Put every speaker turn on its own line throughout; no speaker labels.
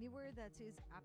anywhere that is up.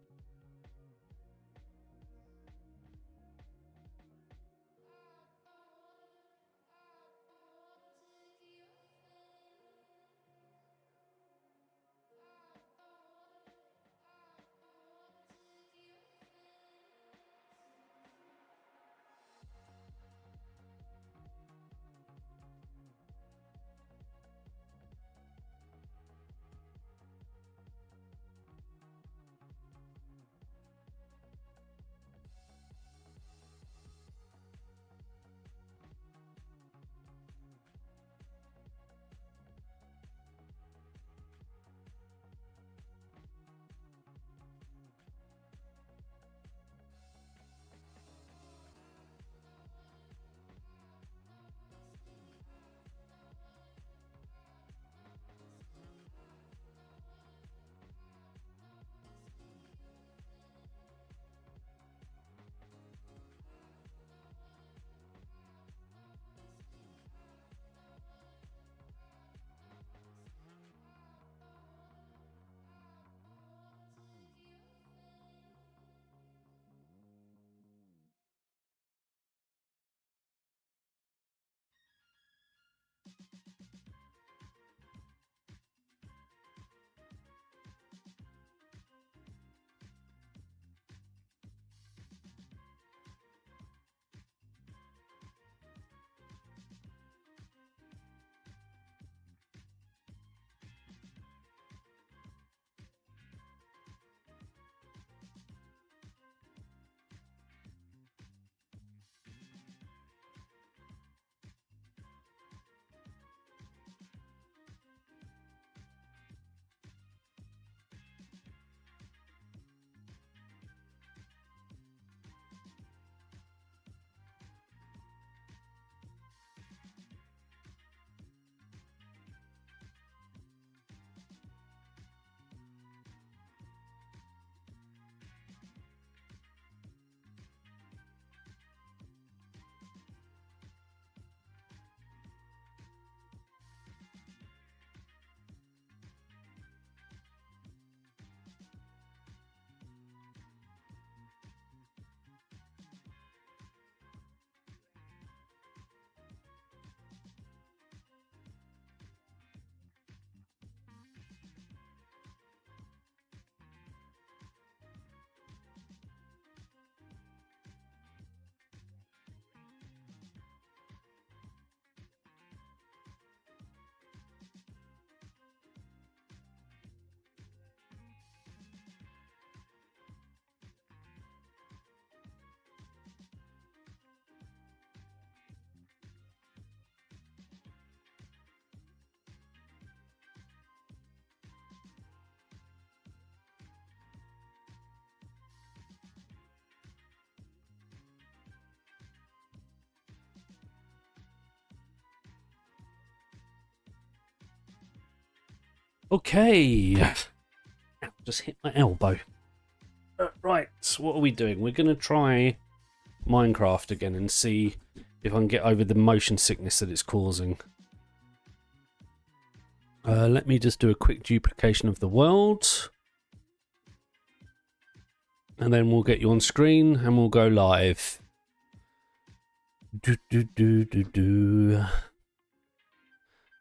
Okay, just hit my elbow. Right, so what are we doing? We're going to try Minecraft again and see if I can get over the motion sickness that it's causing. Let me just do a quick duplication of the world. And then we'll get you on screen and we'll go live.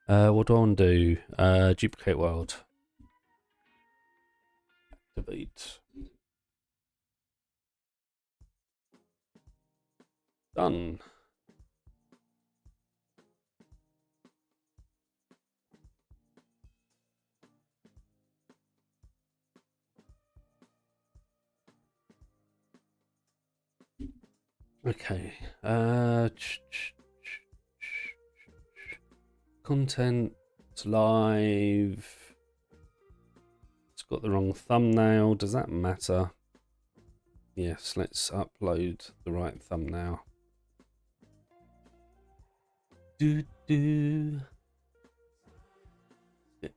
What do I want to do? Duplicate world. Activate. Done. Okay. Content live. It's got the wrong thumbnail. Does that matter? Yes, let's upload the right thumbnail. Get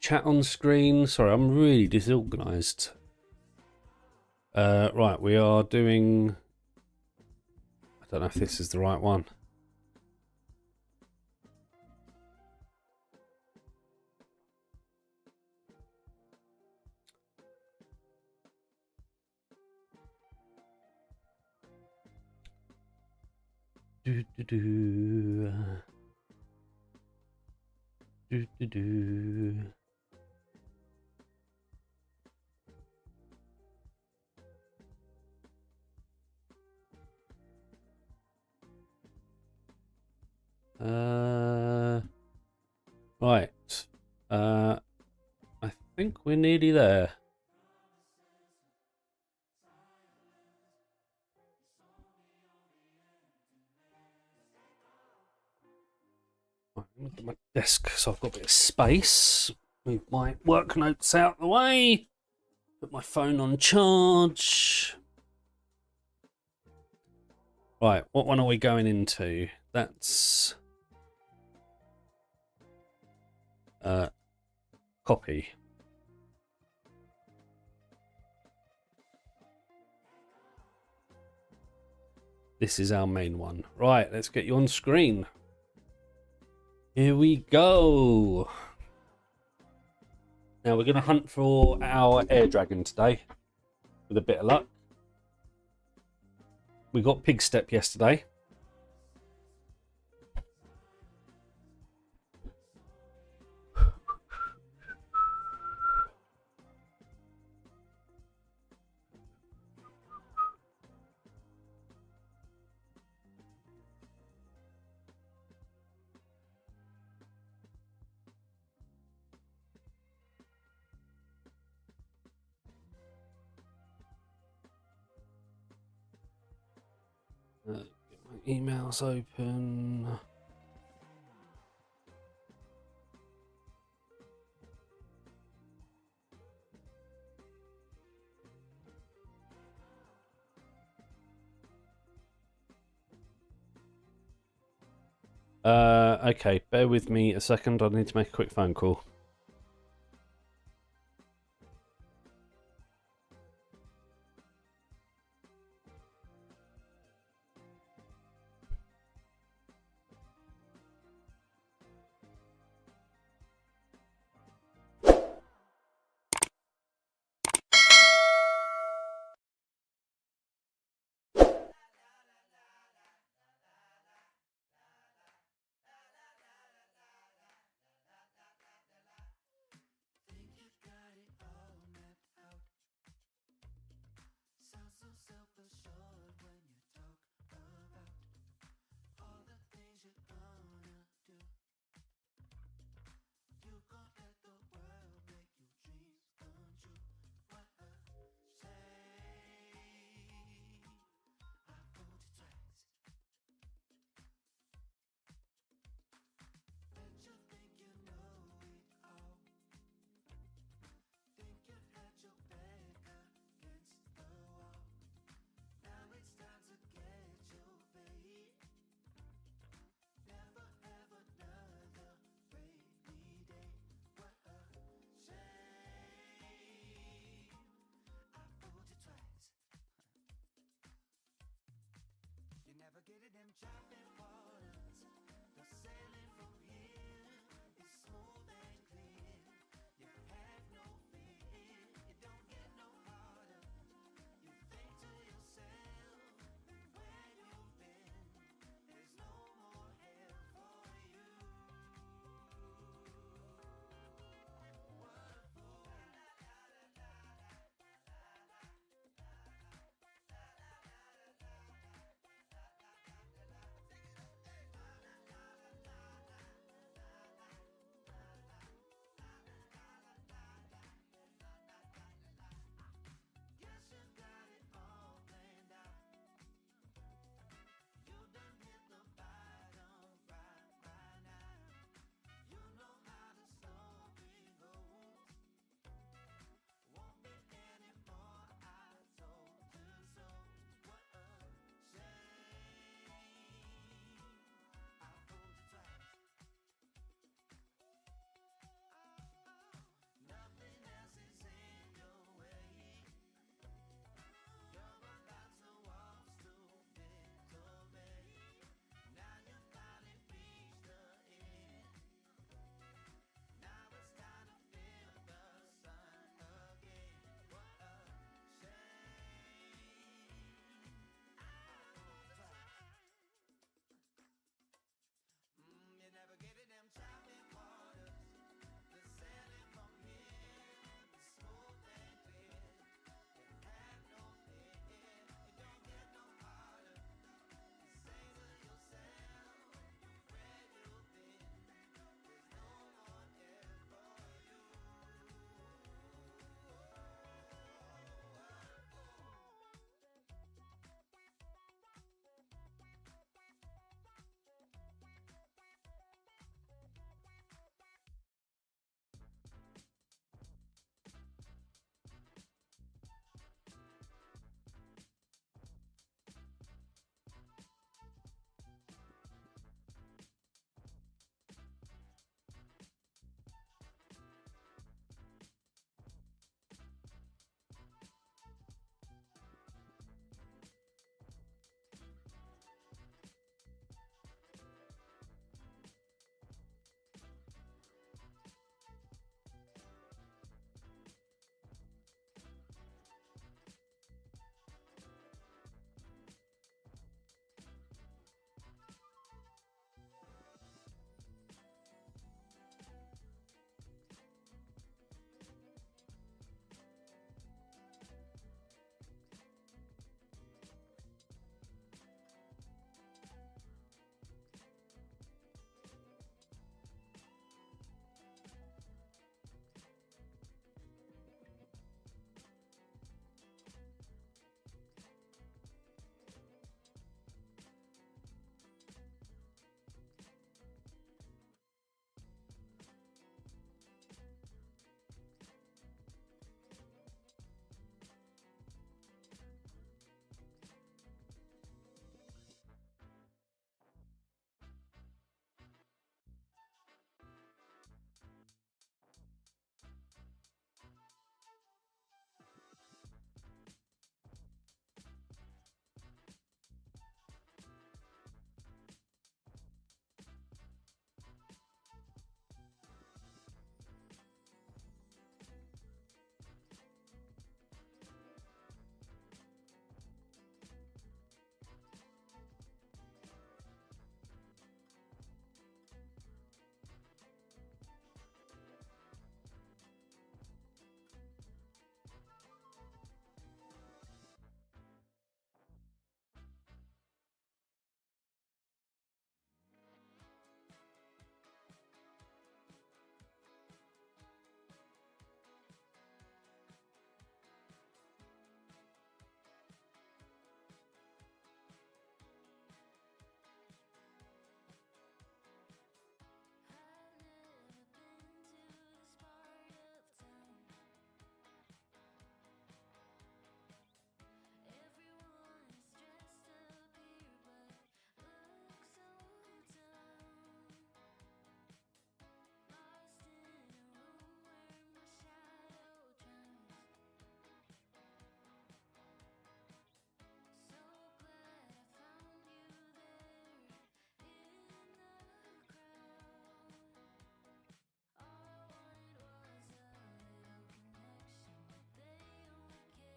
chat on screen. Sorry, I'm really disorganized. Right, we are doing... I don't know if this is the right one. Do do do. Do do do. Right. I think we're nearly there. Look at my desk, so I've got a bit of space. Move my work notes out the way. Put my phone on charge. Right, what one are we going into? That's copy. This is our main one. Right, let's get you on screen. Here we go. Now we're going to hunt for our air dragon today, with a bit of luck. We got pig step yesterday. Get my emails open. Okay, bear with me a second. I need to make a quick phone call.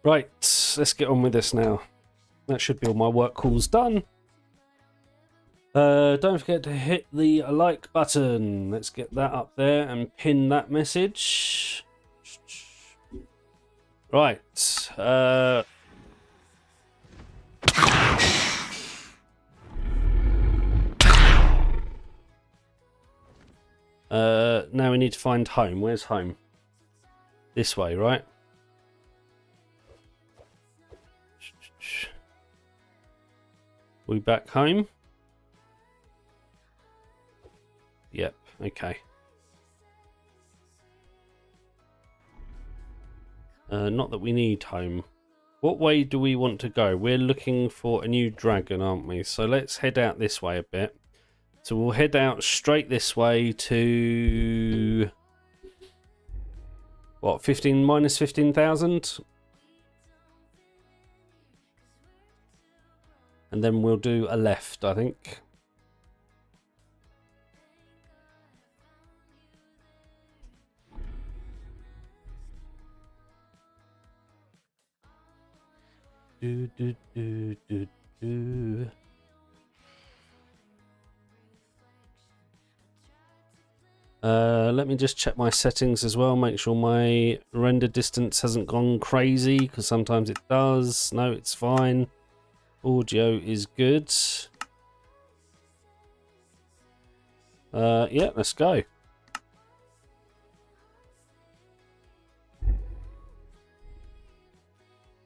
Right, let's get on with this now. That should be all my work calls done. Don't forget to hit the like button. Let's get that up there and pin that message. Right. Now we need to find home. Where's home? This way, right? We back home? Yep, okay. Not that we need home. What way do we want to go? We're looking for a new dragon, aren't we? So let's head out this way a bit. So we'll head out straight this way to... what, 15 minus 15,000? And then we'll do a left, I think. Do, do, do, do, do. Let me just check my settings as well, make sure my render distance hasn't gone crazy, because sometimes it does. No, it's fine. Audio is good. Yeah, let's go.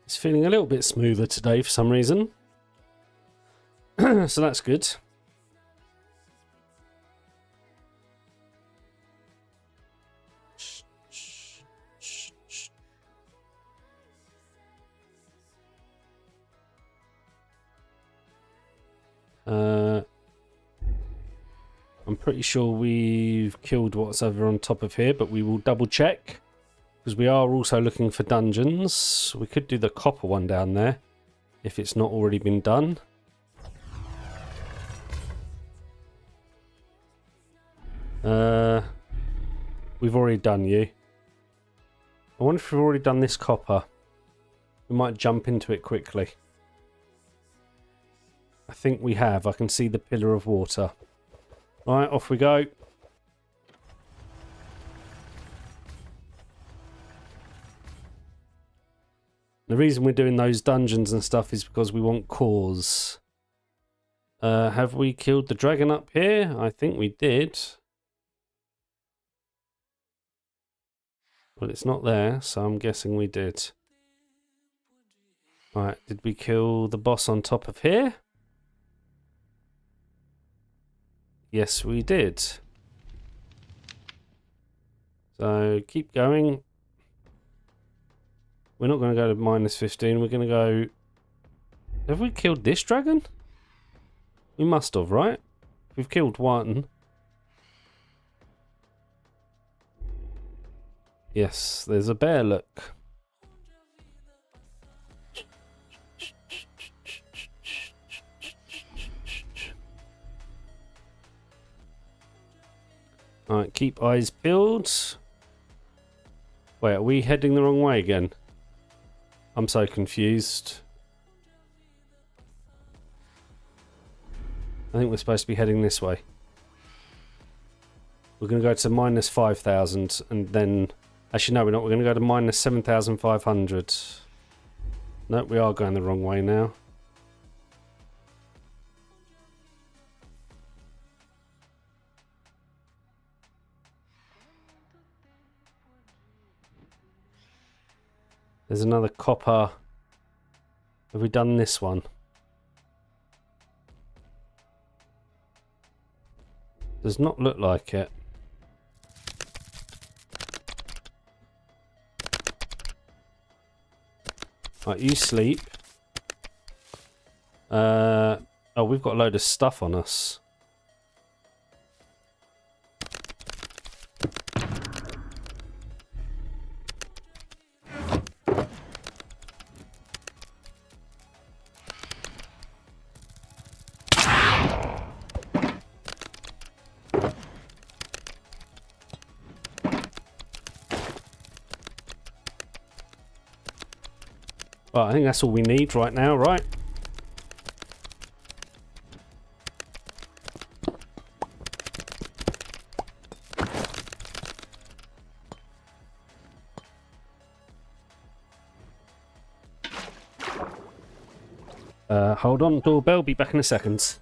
It's feeling a little bit smoother today for some reason. So that's good. I'm pretty sure we've killed what's over on top of here, but we will double check. Because we are also looking for dungeons. We could do the copper one down there, if it's not already been done. We've already done you. I wonder if we've already done this copper. We might jump into it quickly. I think we have. I can see the pillar of water. Right, off we go. The reason we're doing those dungeons and stuff is because we want cores. Have we killed the dragon up here? I think we did. Well, it's not there, so I'm guessing we did. Right, did we kill the boss on top of here? Yes, we did. So, keep going. We're not going to go to minus 15. We're going to go... Have we killed this dragon? We must have, right? We've killed one. Yes, there's a bear, look. Alright, keep eyes peeled. Wait, are we heading the wrong way again? I'm so confused. I think we're supposed to be heading this way. We're going to go to minus 5,000 and then... Actually, no, we're not. We're going to go to minus 7,500. No, we are going the wrong way now. There's another copper. Have we done this one? Does not look like it. Right, you sleep. Oh, we've got a load of stuff on us. Right, I think that's all we need right now, right? Hold on, doorbell, be back in a second.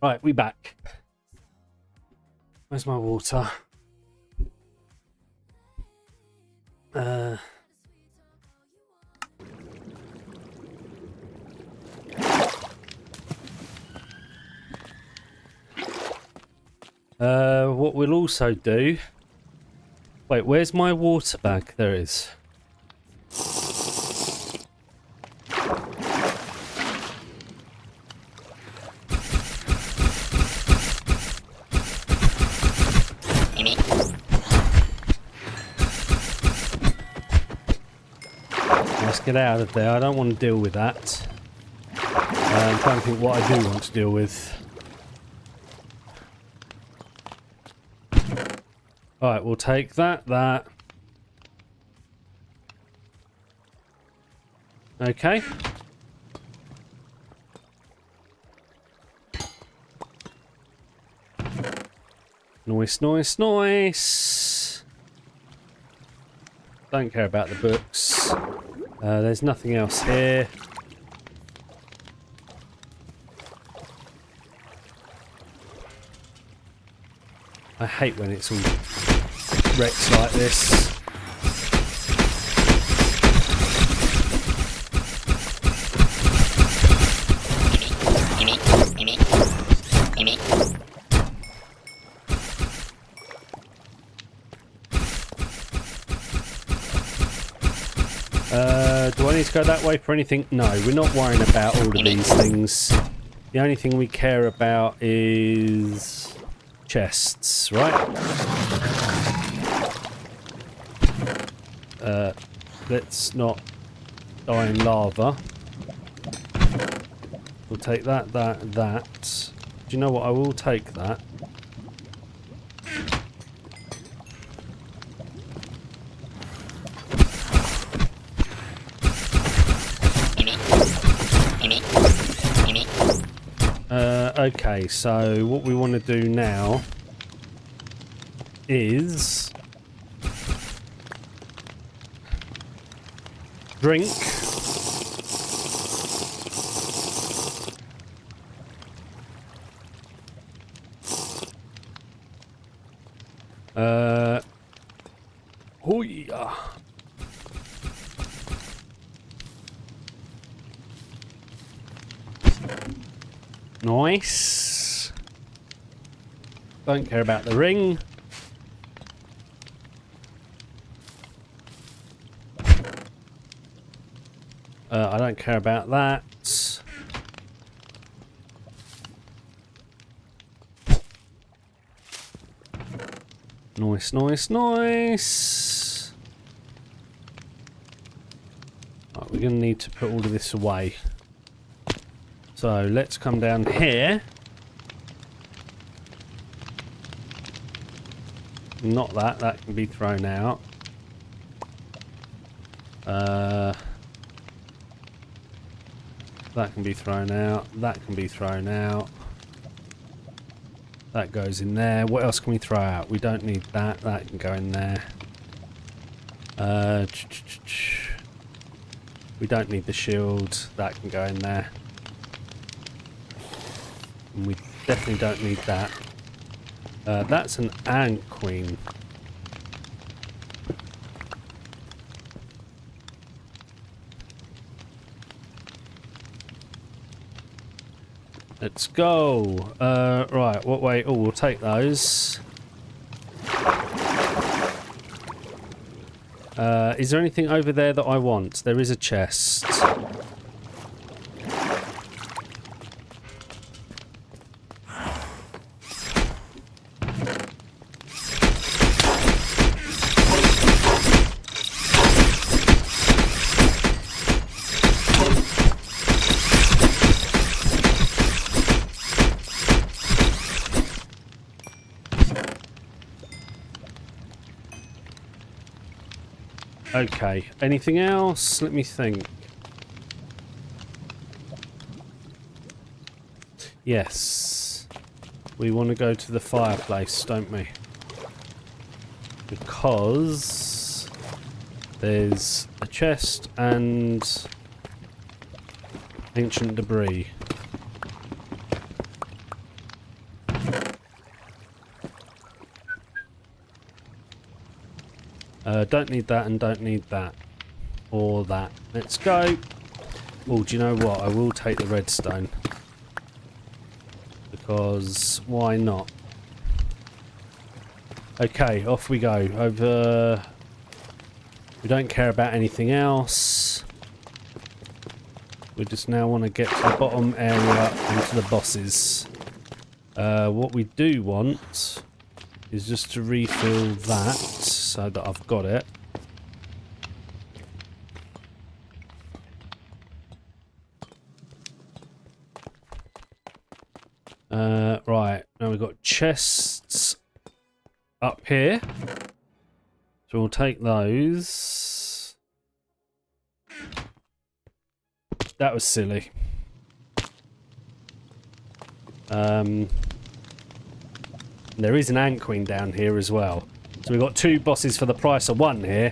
Right, we back. Where's my water? What we'll also do... Wait, where's my water bag? There it is. Let's get out of there. I don't want to deal with that. I'm trying to think what I do want to deal with. Alright, we'll take that. Okay. Nice, nice, nice. Don't care about the books. There's nothing else here. I hate when it's all wrecked like this. Do I need to go that way for anything? No, we're not worrying about all of these things. The only thing we care about is chests, right? Let's not die in lava. We'll take that. Do you know what? I will take that. Okay, so what we want to do now is drink. Oh yeah. Nice. Don't care about the ring. I don't care about that. Nice, nice, nice. Right, we're going to need to put all of this away. So let's come down here. Not that, that can be thrown out. That can be thrown out. That can be thrown out. That goes in there. What else can we throw out? We don't need that. That can go in there. We don't need the shield. That can go in there. And we definitely don't need that. That's an ant queen. Let's go. Right, what way? Oh, we'll take those. Is there anything over there that I want? There is a chest. Okay, anything else? Let me think. Yes. We want to go to the fireplace, don't we? Because there's a chest and ancient debris. Don't need that and don't need that. Or that. Let's go. Oh, do you know what? I will take the redstone. Because why not? Okay, off we go. Over. We don't care about anything else. We just now want to get to the bottom area and to the bosses. What we do want is just to refill that so that I've got it. Right, now we've got chests up here. So we'll take those. That was silly. There is an ant queen down here as well. So we've got 2 bosses for the price of 1 here.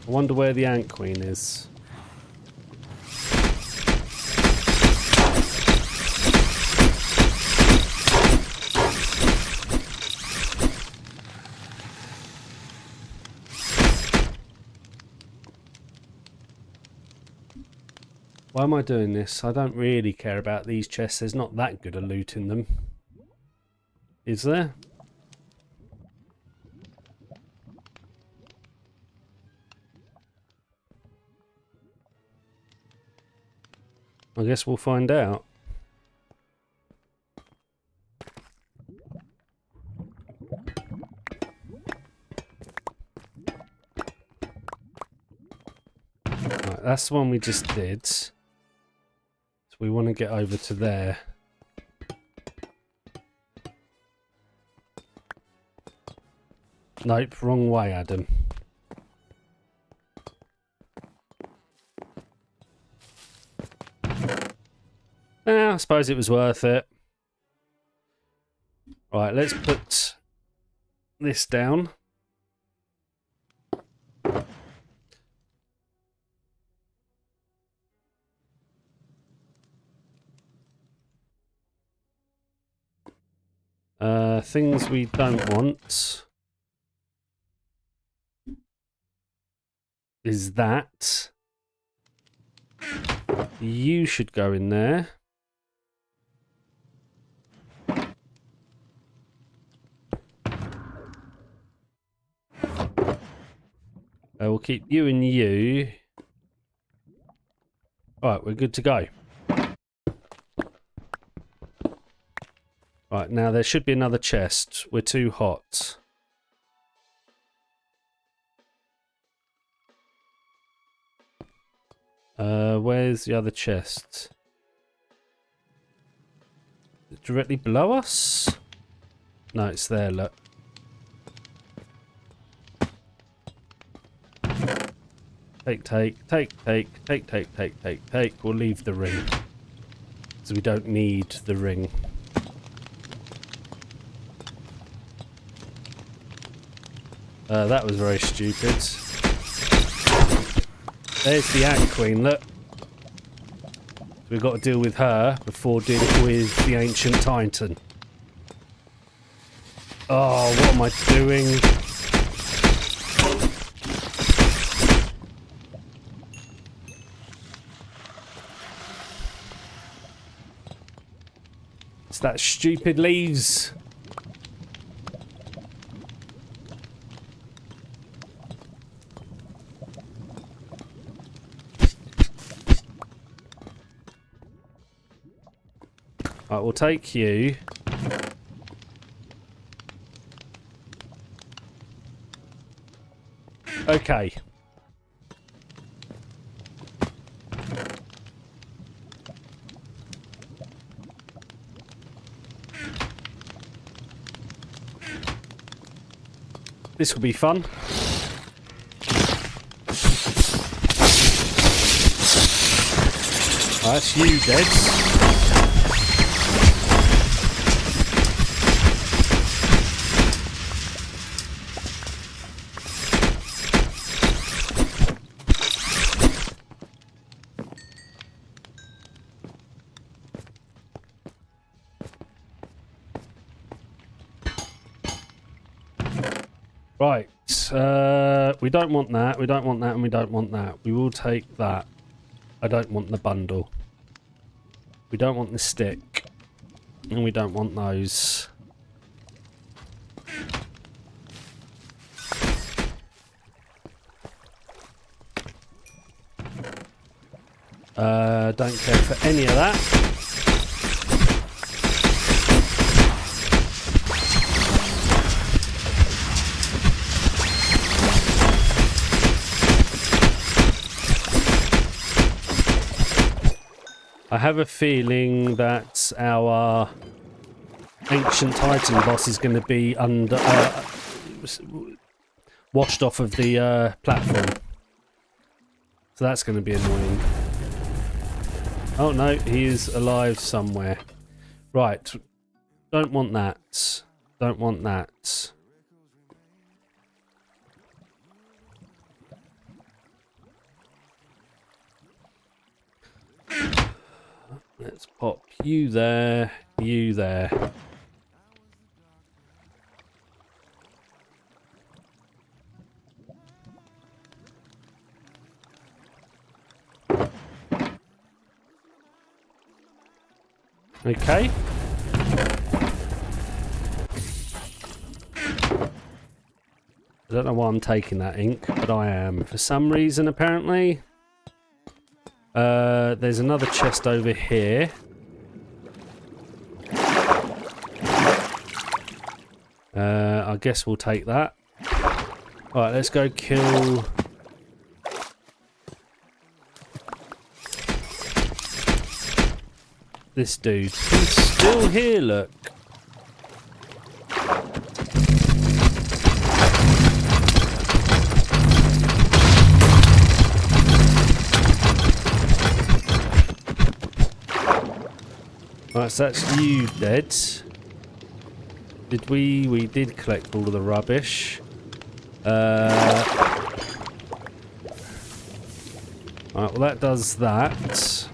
I wonder where the ant queen is. Why am I doing this? I don't really care about these chests. There's not that good a loot in them. Is there? I guess we'll find out. Right, that's the one we just did. So we want to get over to there. Nope, wrong way, Adam. I suppose it was worth it. Right, let's put this down. Things we don't want is that. You should go in there. We'll keep you and you. Right, we're good to go. Right, now there should be another chest. We're too hot. Where's the other chest? Directly below us? No, it's there, look. Take. We'll leave the ring. So we don't need the ring. That was very stupid. There's the ant queen, look. We've got to deal with her before dealing with the ancient titan. Oh, what am I doing? It's that stupid leaves. Right, we'll take you. Okay. This will be fun. Right, that's you dead. Right, we don't want that, we don't want that, and we don't want that. We will take that. I don't want the bundle. We don't want the stick. And we don't want those. Don't care for any of that. I have a feeling that our ancient titan boss is going to be under... washed off of the platform. So that's going to be annoying. Oh no, he is alive somewhere. Right. Don't want that. Don't want that. Let's pop you there, you there. Okay. I don't know why I'm taking that ink, but I am. For some reason, apparently. There's another chest over here. I guess we'll take that. Alright, let's go kill... this dude. He's still here, look. Right, so that's you dead. Did we did collect all of the rubbish. Right, well that does that.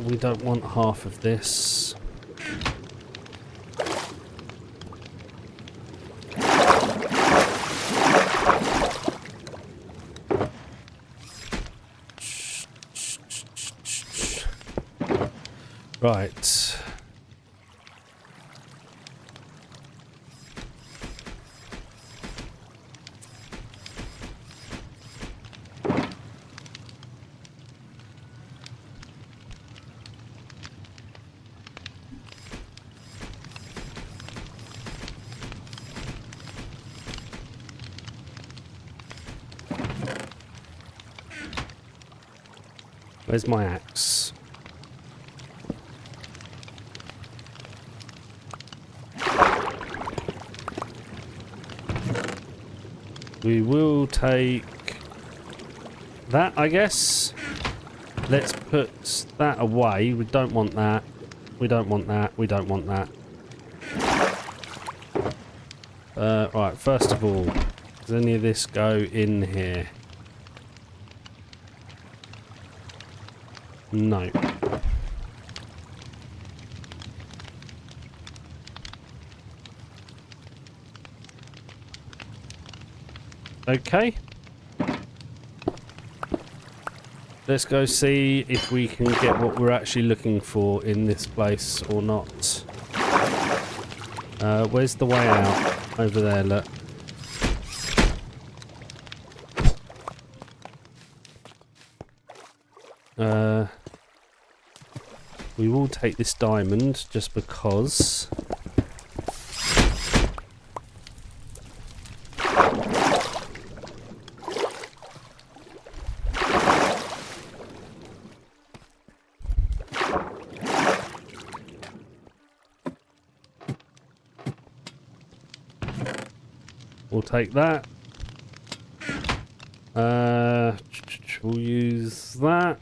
We don't want half of this. Right. Where's my axe? We will take that, I guess. Let's put that away. We don't want that. We don't want that. We don't want that. Right, first of all, does any of this go in here? No. Okay. Let's go see if we can get what we're actually looking for in this place or not. Where's the way out? Over there, look. We will take this diamond just because. We'll take that. We'll use that.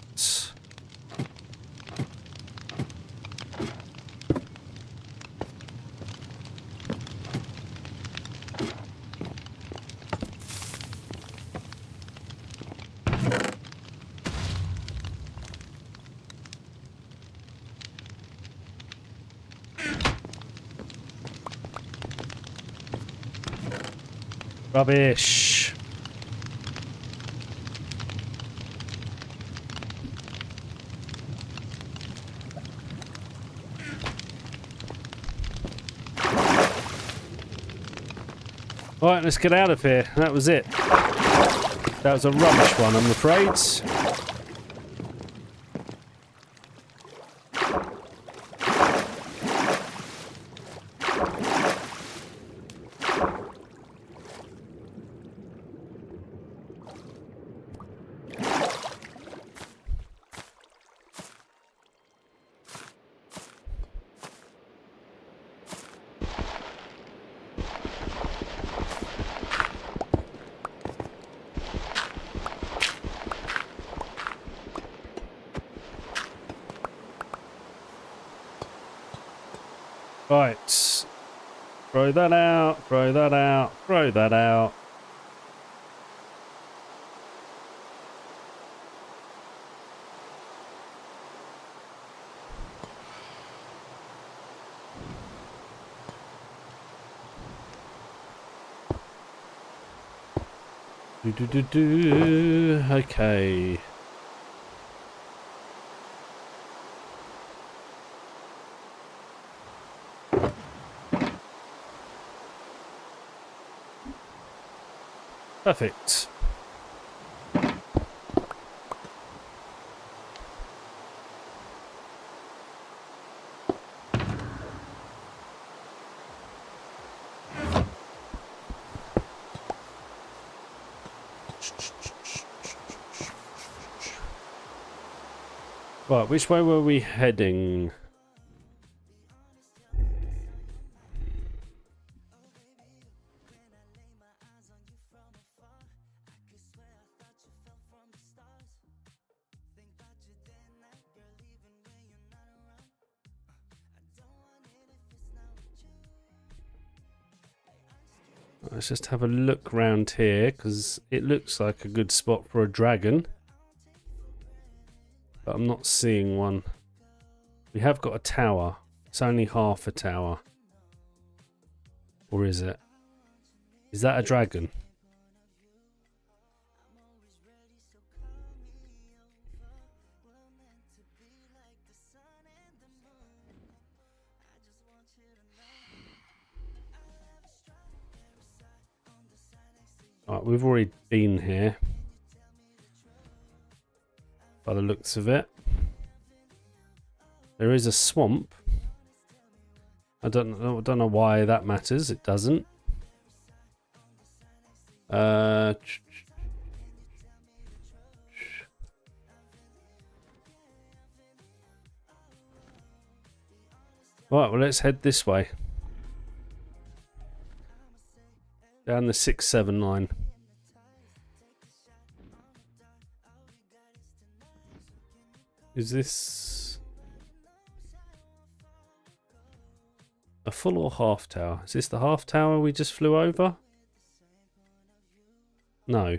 Rubbish. Right, let's get out of here. That was it. That was a rubbish one, I'm afraid. Right. Throw that out, throw that out, throw that out. Okay. Perfect. Right, which way were we heading? Let's just have a look round here, because it looks like a good spot for a dragon. But I'm not seeing one. We have got a tower. It's only half a tower. Or is it? Is that a dragon? Alright, we've already been here. By the looks of it. There is a swamp. I don't know why that matters. It doesn't. Right, well, let's head this way. Down the 6-7 line. Is this a full or half tower? Is this the half tower we just flew over? No.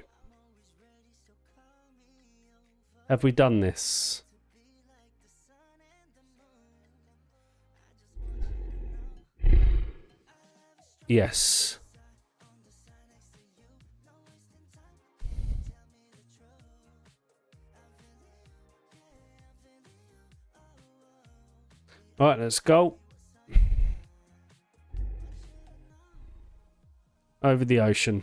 Have we done this? Yes. Right, let's go. Over the ocean.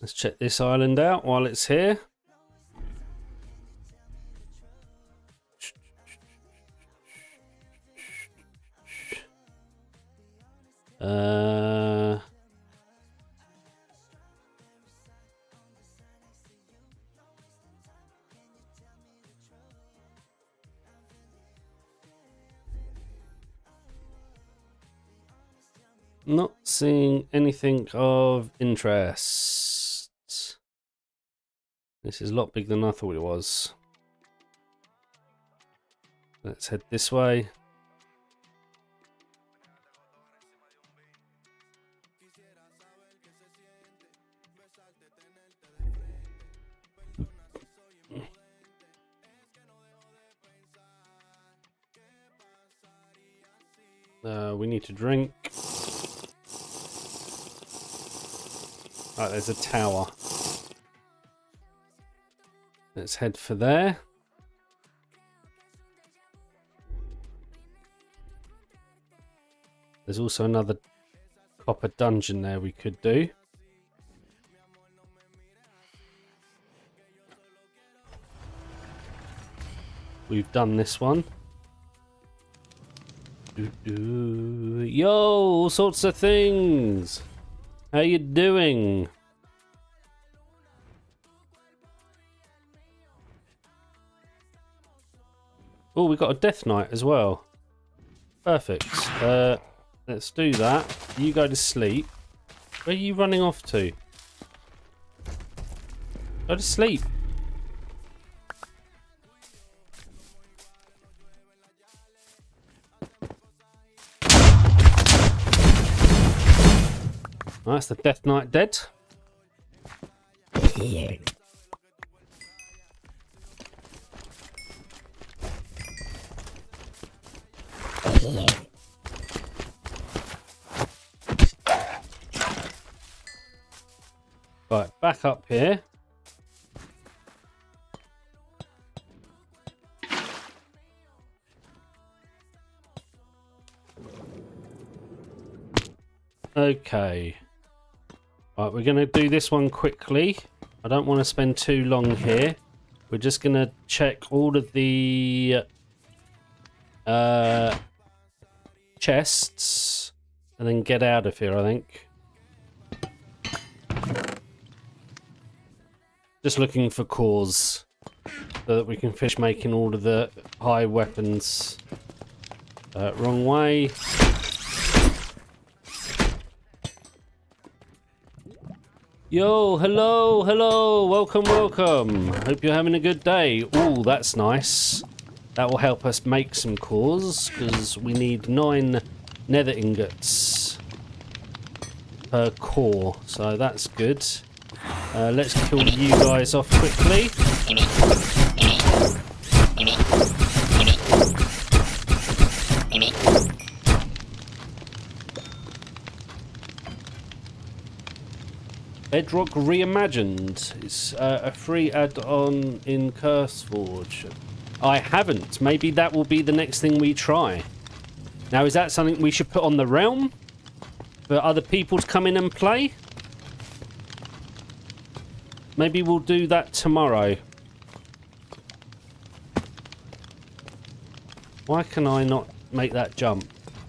Let's check this island out while it's here. Not seeing anything of interest. This is a lot bigger than I thought it was. Let's head this way. We need to drink. Right, there's a tower. Let's head for there. There's also another copper dungeon there we could do. We've done this one. Yo, all sorts of things. How you doing? Oh, we got a death knight as well. Perfect. Let's do that. You go to sleep. Where are you running off to? Go to sleep. Oh, that's the Death Knight dead. Right, back up here. Okay. Right, we're going to do this one quickly. I don't want to spend too long here. We're just going to check all of the chests and then get out of here, I think. Just looking for cores so that we can finish making all of the high weapons. Wrong way. Yo, hello, welcome. Hope you're having a good day. Oh, that's nice. That will help us make some cores, because we need 9 nether ingots per core, so that's good. Let's kill you guys off quickly. Bedrock Reimagined. It's a free add-on in CurseForge. I haven't. Maybe that will be the next thing we try. Now, is that something we should put on the realm for other people to come in and play? Maybe we'll do that tomorrow. Why can I not make that jump?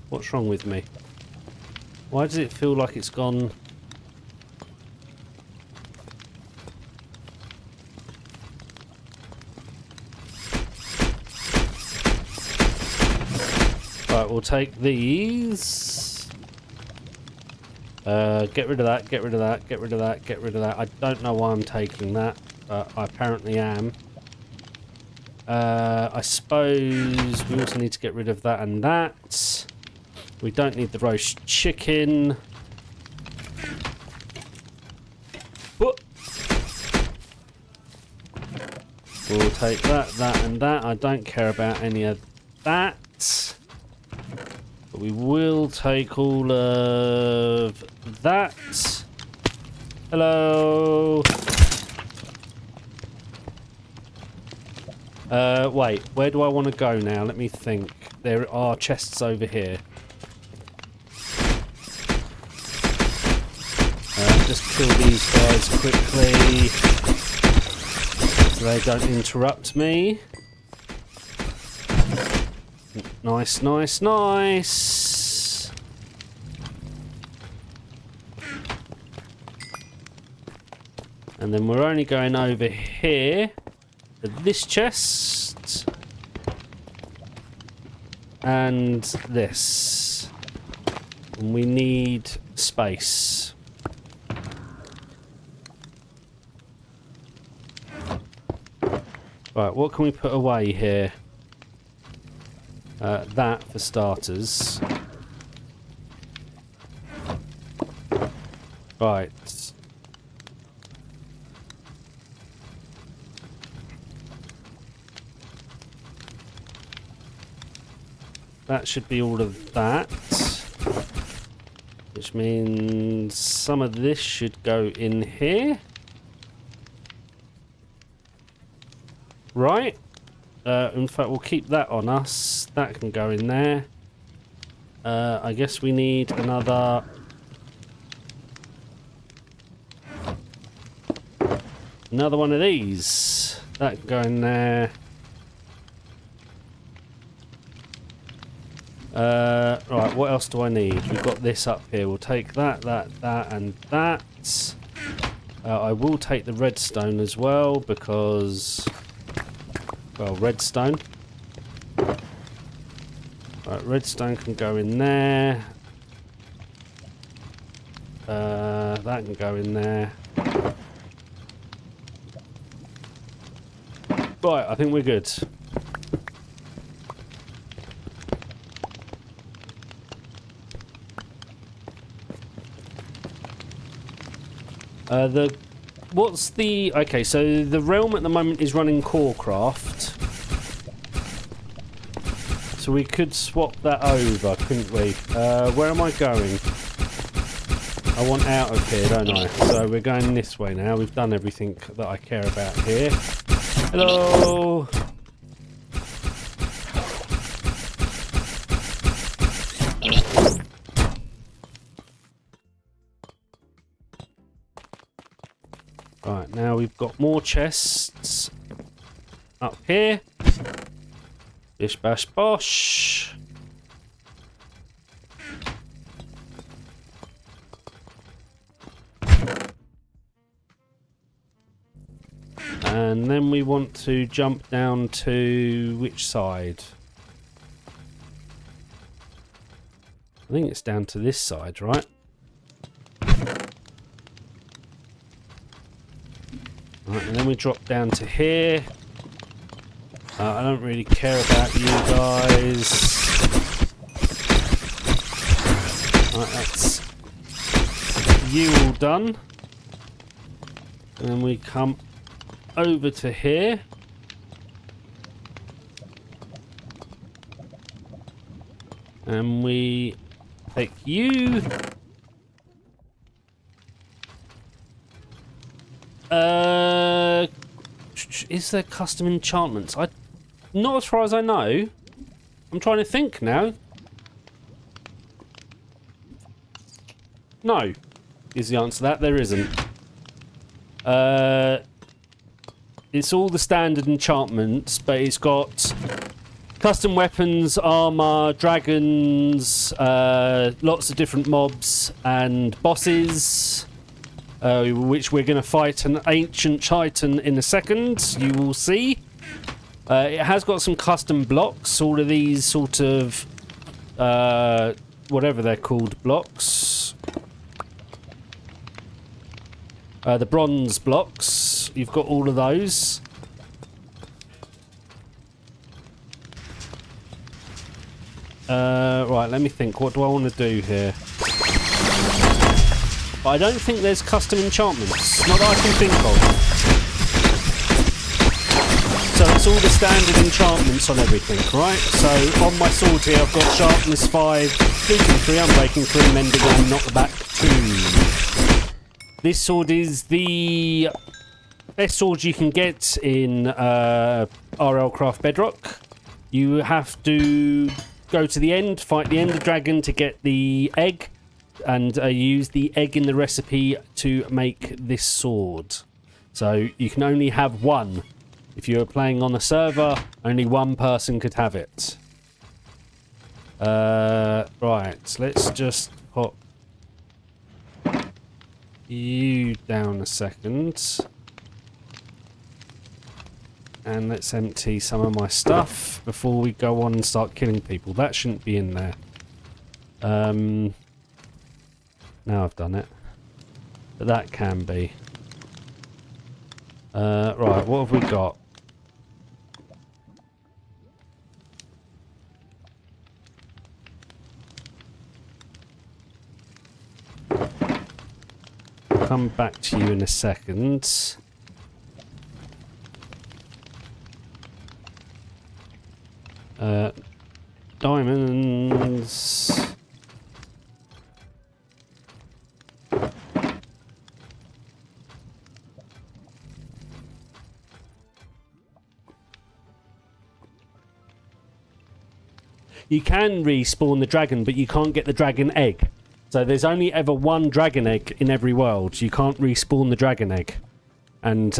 What's wrong with me? Why does it feel like it's gone... Right, we'll take these. Get rid of that, get rid of that, get rid of that, get rid of that. I don't know why I'm taking that, but I apparently am. I suppose we also need to get rid of that and that. We don't need the roast chicken. Whoop. We'll take that, that and that. I don't care about any of that. But we will take all of that. Hello. Wait, where do I want to go now? Let me think. There are chests over here. Just kill these guys quickly so they don't interrupt me. Nice, nice, nice. And then we're only going over here to this chest and this. And we need space. Right, what can we put away here? That for starters. Right. That should be all of that. Which means some of this should go in here. Right. In fact, we'll keep that on us. That can go in there. I guess we need another... Another one of these. That can go in there. Right, what else do I need? We've got this up here. We'll take that, that, and that. I will take the redstone as well, because... Well, redstone. Right, redstone can go in there. That can go in there. Right, I think we're good. Okay, so the realm at the moment is running Corecraft. So we could swap that over, couldn't we? Where am I going? I want out of here, don't I? So we're going this way now. We've done everything that I care about here. Hello! Right, now we've got more chests up here. Bish bash bosh. And then we want to jump down to which side? I think it's down to this side, right? Right, and then we drop down to here. I don't really care about you guys. Right, that's you all done. And then we come over to here. And we take you. Is there custom enchantments? Not as far as I know. I'm trying to think now. No, is the answer to that. There isn't. It's all the standard enchantments, but it's got custom weapons, armor, dragons, lots of different mobs and bosses, which we're going to fight an ancient titan in a second. You will see. It has got some custom blocks, all of these sort of whatever they're called blocks. The bronze blocks, you've got all of those. Right, let me think. What do I want to do here? But I don't think there's custom enchantments. Not that I can think of. So it's all the standard enchantments on everything, right? So on my sword here, I've got sharpness 5, looting 3, unbreaking 3, mending 1, knockback 2. This sword is the best sword you can get in RLCraft Bedrock. You have to go to the end, fight the Ender Dragon to get the egg, and use the egg in the recipe to make this sword. So you can only have one. If you're playing on a server, only one person could have it. Right, let's just pop you down a second. And let's empty some of my stuff before we go on and start killing people. That shouldn't be in there. Now I've done it. But that can be. Right, what have we got? I'll come back to you in a second. Diamonds. You can respawn the dragon, but you can't get the dragon egg. So there's only ever one dragon egg in every world. You can't respawn the dragon egg. And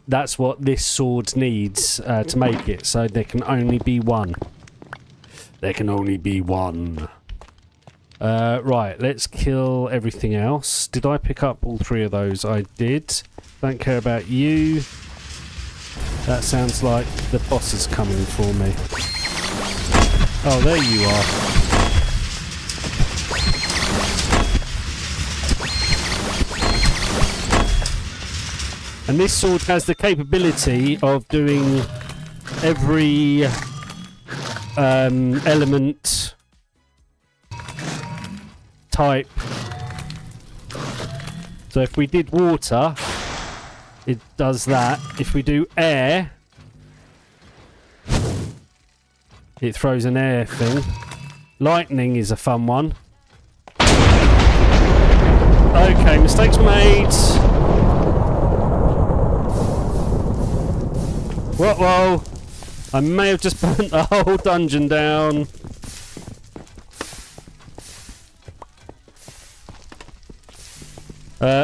that's what this sword needs to make it. So there can only be one. There can only be one. Right, let's kill everything else. Did I pick up all 3 of those? I did. Don't care about you. That sounds like the boss is coming for me. Oh, there you are. And this sword has the capability of doing every element type. So if we did water, it does that. If we do air, it throws an air thing. Lightning is a fun one. Okay, mistakes made. Whoa. I may have just burnt the whole dungeon down.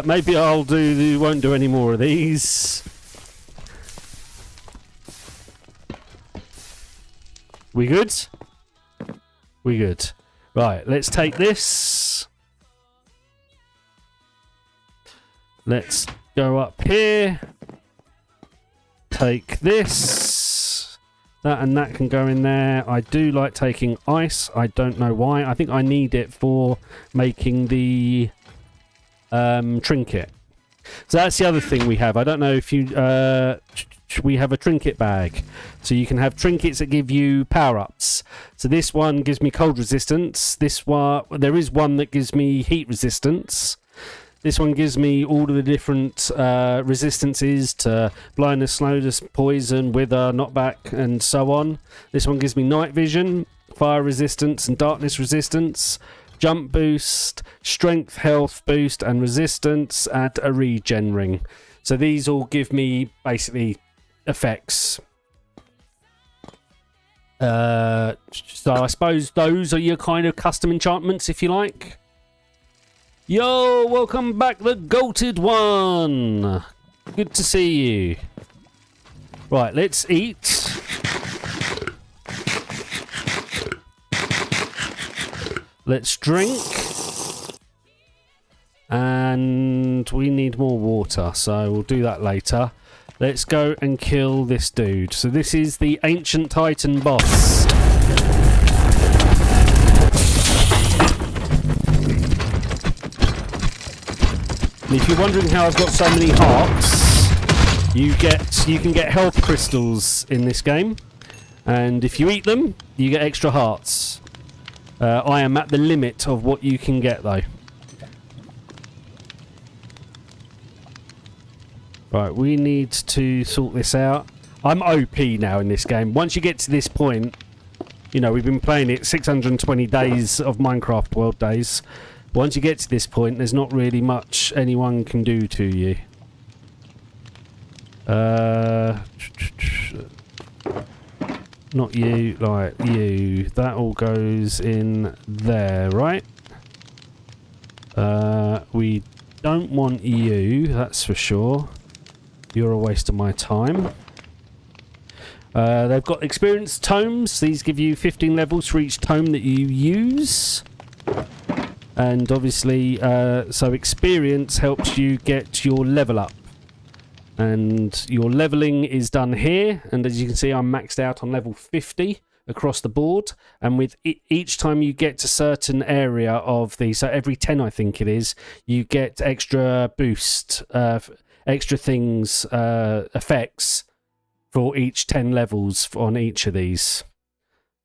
Maybe won't do any more of these. We good? We good. Right, let's take this. Let's go up here. Take this. That and that can go in there. I do like taking ice. I don't know why. I think I need it for making the trinket. So that's the other thing we have. I don't know if you we have a trinket bag, so you can have trinkets that give you power-ups. So this one gives me cold resistance. This one, there is one that gives me heat resistance. This one gives me all of the different resistances to blindness, slowness, poison, wither, knockback, and so on. This one gives me night vision, fire resistance, and darkness resistance. Jump boost, strength, health boost, and resistance, and a regen ring. So these all give me basically effects. So I suppose those are your kind of custom enchantments, if you like. Yo, welcome back, the goated one. Good to see you. Right, let's eat. Let's drink. And we need more water, so we'll do that later. Let's go and kill this dude. So this is the Ancient Titan boss. And if you're wondering how I've got so many hearts, you can get health crystals in this game. And if you eat them, you get extra hearts. I am at the limit of what you can get, though. Right, we need to sort this out. I'm OP now in this game. Once you get to this point, you know, we've been playing it 620 days of Minecraft World Days. Once you get to this point, there's not really much anyone can do to you. Not you, like you. That all goes in there, right? We don't want you, that's for sure. You're a waste of my time. They've got experience tomes. These give you 15 levels for each tome that you use. And obviously, so experience helps you get your level up. And your leveling is done here. And as you can see, I'm maxed out on level 50 across the board. And with each time you get to a certain area of the... So every 10, I think it is, you get extra boost, extra things, effects for each 10 levels on each of these.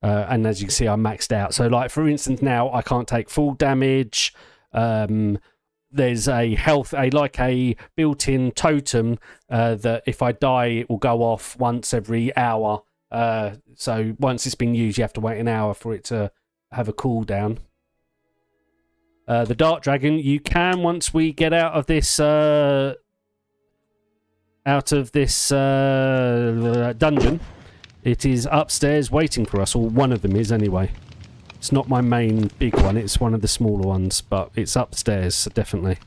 And as you can see, I'm maxed out. So, like, for instance, now I can't take full damage. There's a a built-in totem that if I die, it will go off once every hour. So once it's been used, you have to wait an hour for it to have a cooldown. The Dark Dragon, you can, once we get out of this dungeon, it is upstairs waiting for us, or one of them is anyway. It's not my main big one, it's one of the smaller ones, but it's upstairs, definitely.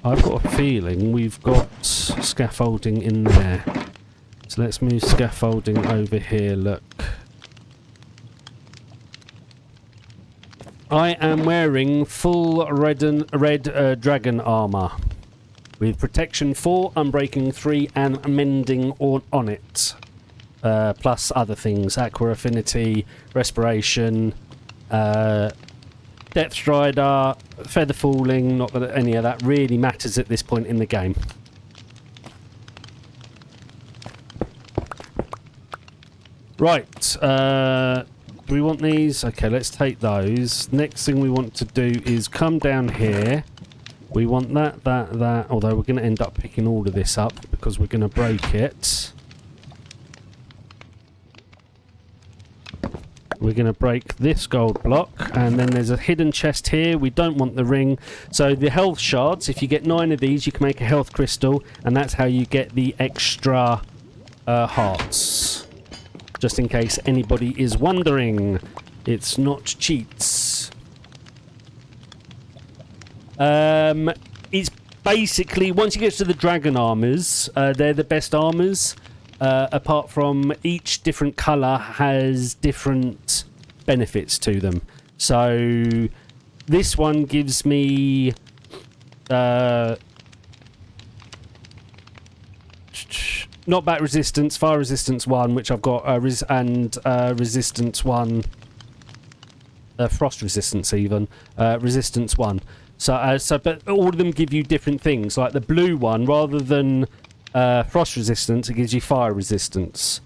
I've got a feeling we've got scaffolding in there. So let's move scaffolding over here, look. I am wearing full red dragon armour. With protection 4, unbreaking 3, and mending on it. Plus other things, aqua affinity, respiration, depth strider, feather falling. Not that any of that really matters at this point in the game. Right. We want these. Okay, let's take those. Next thing we want to do is come down here. We want that. Although we're going to end up picking all of this up because we're going to break it. We're going to break this gold block, and then there's a hidden chest here. We don't want the ring. So the health shards, if you get 9 of these, you can make a health crystal, and that's how you get the extra hearts. Just in case anybody is wondering, it's not cheats. It's basically, once you get to the dragon armors, they're the best armors. Apart from each different colour has different benefits to them. So this one gives me knockback resistance, fire resistance 1, which I've got, resistance 1, frost resistance even, resistance 1. So but all of them give you different things. Like the blue one, rather than frost resistance, it gives you fire resistance.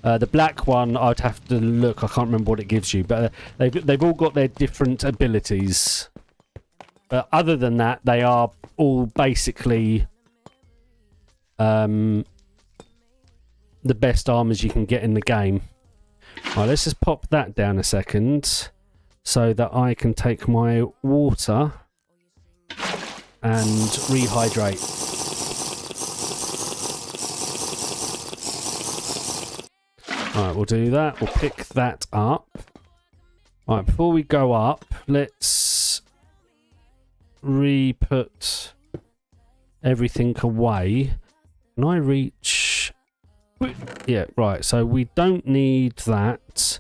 The black one, I'd have to look. I can't remember what it gives you, but they've all got their different abilities. But other than that, they are all basically the best armors you can get in the game. Right, let's just pop that down a second so that I can take my water and rehydrate. Alright, we'll do that. We'll pick that up. Alright, before we go up, let's re-put everything away. Can I reach... Yeah, right. So we don't need that,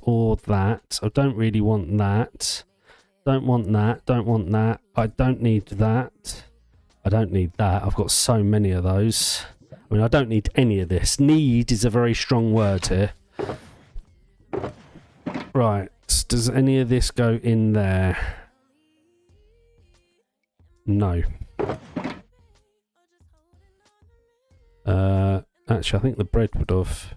or that. I don't really want that. Don't want that. Don't want that. I don't need that. I don't need that. I've got so many of those. I mean, I don't need any of this. Need is a very strong word here. Right. Does any of this go in there? No. Actually, I think the bread would have.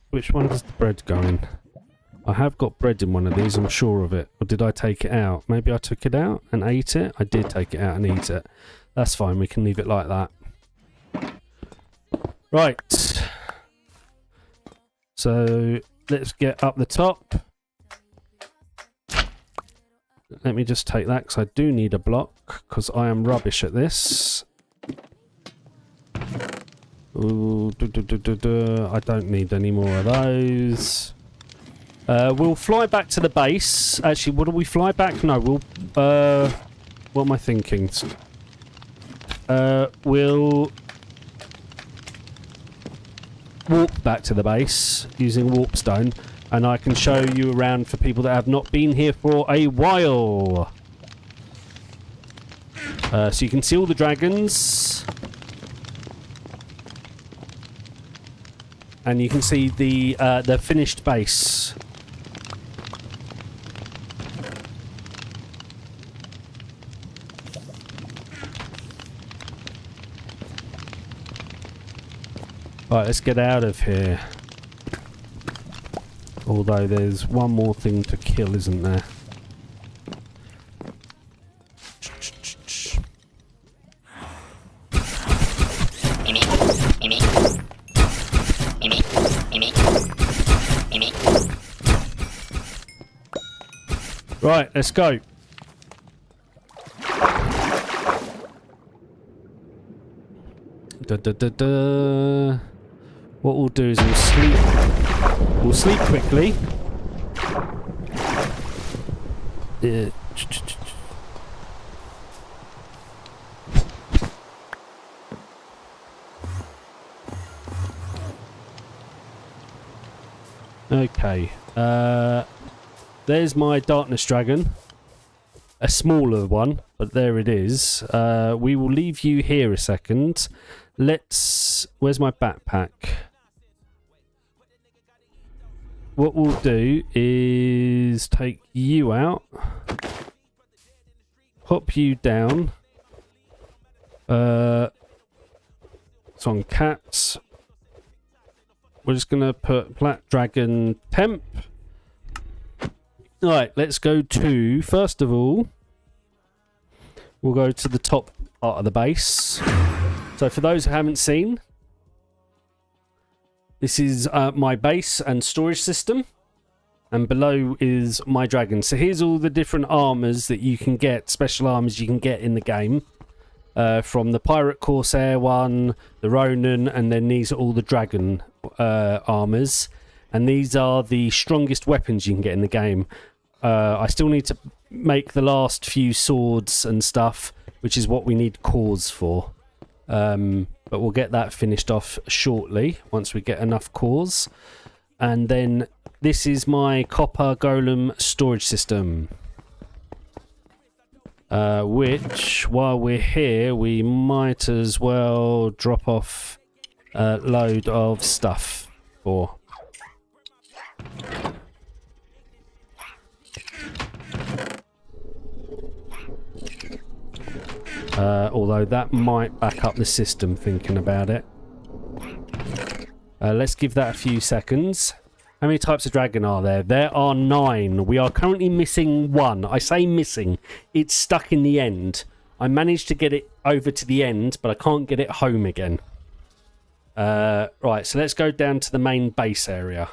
Which one does the bread go in? I have got bread in one of these, I'm sure of it. Or did I take it out? Maybe I took it out and ate it? I did take it out and eat it. That's fine, we can leave it like that. Right. So, let's get up the top. Let me just take that, because I do need a block, because I am rubbish at this. Ooh, I don't need any more of those. We'll fly back to the base. Actually, what do we fly back? No, we'll... what am I thinking? We'll warp back to the base using warpstone, and I can show you around for people that have not been here for a while. So you can see all the dragons. And you can see the finished base. Right, let's get out of here. Although there's one more thing to kill, isn't there? Right, let's go. What we'll do is we'll sleep. We'll sleep quickly. Okay. There's my darkness dragon. A smaller one, but there it is. We will leave you here a second. Let's... Where's my backpack? what we'll do is take you out, pop you down. It's on cats. We're just going to put Black Dragon Temp. Right, let's go to, first of all, we'll go to the top part of the base. So for those who haven't seen, this is my base and storage system. And below is my dragon. So here's all the different armors that you can get, special armors you can get in the game. From the Pirate Corsair one, the Ronin, and then these are all the dragon armors. And these are the strongest weapons you can get in the game. I still need to make the last few swords and stuff, which is what we need cores for. But we'll get that finished off shortly once we get enough cores. And then this is my copper golem storage system. Which, while we're here, we might as well drop off a load of stuff for. Although that might back up the system thinking about it. Let's give that a few seconds. How many types of dragon are there? There are 9. We are currently missing 1. I say missing. It's stuck in the end. I managed to get it over to the end, but I can't get it home again. Right, so let's go down to the main base area.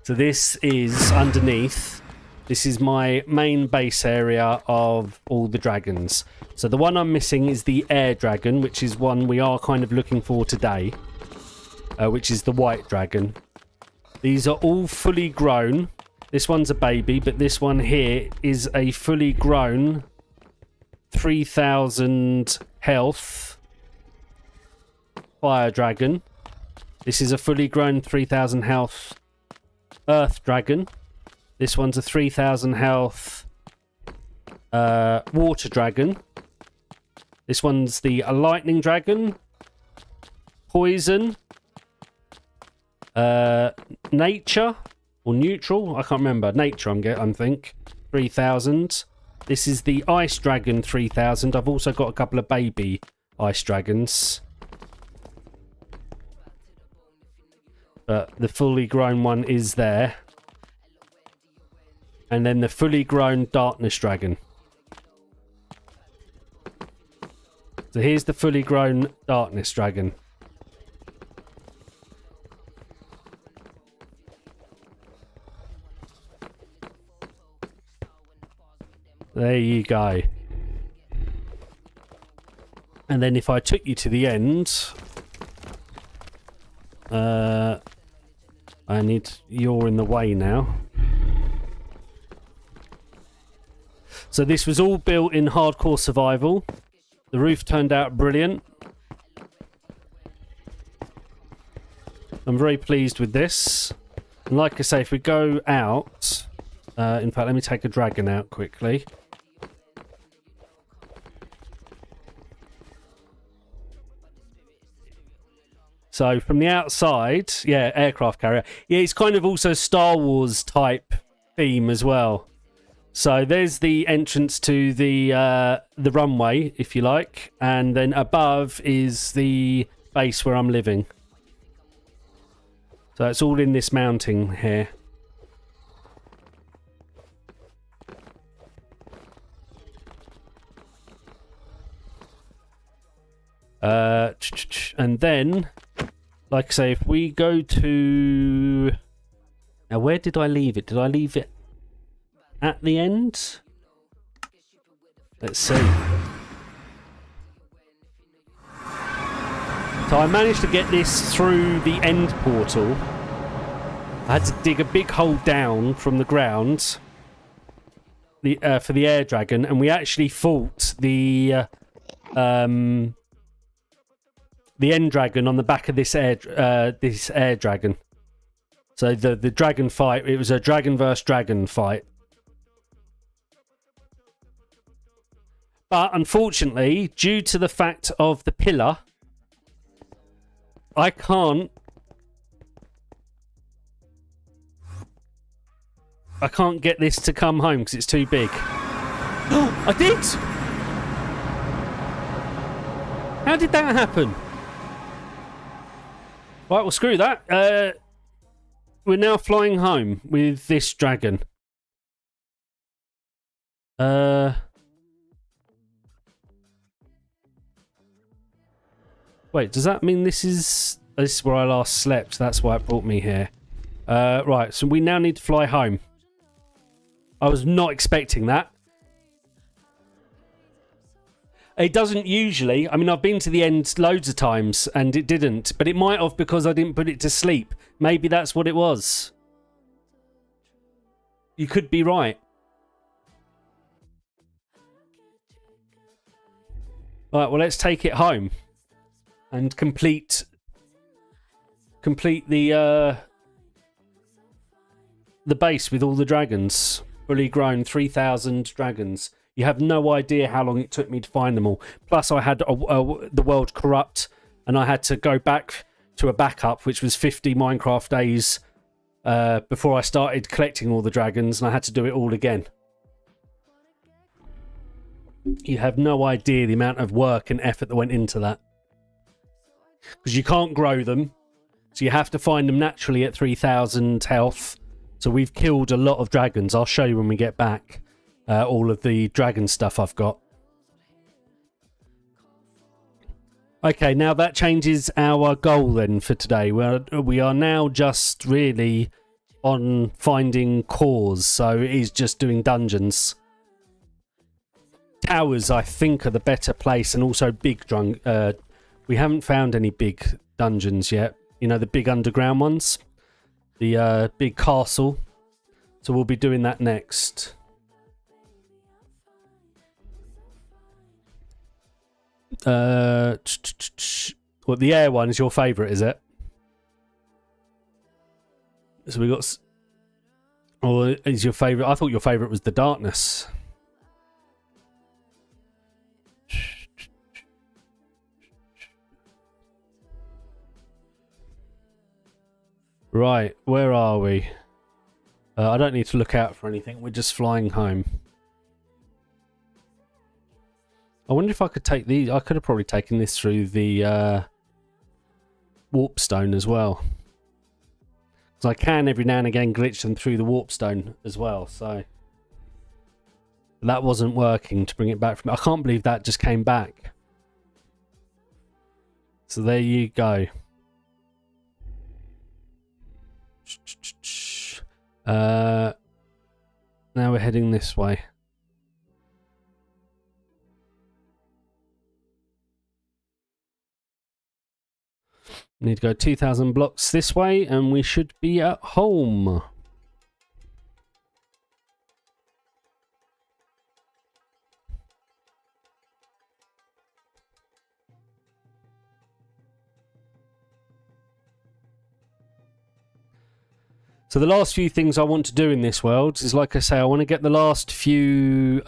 So this is underneath. This is my main base area of all the dragons. So the one I'm missing is the air dragon, which is one we are kind of looking for today. Which is the white dragon. These are all fully grown. This one's a baby, but this one here is a fully grown 3,000 health fire dragon. This is a fully grown 3,000 health earth dragon. This one's a 3,000 health water dragon. This one's the lightning dragon. Poison. Nature or neutral, I can't remember. Nature, I think 3,000. This is the ice dragon 3,000. I've also got a couple of baby ice dragons, but the fully grown one is there. And then the fully grown darkness dragon. So here's the fully grown darkness dragon. There you go. And then if I took you to the end, you're in the way now. So this was all built in hardcore survival. The roof turned out brilliant. I'm very pleased with this. And like I say, if we go out, in fact, let me take a dragon out quickly. So from the outside, yeah, aircraft carrier. Yeah, it's kind of also Star Wars type theme as well. So there's the entrance to the runway, if you like, and then above is the base where I'm living. So it's all in this mountain here. And then, like I say, if we go to... Now, where did I leave it? Did I leave it at the end? Let's see. So I managed to get this through the end portal. I had to dig a big hole down from the ground for the air dragon, and we actually fought the end dragon on the back of this air dragon. So the dragon fight, it was a dragon versus dragon fight. But unfortunately, due to the fact of the pillar, I can't I can't get this to come home because it's too big. Oh, I did! How did that happen? Right, well, screw that. We're now flying home with this dragon. Wait, does that mean this is where I last slept? That's why it brought me here. Right, so we now need to fly home. I was not expecting that. It doesn't usually. I mean, I've been to the end loads of times and it didn't. But it might have because I didn't put it to sleep. Maybe that's what it was. You could be right. Right, well, let's take it home. And complete the base with all the dragons. Fully grown, 3,000 dragons. You have no idea how long it took me to find them all. Plus, I had the world corrupt, and I had to go back to a backup, which was 50 Minecraft days before I started collecting all the dragons, and I had to do it all again. You have no idea the amount of work and effort that went into that. Because you can't grow them, so you have to find them naturally at 3,000 health. So we've killed a lot of dragons. I'll show you when we get back. All of the dragon stuff I've got. Okay, now that changes our goal then for today. We are now just really on finding cores, so it is just doing dungeons. Towers, I think, are the better place, and also big we haven't found any big dungeons yet. You know, the big underground ones, the big castle. So we'll be doing that next. What, the air one is your favourite, is it? So we got... Or is your favourite... I thought your favourite was the darkness. Right, where are we? I don't need to look out for anything. We're just flying home. I wonder if I could take these. I could have probably taken this through the warp stone as well. Because I can every now and again glitch them through the warp stone as well. So that wasn't working to bring it back from. I can't believe that just came back. So there you go. Now we're heading this way. Need to go 2,000 blocks this way and we should be at home. So the last few things I want to do in this world is, like I say, I want to get the last few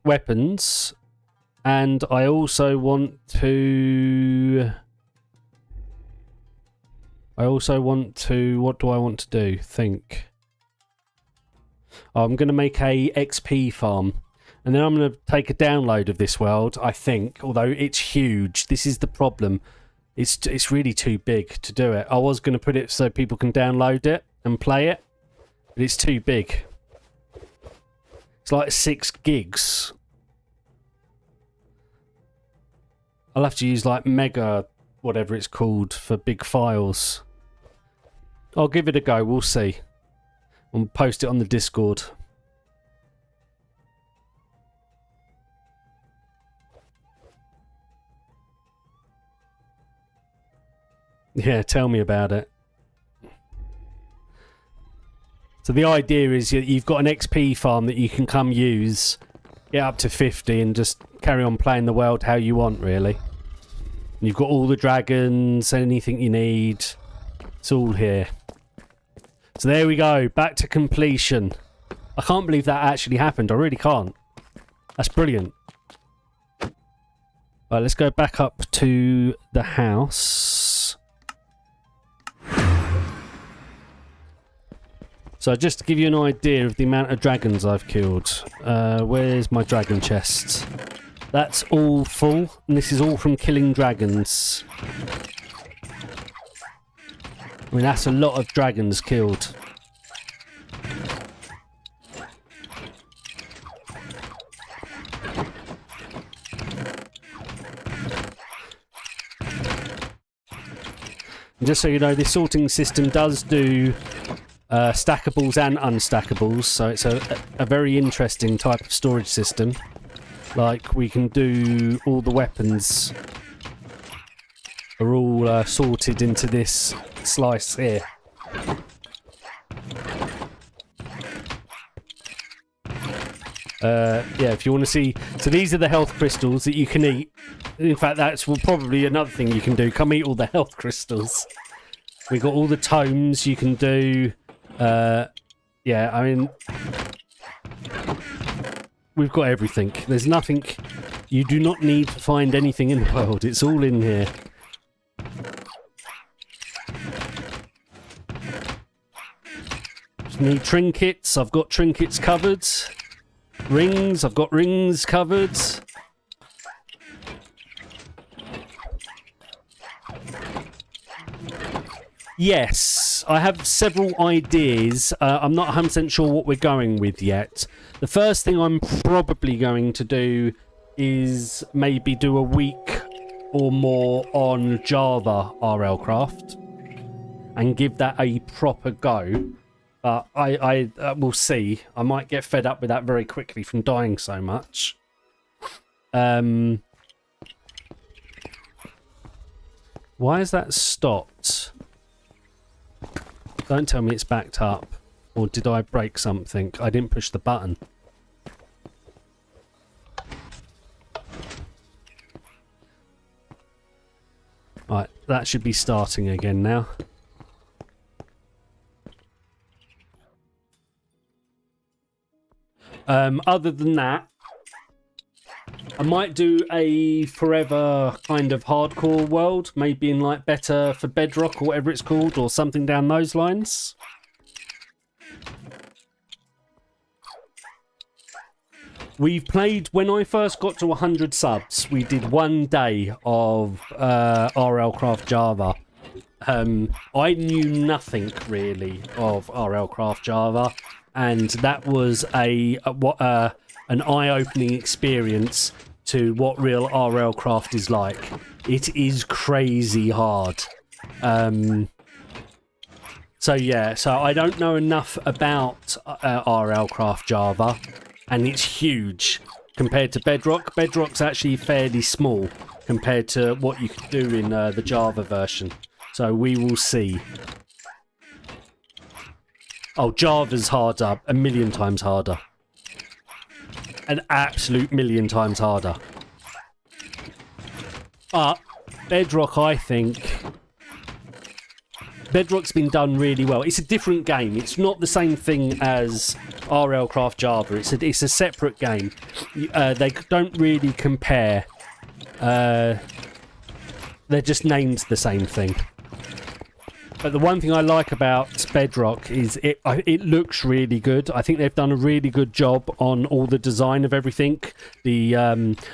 weapons, and I also want to... What do I want to do? Think. I'm going to make a XP farm. And then I'm going to take a download of this world, I think. Although it's huge. This is the problem. It's really too big to do it. I was going to put it so people can download it and play it. But it's too big. It's like 6 gigs. I'll have to use like mega... whatever it's called for big files. I'll give it a go, we'll see. I'll post it on the Discord. Yeah, tell me about it. So the idea is you've got an XP farm that you can come use, get up to 50 and just carry on playing the world how you want, really. You've got all the dragons, anything you need. It's all here. So there we go. Back to completion. I can't believe that actually happened. I really can't. That's brilliant. Right, let's go back up to the house. So just to give you an idea of the amount of dragons I've killed. Where's my dragon chest? That's all full, and this is all from killing dragons. I mean, that's a lot of dragons killed. And just so you know, this sorting system does do stackables and unstackables, so it's a very interesting type of storage system. Like, we can do all the weapons are all sorted into this slice here. Yeah, if you want to see... So these are the health crystals that you can eat. In fact, that's probably another thing you can do. Come eat all the health crystals. We've got all the tomes you can do. Yeah, I mean... We've got everything. There's nothing... You do not need to find anything in the world. It's all in here. Just need trinkets. I've got trinkets covered. Rings. I've got rings covered. Yes, I have several ideas. I'm not 100% sure what we're going with yet. The first thing I'm probably going to do is maybe do a week or more on Java RLCraft and give that a proper go. But I will see. I might get fed up with that very quickly from dying so much. Why has that stopped? Don't tell me it's backed up. Or did I break something? I didn't push the button. Right, that should be starting again now. Other than that, I might do a forever kind of hardcore world, maybe in like Better for Bedrock or whatever it's called, or something down those lines. We've played, when I first got to 100 subs, we did 1 day of RLCraft Java. I knew nothing really of RLCraft Java, and that was an eye-opening experience to what real RLCraft is like. It is crazy hard. So yeah, so I don't know enough about RLCraft Java, and it's huge compared to Bedrock. Bedrock's actually fairly small compared to what you can do in the Java version. So we will see. Oh, Java's harder, a million times harder. An absolute million times harder. But Bedrock, I think... Bedrock's been done really well. It's a different game. It's not the same thing as RLCraft Java. It's a separate game. They don't really compare. They're just named the same thing. But the one thing I like about Bedrock is it looks really good. I think they've done a really good job on all the design of everything. The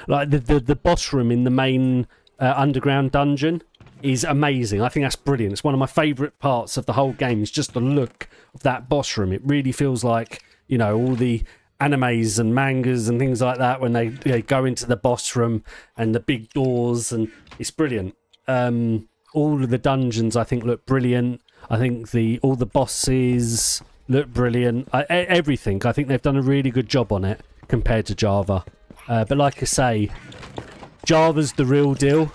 like the boss room in the main underground dungeon is amazing. I think that's brilliant. It's one of my favourite parts of the whole game. Is just the look of that boss room. It really feels like, you know, all the animes and mangas and things like that when they go into the boss room and the big doors, and it's brilliant. All of the dungeons, I think, look brilliant. I think all the bosses look brilliant. Everything. I think they've done a really good job on it compared to Java. But like I say, Java's the real deal.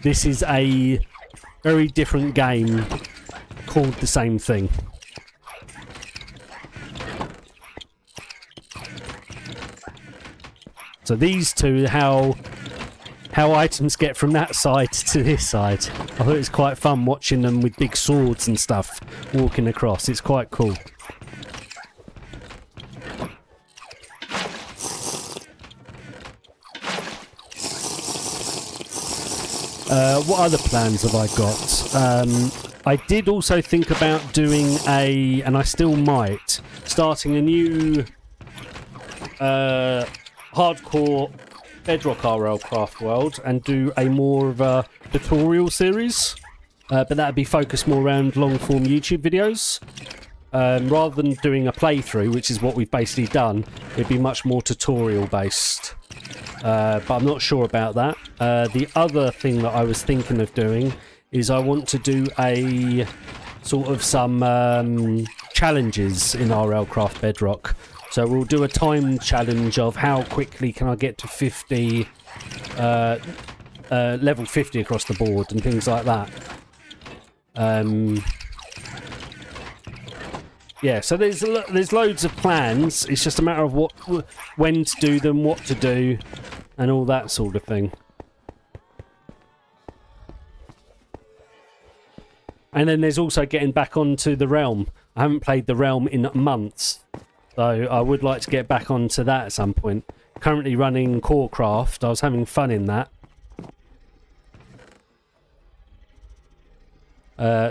This is a very different game called the same thing. So these two, how items get from that side to this side. I thought it was quite fun watching them with big swords and stuff walking across. It's quite cool. What other plans have I got? I did also think about doing and I still might, starting a new hardcore Bedrock RLCraft world and do a more of a tutorial series. But that would be focused more around long-form YouTube videos. Rather than doing a playthrough, which is what we've basically done, it'd be much more tutorial-based. But I'm not sure about that. The other thing that I was thinking of doing is I want to do a sort of some challenges in RLCraft Bedrock. So we'll do a time challenge of how quickly can I get to 50, level 50 across the board and things like that. Yeah, so there's loads of plans. It's just a matter of when to do them, what to do, and all that sort of thing. And then there's also getting back onto the Realm. I haven't played the Realm in months, so I would like to get back onto that at some point. Currently running Corecraft. I was having fun in that.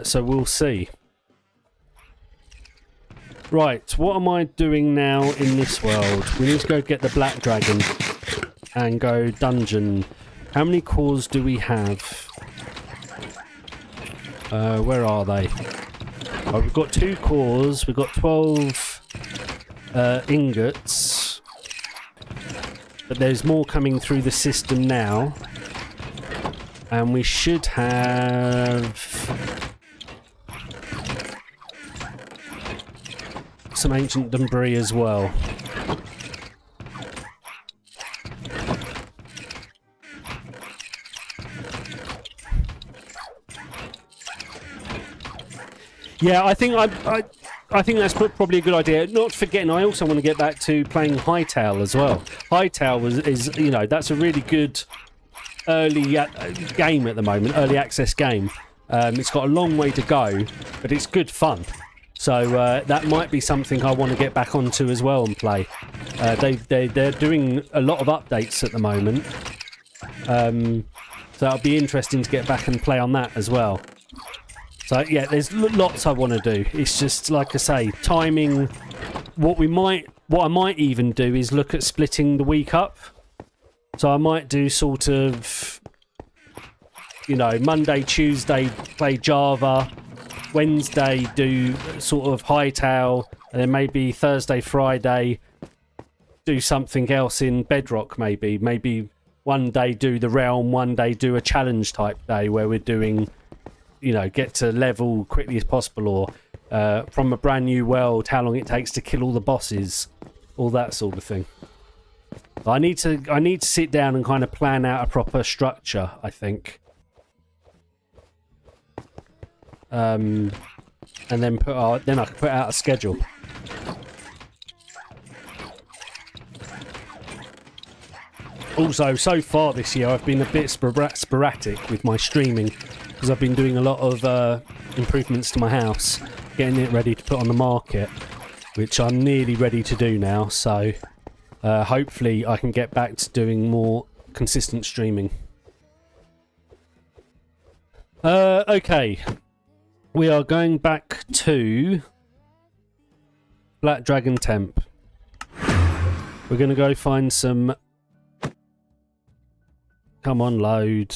So we'll see. Right, what am I doing now in this world? We need to go get the Black Dragon and go dungeon. How many cores do we have? Where are they? Oh, we've got 2 cores. We've got 12 ingots. But there's more coming through the system now. And we should have some ancient debris as well. Yeah, I think I think that's probably a good idea. Not forgetting, I also want to get back to playing Hightail as well. Hightail is you know, that's a really good early game at the moment, early access game. It's got a long way to go, but it's good fun. So that might be something I want to get back onto as well and play. They're doing a lot of updates at the moment, so it'll be interesting to get back and play on that as well. So yeah, there's lots I want to do. It's just like I say, timing. What I might even do is look at splitting the week up. So I might do sort of, you know, Monday, Tuesday play Java, Wednesday do sort of Hightail, and then maybe Thursday, Friday do something else in Bedrock. Maybe one day do the Realm, one day do a challenge type day where we're doing, you know, get to level quickly as possible, or from a brand new world, how long it takes to kill all the bosses, all that sort of thing. I need to sit down and kind of plan out a proper structure, I think. And then I can put out a schedule. Also, so far this year, I've been a bit sporadic with my streaming because I've been doing a lot of improvements to my house, getting it ready to put on the market, which I'm nearly ready to do now. So hopefully I can get back to doing more consistent streaming. Okay. We are going back to Black Dragon Temp. We're going to go find some... Come on, load.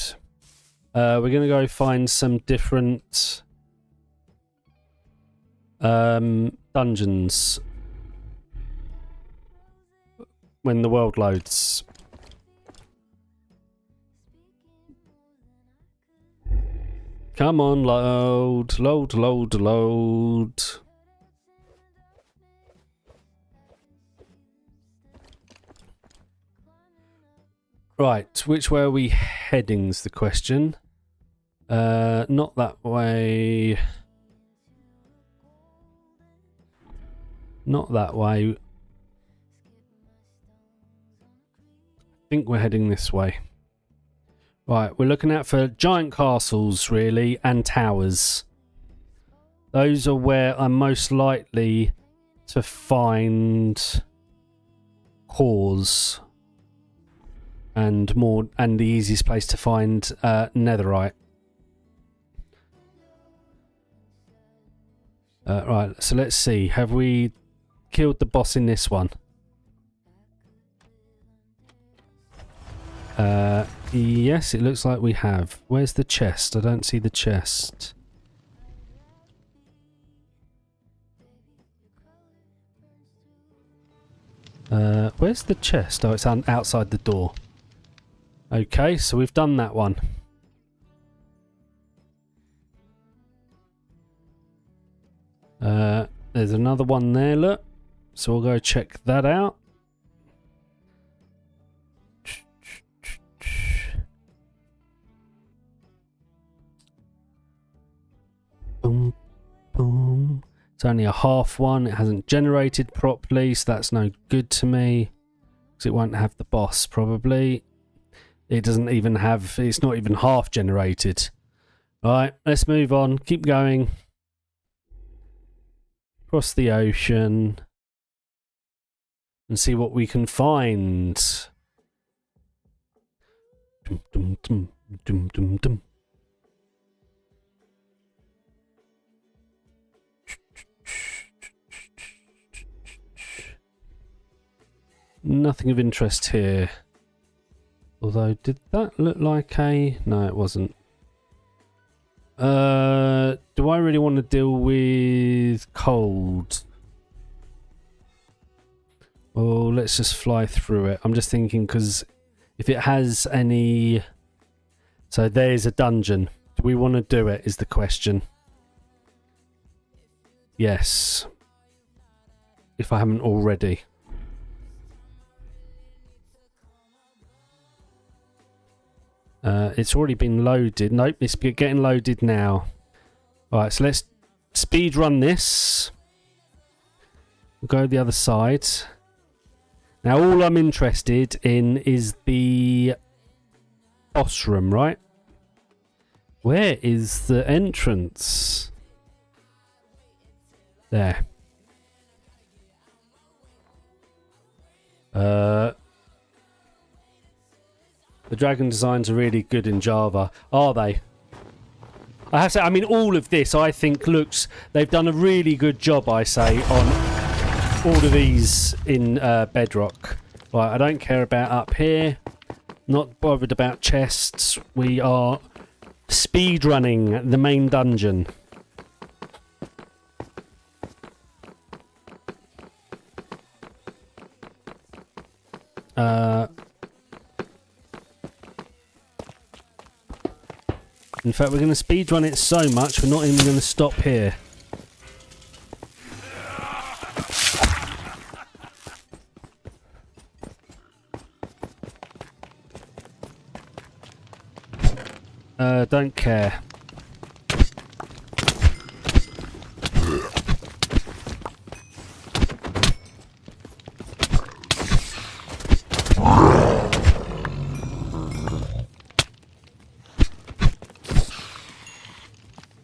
We're going to go find some different dungeons when the world loads. Come on, load, load, load, load. Right, which way are we heading's the question. Not that way. Not that way. I think we're heading this way. Right, we're looking out for giant castles, really, and towers. Those are where I'm most likely to find cores and the easiest place to find netherite. Right, so let's see. Have we killed the boss in this one? Yes, it looks like we have. Where's the chest? I don't see the chest. Where's the chest? Oh, it's outside the door. Okay, so we've done that one. There's another one there, look. So we'll go check that out. Boom, boom. It's only a half one. It hasn't generated properly, so that's no good to me. Because it won't have the boss, probably. It doesn't even have... It's not even half generated. Alright, let's move on. Keep going. Across the ocean. And see what we can find. Dum, dum, dum, dum, dum, dum. Nothing of interest here. Although, did that look like a... No, it wasn't. Do I really want to deal with cold? Oh, let's just fly through it. I'm just thinking because if it has any... So there's a dungeon. Do we want to do it is the question. Yes. If I haven't already. It's already been loaded. Nope, it's getting loaded now. Alright, so let's speed run this. We'll go the other side. Now all I'm interested in is the boss room, right? Where is the entrance? There. The dragon designs are really good in Java. Are they? I have to say, I mean, all of this, I think, looks... They've done a really good job, I say, on all of these in Bedrock. Right, I don't care about up here. Not bothered about chests. We are speed running the main dungeon. In fact, we're going to speed run it so much, we're not even going to stop here. Don't care.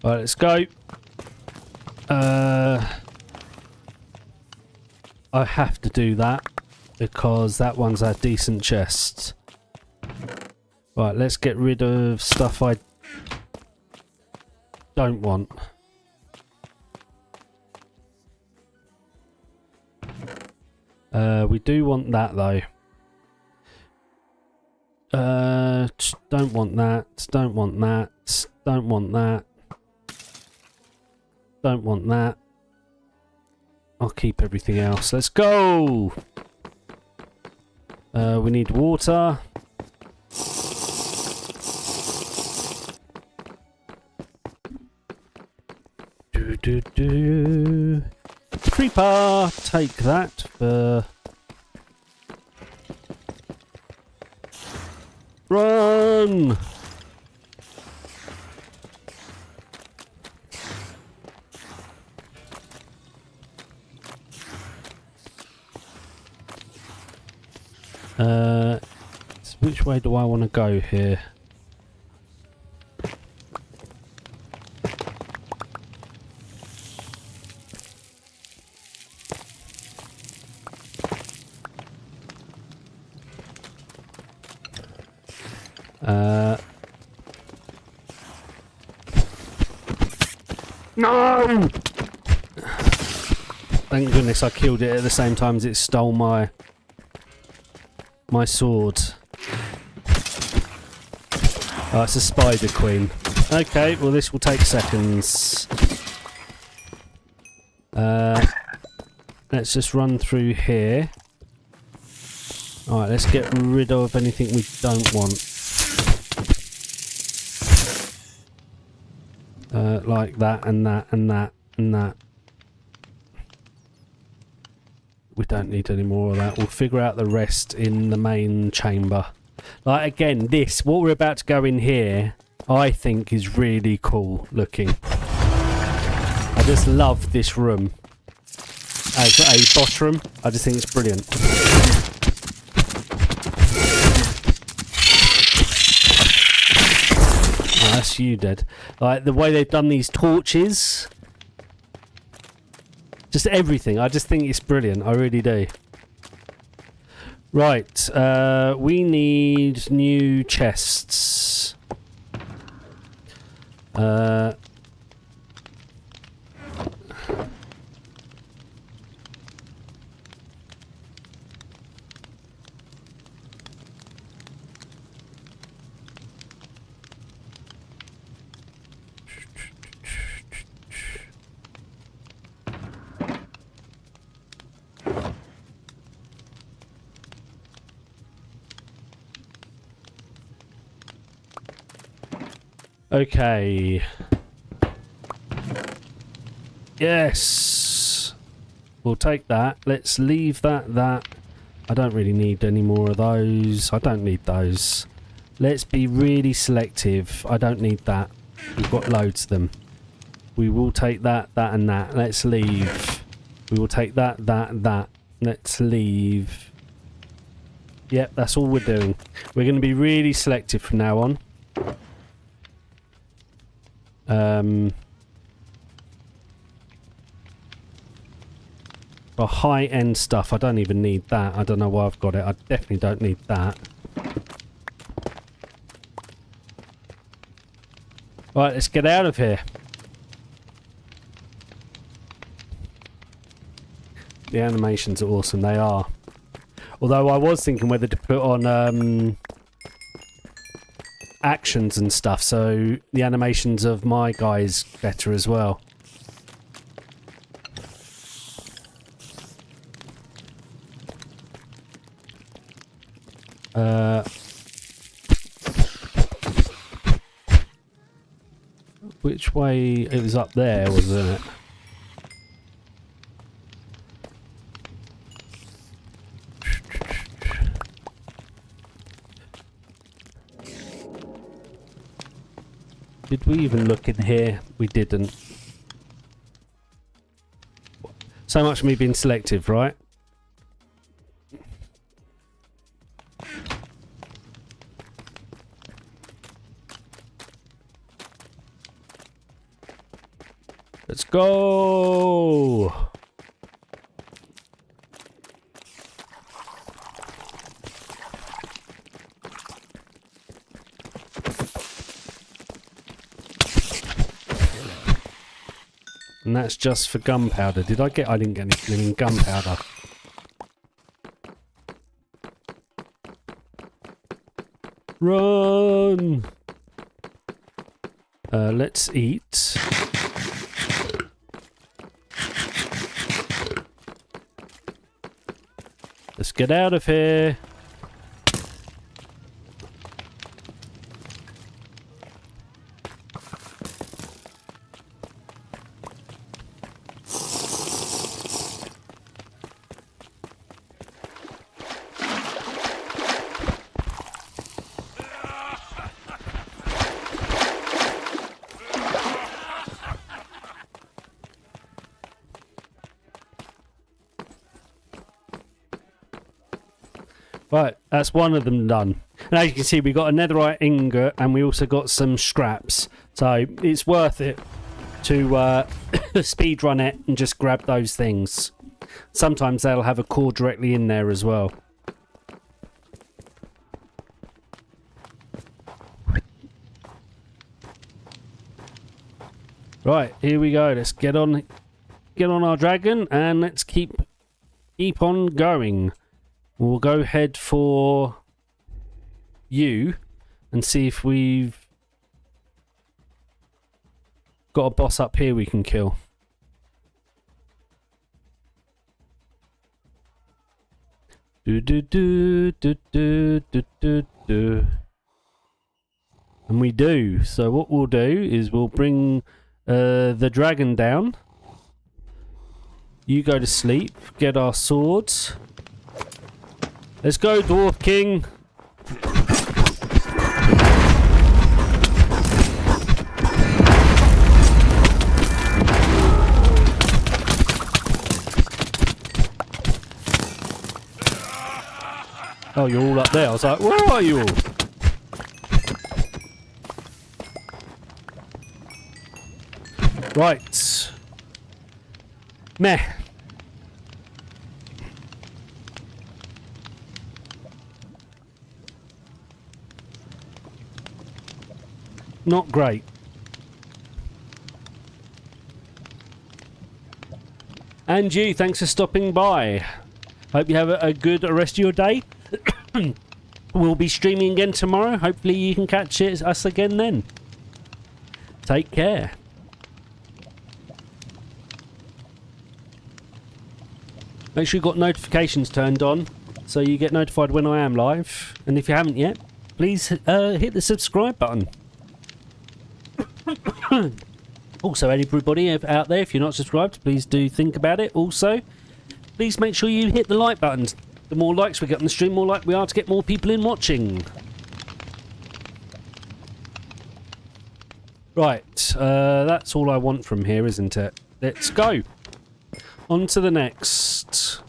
Right, let's go. I have to do that because that one's a decent chest. Right, let's get rid of stuff I don't want. We do want that though. Don't want that. Don't want that. Don't want that. Don't want that. I'll keep everything else. Let's go! We need water. Creeper! Take that for... Run! So which way do I want to go here? No! Thank goodness I killed it at the same time as it stole my sword. Oh, it's a spider queen. Okay, well this will take seconds. Let's just run through here. Alright, let's get rid of anything we don't want. Like that and that and that and that. We don't need any more of that. We'll figure out the rest in the main chamber. Like, again, what we're about to go in here, I think is really cool looking. I just love this room. As a boss room, I just think it's brilliant. Oh, that's you dead. Like, the way they've done these torches. Just everything. I just think it's brilliant. I really do. Right. We need new chests. Okay. Yes. We'll take that. Let's leave that. I don't really need any more of those. I don't need those. Let's be really selective. I don't need that. We've got loads of them. We will take that and that. Let's leave. We will take that. Let's leave. Yep, that's all we're doing. We're going to be really selective from now on. For high-end stuff, I don't even need that. I don't know why I've got it. I definitely don't need that. Right, let's get out of here. The animations are awesome. They are. Although I was thinking whether to put on actions and stuff, so the animations of my guys better as well. Which way? It was up there, wasn't it? Did we even look in here? We didn't. So much for me being selective, right? Let's go! And that's just for gunpowder. I didn't get any flaming gunpowder. Run! Let's eat. Let's get out of here. Right, that's one of them done. And as you can see, we got a netherite ingot and we also got some scraps. So it's worth it to speed run it and just grab those things. Sometimes they'll have a core directly in there as well. Right, here we go. Let's get on get on our dragon and let's keep on going. We'll go head for you and see if we've got a boss up here we can kill. Do do do do do do do do. And we do. So what we'll do is we'll bring the dragon down. You go to sleep. Get our swords. Let's go, Dwarf King. Oh, you're all up there. I was like, where are you all? Right. Meh. Not great. And you, thanks for stopping by. Hope you have a good rest of your day. We'll be streaming again tomorrow. Hopefully you can catch us again then. Take care. Make sure you've got notifications turned on so you get notified when I am live. And if you haven't yet, please hit the subscribe button. Also, everybody out there, if you're not subscribed, please do think about it. Also, please make sure you hit the like button. The more likes we get on the stream, more likely we are to get more people in watching. Right, that's all I want from here, isn't it? Let's go. On to the next.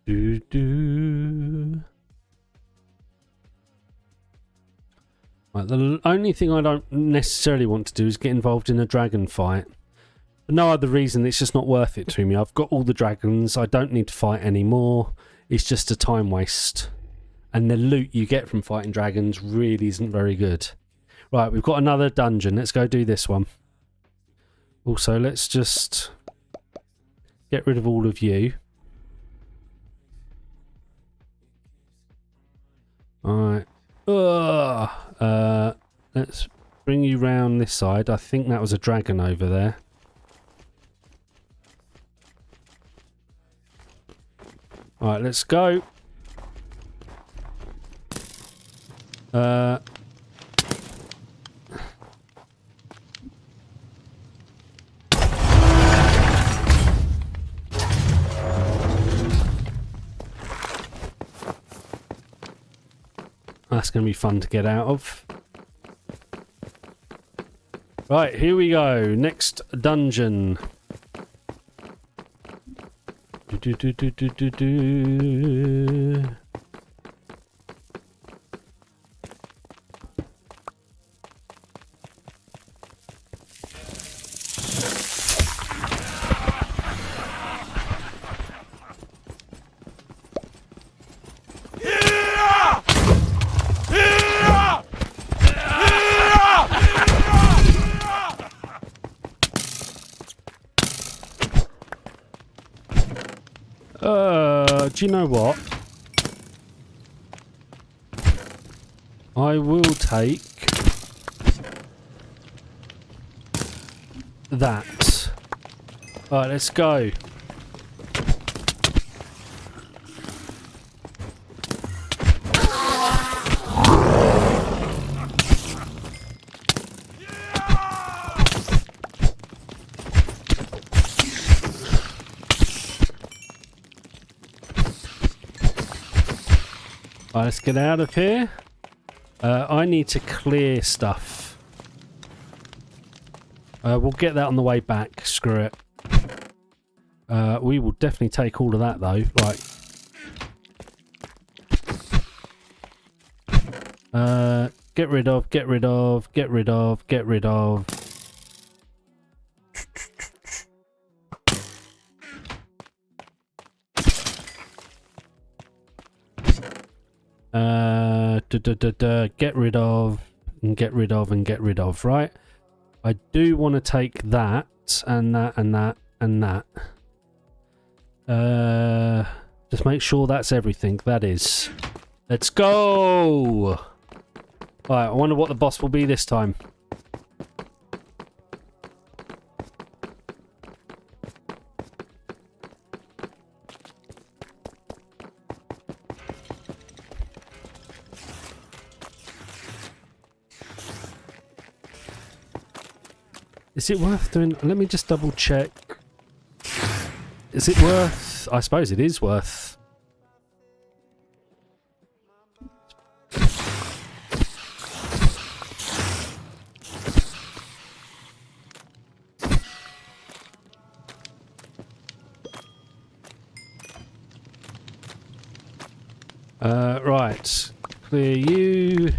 Do do. Right, the only thing I don't necessarily want to do is get involved in a dragon fight. For no other reason, it's just not worth it to me. I've got all the dragons. I don't need to fight anymore. It's just a time waste. And the loot you get from fighting dragons really isn't very good. Right, we've got another dungeon. Let's go do this one. Also, let's just get rid of all of you. Alright. Let's bring you round this side. I think that was a dragon over there. Alright, let's go. That's going to be fun to get out of. Right, here we go. Next dungeon. Do, do, do, do, do, do. Do you know what? I will take that. Alright, let's go. Right, let's get out of here. I need to clear stuff. We'll get that on the way back. Screw it. We will definitely take all of that though. Right. Get rid of, get rid of, get rid of, get rid of. Get rid of, and get rid of, and get rid of, right? I do want to take that, and that, and that, and that. Just make sure that's everything. That is. Let's go! Alright, I wonder what the boss will be this time. Is it worth doing? Let me just double check. Is it worth? I suppose it is worth. Right. Clear you.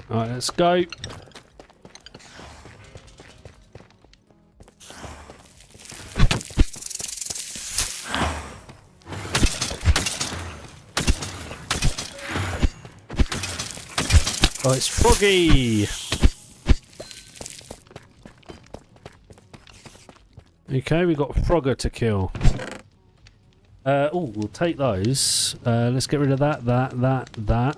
Alright, let's go. Oh, it's Froggy! Okay, we got Frogger to kill. Oh, we'll take those. Let's get rid of that.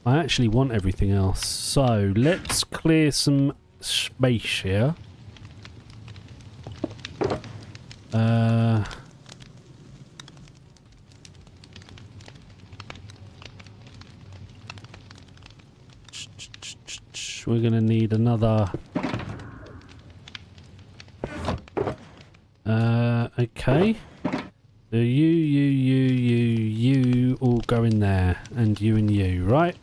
I actually want everything else. So, let's clear some space here. We're gonna need another. Okay. So you all go in there, and you, right?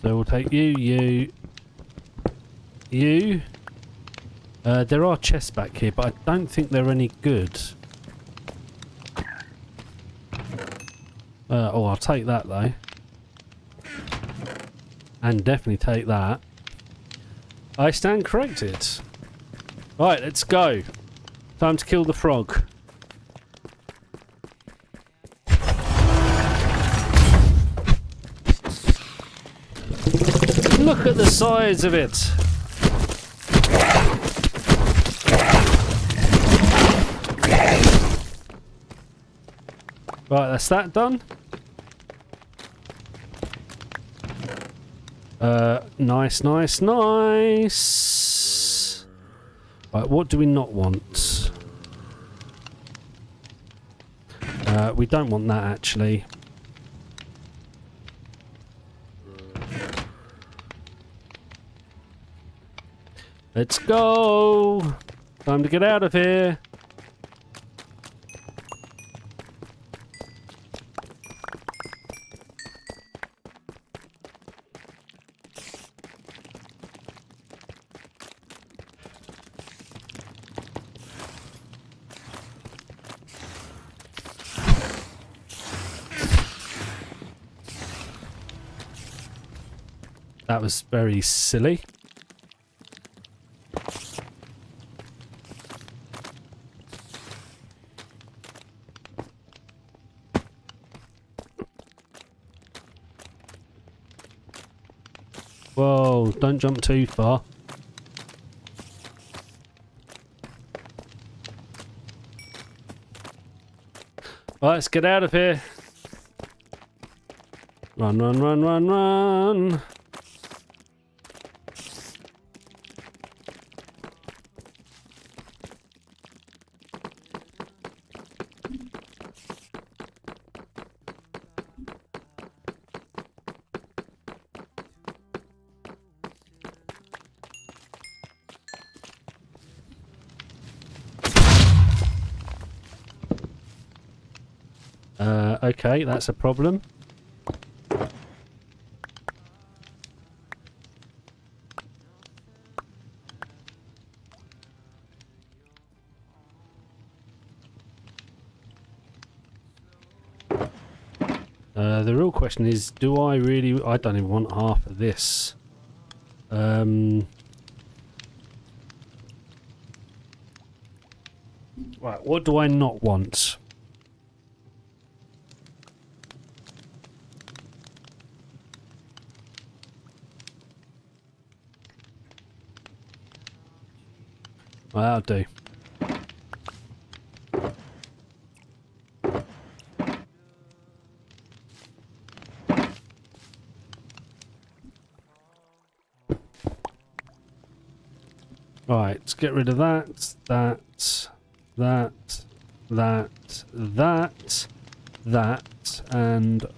So we'll take you. There are chests back here, but I don't think they're any good. Oh, I'll take that though. And definitely take that. I stand corrected. Right, let's go. Time to kill the frog. Look at the size of it. Right, that's that done. Nice. Right, what do we not want? We don't want that actually. Let's go! Time to get out of here. That was very silly. Whoa, don't jump too far. Right, let's get out of here. Run. Okay, that's a problem. The real question is, do I really... I don't even want half of this. Right, what do I not want? Well, that'll do. Right, let's get rid of that, that, and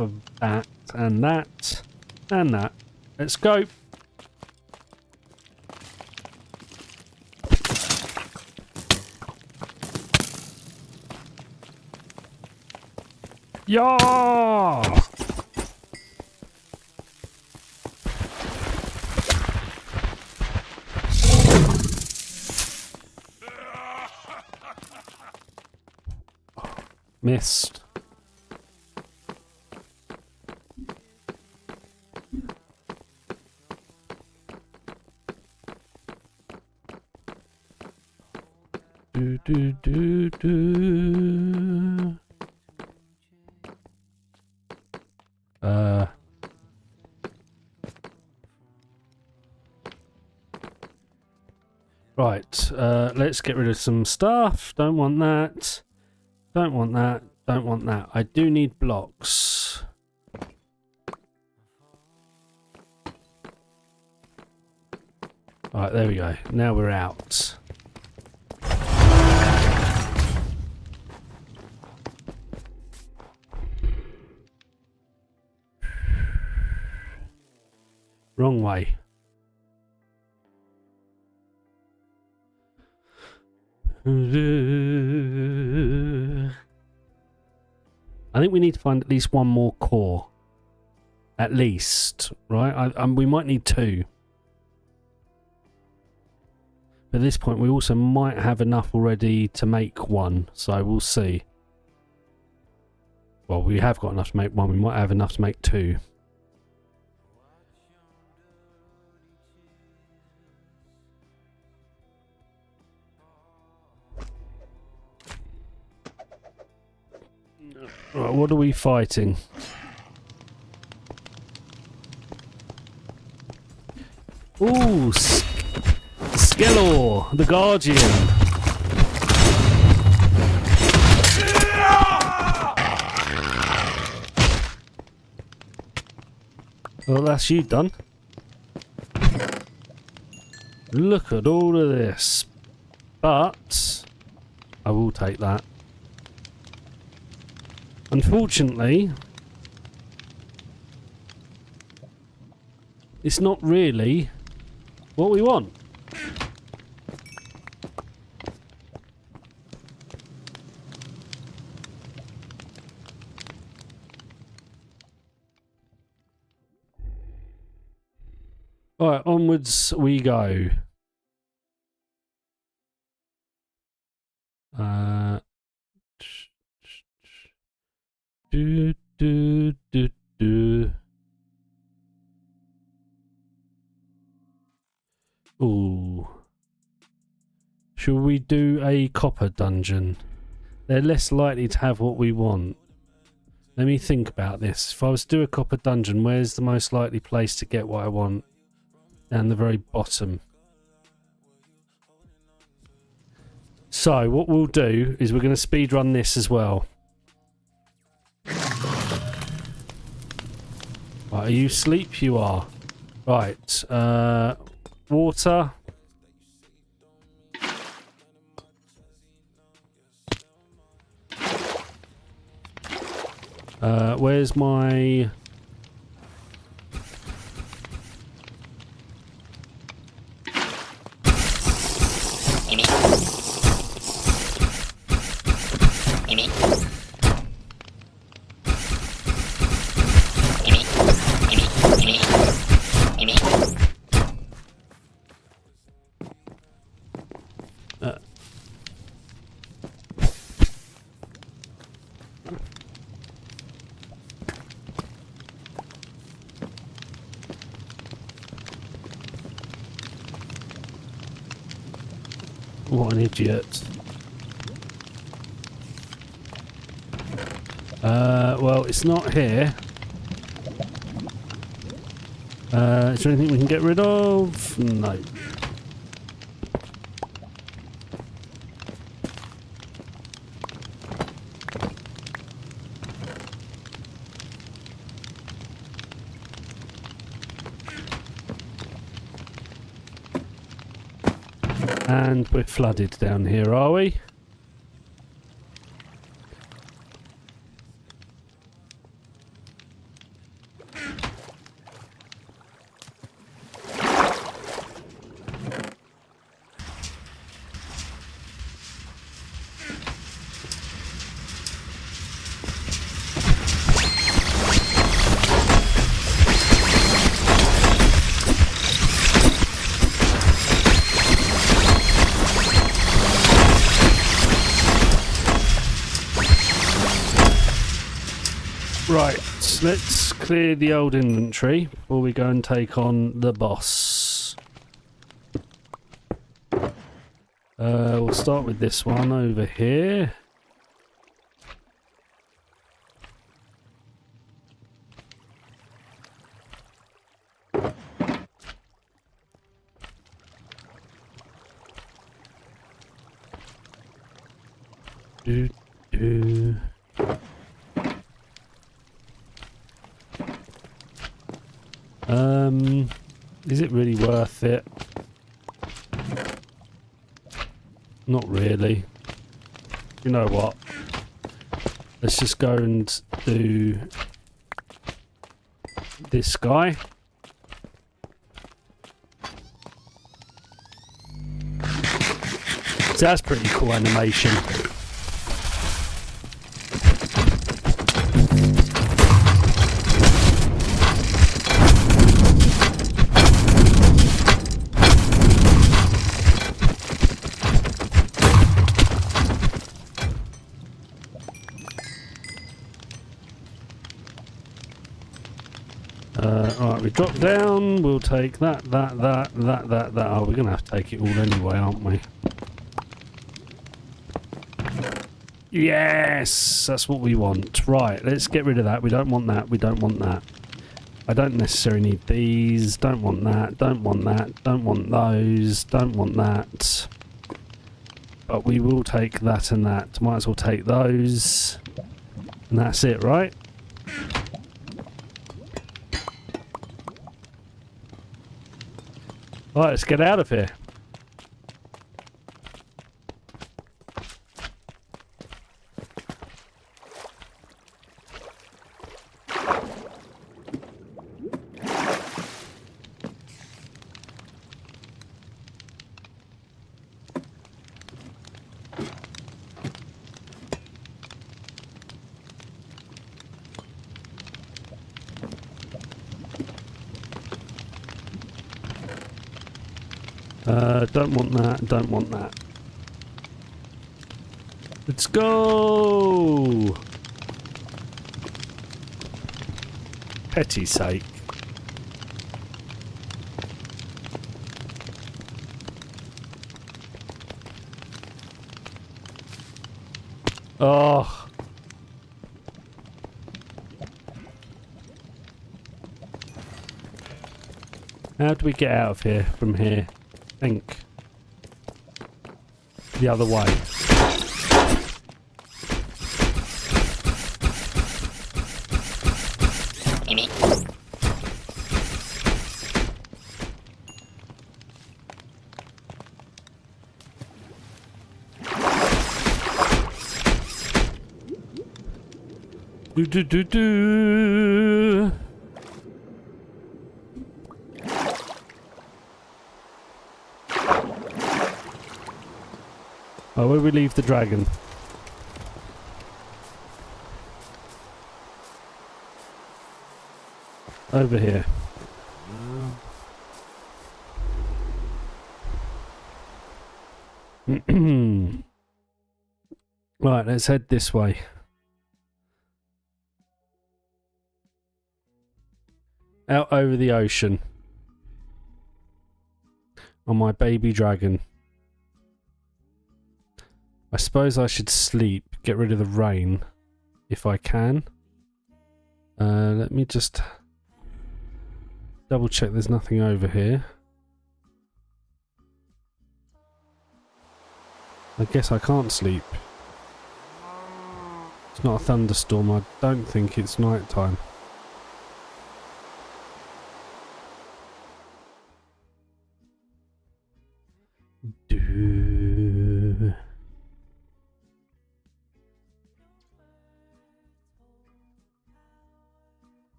that, and that, and that. Let's go. Yeah! Missed. Do do do do. Right, let's get rid of some stuff. Don't want that. Don't want that. Don't want that. I do need blocks. Alright, there we go. Now we're out. Wrong way. I think we need to find at least one more core. At least, right? We might need two. But at this point, we also might have enough already to make one. So we'll see. Well, we have got enough to make one. We might have enough to make two. Right, what are we fighting? Ooh, Skellor, the Guardian. Well, that's you done. Look at all of this. But I will take that. Unfortunately, it's not really what we want. Alright, onwards we go. Do, do, do, do. Ooh. Should we do a copper dungeon? They're less likely to have what we want. Let me think about this. If I was to do a copper dungeon, where's the most likely place to get what I want? Down the very bottom. So what we'll do is we're going to speed run this as well. Right, are you asleep? You are. Right. Water. Where's my... What an idiot. Well, it's not here. Is there anything we can get rid of? No. And we're flooded down here, are we? Right, let's clear the old inventory before we go and take on the boss. We'll start with this one over here. Do, do. Is it really worth it? Not really. You know what? Let's just go and do this guy. So that's pretty cool animation. Alright, we drop down, we'll take that. Oh, we're going to have to take it all anyway, aren't we? Yes! That's what we want. Right, let's get rid of that. We don't want that, we don't want that. I don't necessarily need these. Don't want that, don't want that, don't want those, don't want that. But we will take that and that. Might as well take those. And that's it, right? Right, let's get out of here. Don't want that, don't want that. Let's go! Petty's sake. Oh. How do we get out of here from here? Think. The other way. Do. Oh, where we leave the dragon? Over here. Right, let's head this way. Out over the ocean. On my baby dragon. I suppose I should sleep, get rid of the rain, if I can. Let me just double check there's nothing over here. I guess I can't sleep. It's not a thunderstorm, I don't think it's night time.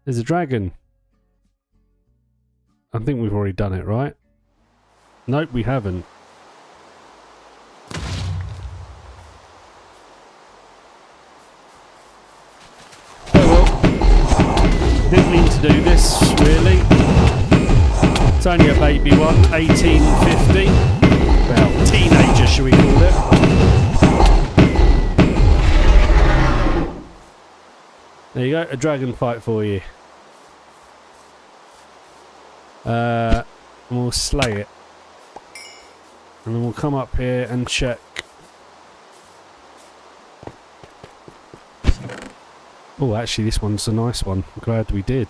There's a dragon. I think we've already done it, right? Nope, we haven't. Oh well. Didn't mean to do this, really. It's only a baby one, 1850. Well, teenager, shall we call it? There you go, a dragon fight for you. And we'll slay it. And then we'll come up here and check. Oh, actually this one's a nice one. I'm glad we did.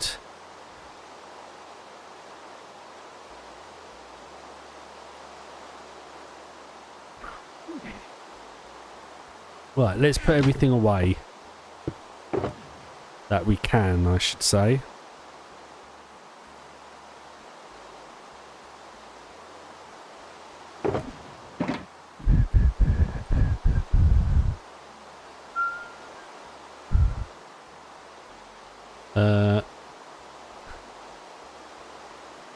Right, let's put everything away. That we can, I should say.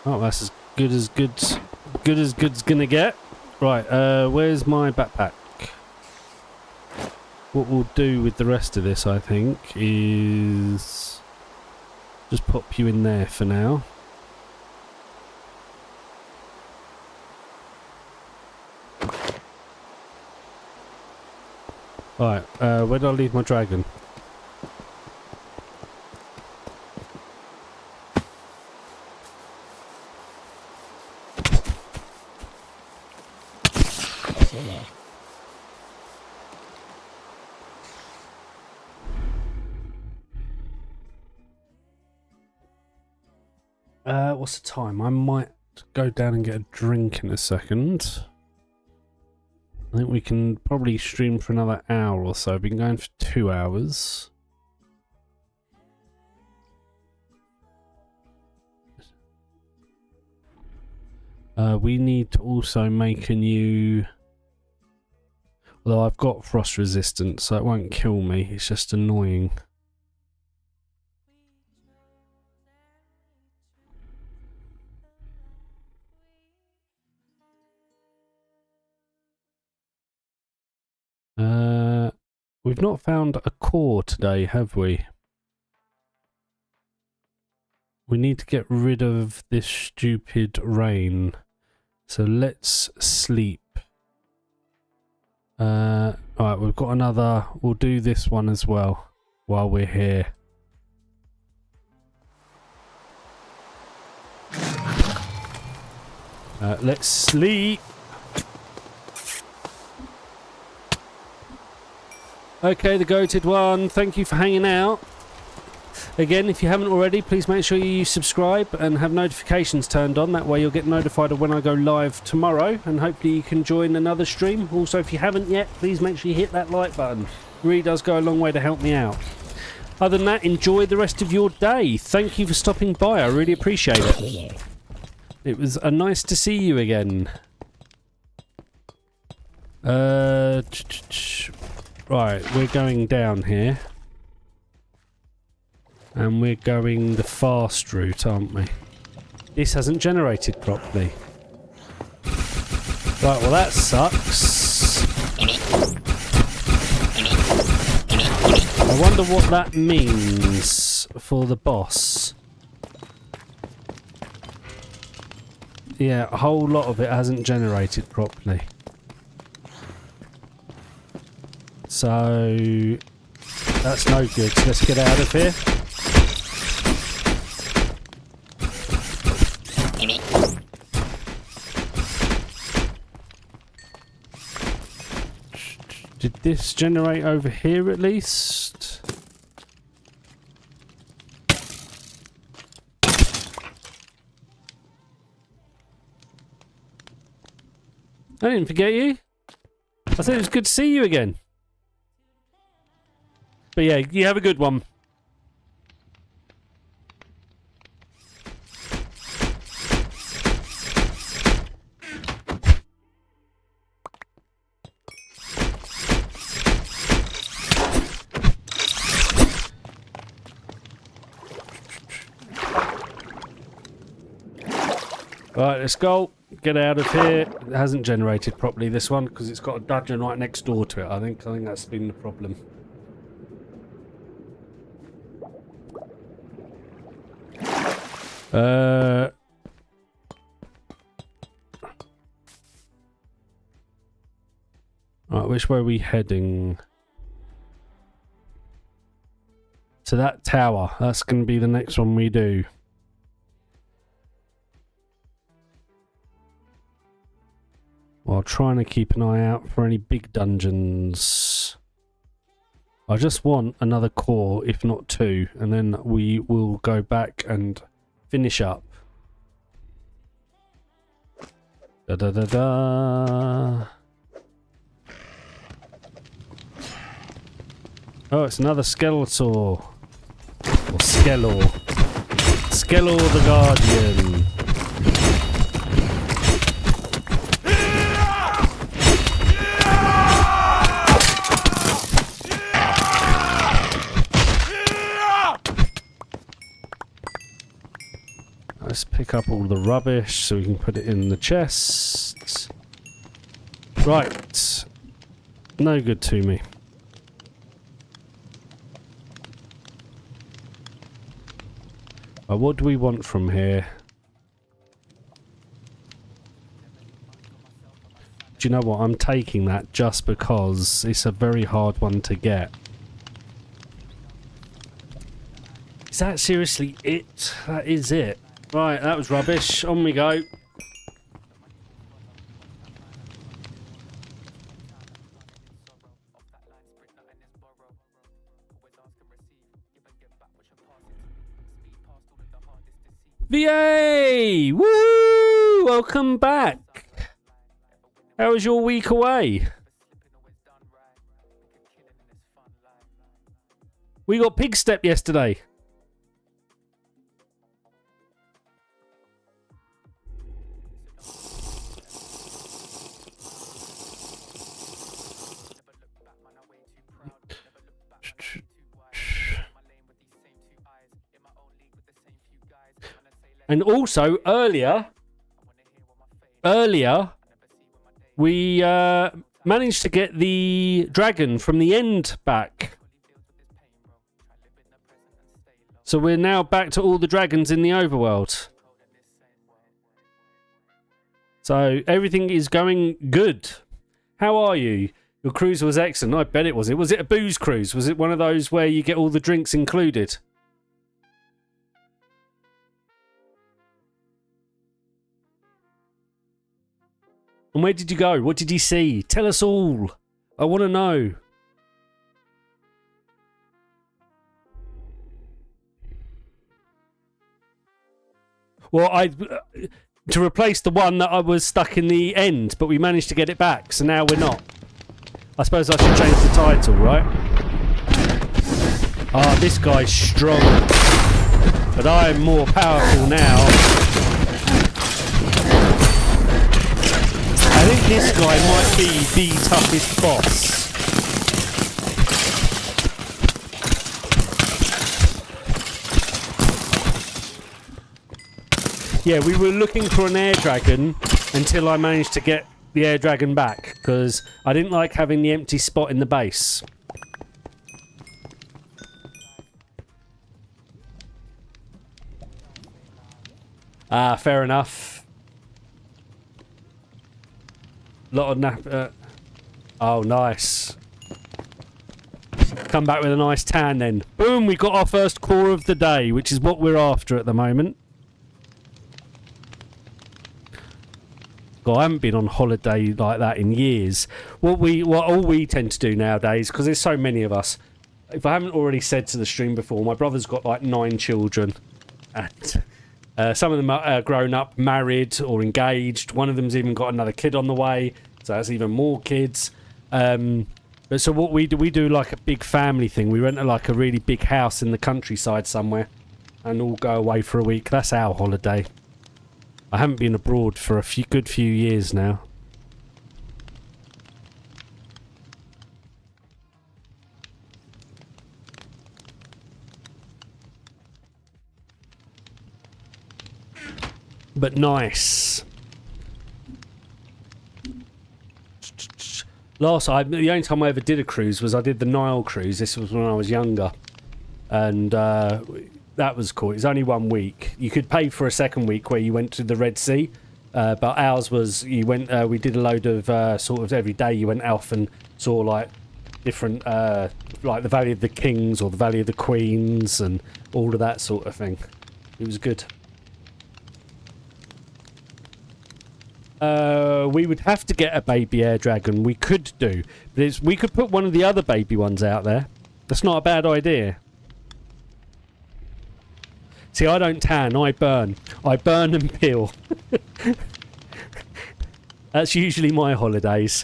Oh, that's as good as good's gonna get. Right, where's my backpack? What we'll do with the rest of this, I think, is just pop you in there for now. Right, where did I leave my dragon? What's the time? I might go down and get a drink in a second. I think we can probably stream for another hour or so. We've been going for 2 hours. We need to also make a new... Although I've got frost resistance, so it won't kill me. It's just annoying. We've not found a core today, have we? We need to get rid of this stupid rain. So let's sleep. Alright, we've got another... We'll do this one as well while we're here. Let's sleep. Okay, the goated one, thank you for hanging out. Again, if you haven't already, please make sure you subscribe and have notifications turned on. That way you'll get notified of when I go live tomorrow, and hopefully you can join another stream. Also, if you haven't yet, please make sure you hit that like button. It really does go a long way to help me out. Other than that, enjoy the rest of your day. Thank you for stopping by, I really appreciate it. It was nice to see you again. Right, we're going down here. And we're going the fast route, aren't we? This hasn't generated properly. Right, well that sucks. I wonder what that means for the boss. Yeah, a whole lot of it hasn't generated properly. So that's no good. So let's get out of here. this generate over here at least? I didn't forget you. I said it was good to see you again. But yeah, you have a good one. Right, let's go. Get out of here. It hasn't generated properly, this one, because it's got a dungeon right next door to it. I think that's been the problem. Right, which way are we heading? To that tower. That's going to be the next one we do. While trying to keep an eye out for any big dungeons. I just want another core, if not two, and then we will go back and finish up. Da da da da. Oh, it's another Skeletor. Or Skellor. Skellor the Guardian. Let's pick up all the rubbish so we can put it in the chests. Right. No good to me. What do we want from here? Do you know what? I'm taking that just because it's a very hard one to get. Is that seriously it? That is it. Right, that was rubbish. On we go. VA! Woo! Welcome back. How was your week away? We got pig step yesterday. And also earlier we managed to get the dragon from the end back. So we're now back to all the dragons in the overworld. So everything is going good. How are you? Your cruise was excellent. I bet it was. Was it a booze cruise? Was it one of those where you get all the drinks included? And where did you go? What did you see? Tell us all. I want to know. Well, to replace the one that I was stuck in the end, but we managed to get it back, so now we're not. I suppose I should change the title, right? Ah, this guy's strong. But I'm more powerful now. I think this guy might be the toughest boss. Yeah, we were looking for an air dragon until I managed to get the air dragon back, because I didn't like having the empty spot in the base. Ah, fair enough. Lot of nap. Oh, nice. Come back with a nice tan then. Boom, we got our first core of the day, which is what we're after at the moment. God, I haven't been on holiday like that in years. What all we tend to do nowadays, because there's so many of us, if I haven't already said to the stream before, my brother's got like 9 children. And, some of them are grown up, married or engaged. One of them's even got another kid on the way, so that's even more kids. But so what we do like a big family thing. We rent like a really big house in the countryside somewhere and all go away for a week. That's our holiday. I haven't been abroad for a good few years now. But nice. The only time I ever did a cruise was I did the Nile cruise. This was when I was younger. And that was cool. It was only 1 week. You could pay for a second week where you went to the Red Sea. But ours was, you went, we did a load of sort of every day you went off and saw like different, like the Valley of the Kings or the Valley of the Queens and all of that sort of thing. It was good. We would have to get a baby air dragon. We could do. But we could put one of the other baby ones out there. That's not a bad idea. See, I don't tan, I burn. I burn and peel. That's usually my holidays.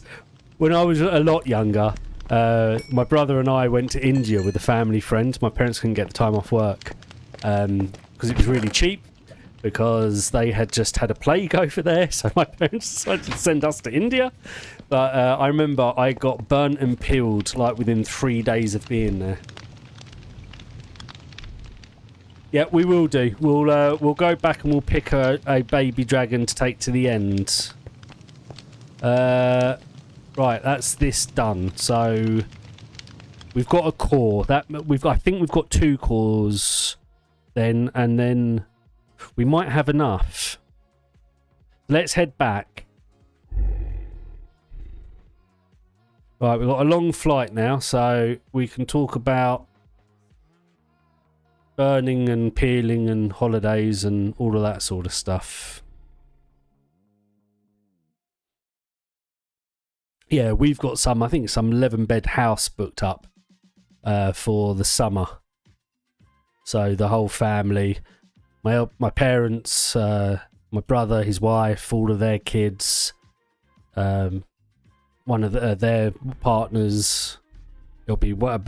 When I was a lot younger, my brother and I went to India with a family friend. My parents couldn't get the time off work because it was really cheap, because they had just had a plague over there, so my parents decided to send us to India. But I remember I got burnt and peeled like within 3 days of being there. Yeah, we will do. We'll go back and we'll pick a baby dragon to take to the end. Right, that's this done. So we've got a core. I think we've got 2 cores then, and then we might have enough. Let's head back. Right, we've got a long flight now, so we can talk about burning and peeling and holidays and all of that sort of stuff. Yeah, we've got some 11-bed house booked up for the summer. So the whole family, my parents, my brother, his wife, all of their kids, one of their partners, there'll be a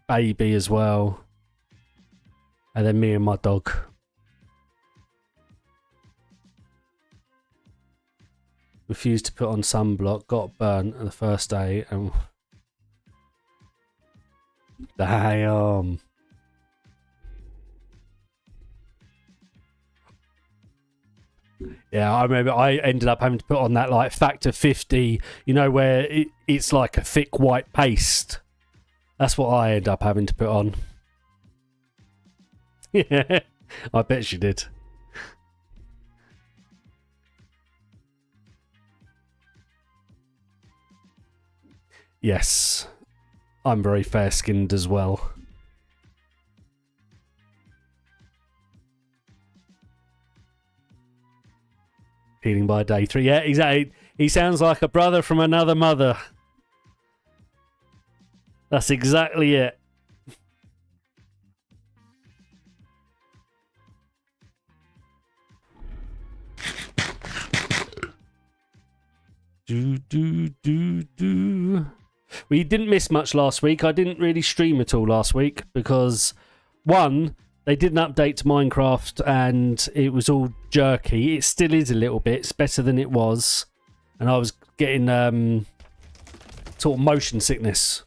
baby as well. And then me and my dog. Refused to put on sunblock, got burnt on the first day, and damn. Yeah, I remember I ended up having to put on that like factor 50, you know, where it's like a thick white paste. That's what I ended up having to put on. Yeah, I bet she did. Yes, I'm very fair-skinned as well. Healing by day 3. Yeah, exactly. He sounds like a brother from another mother. That's exactly it. We didn't miss much last week. I didn't really stream at all last week because, one, they did an update to Minecraft and it was all jerky. It still is a little bit. It's better than it was. And I was getting sort of motion sickness.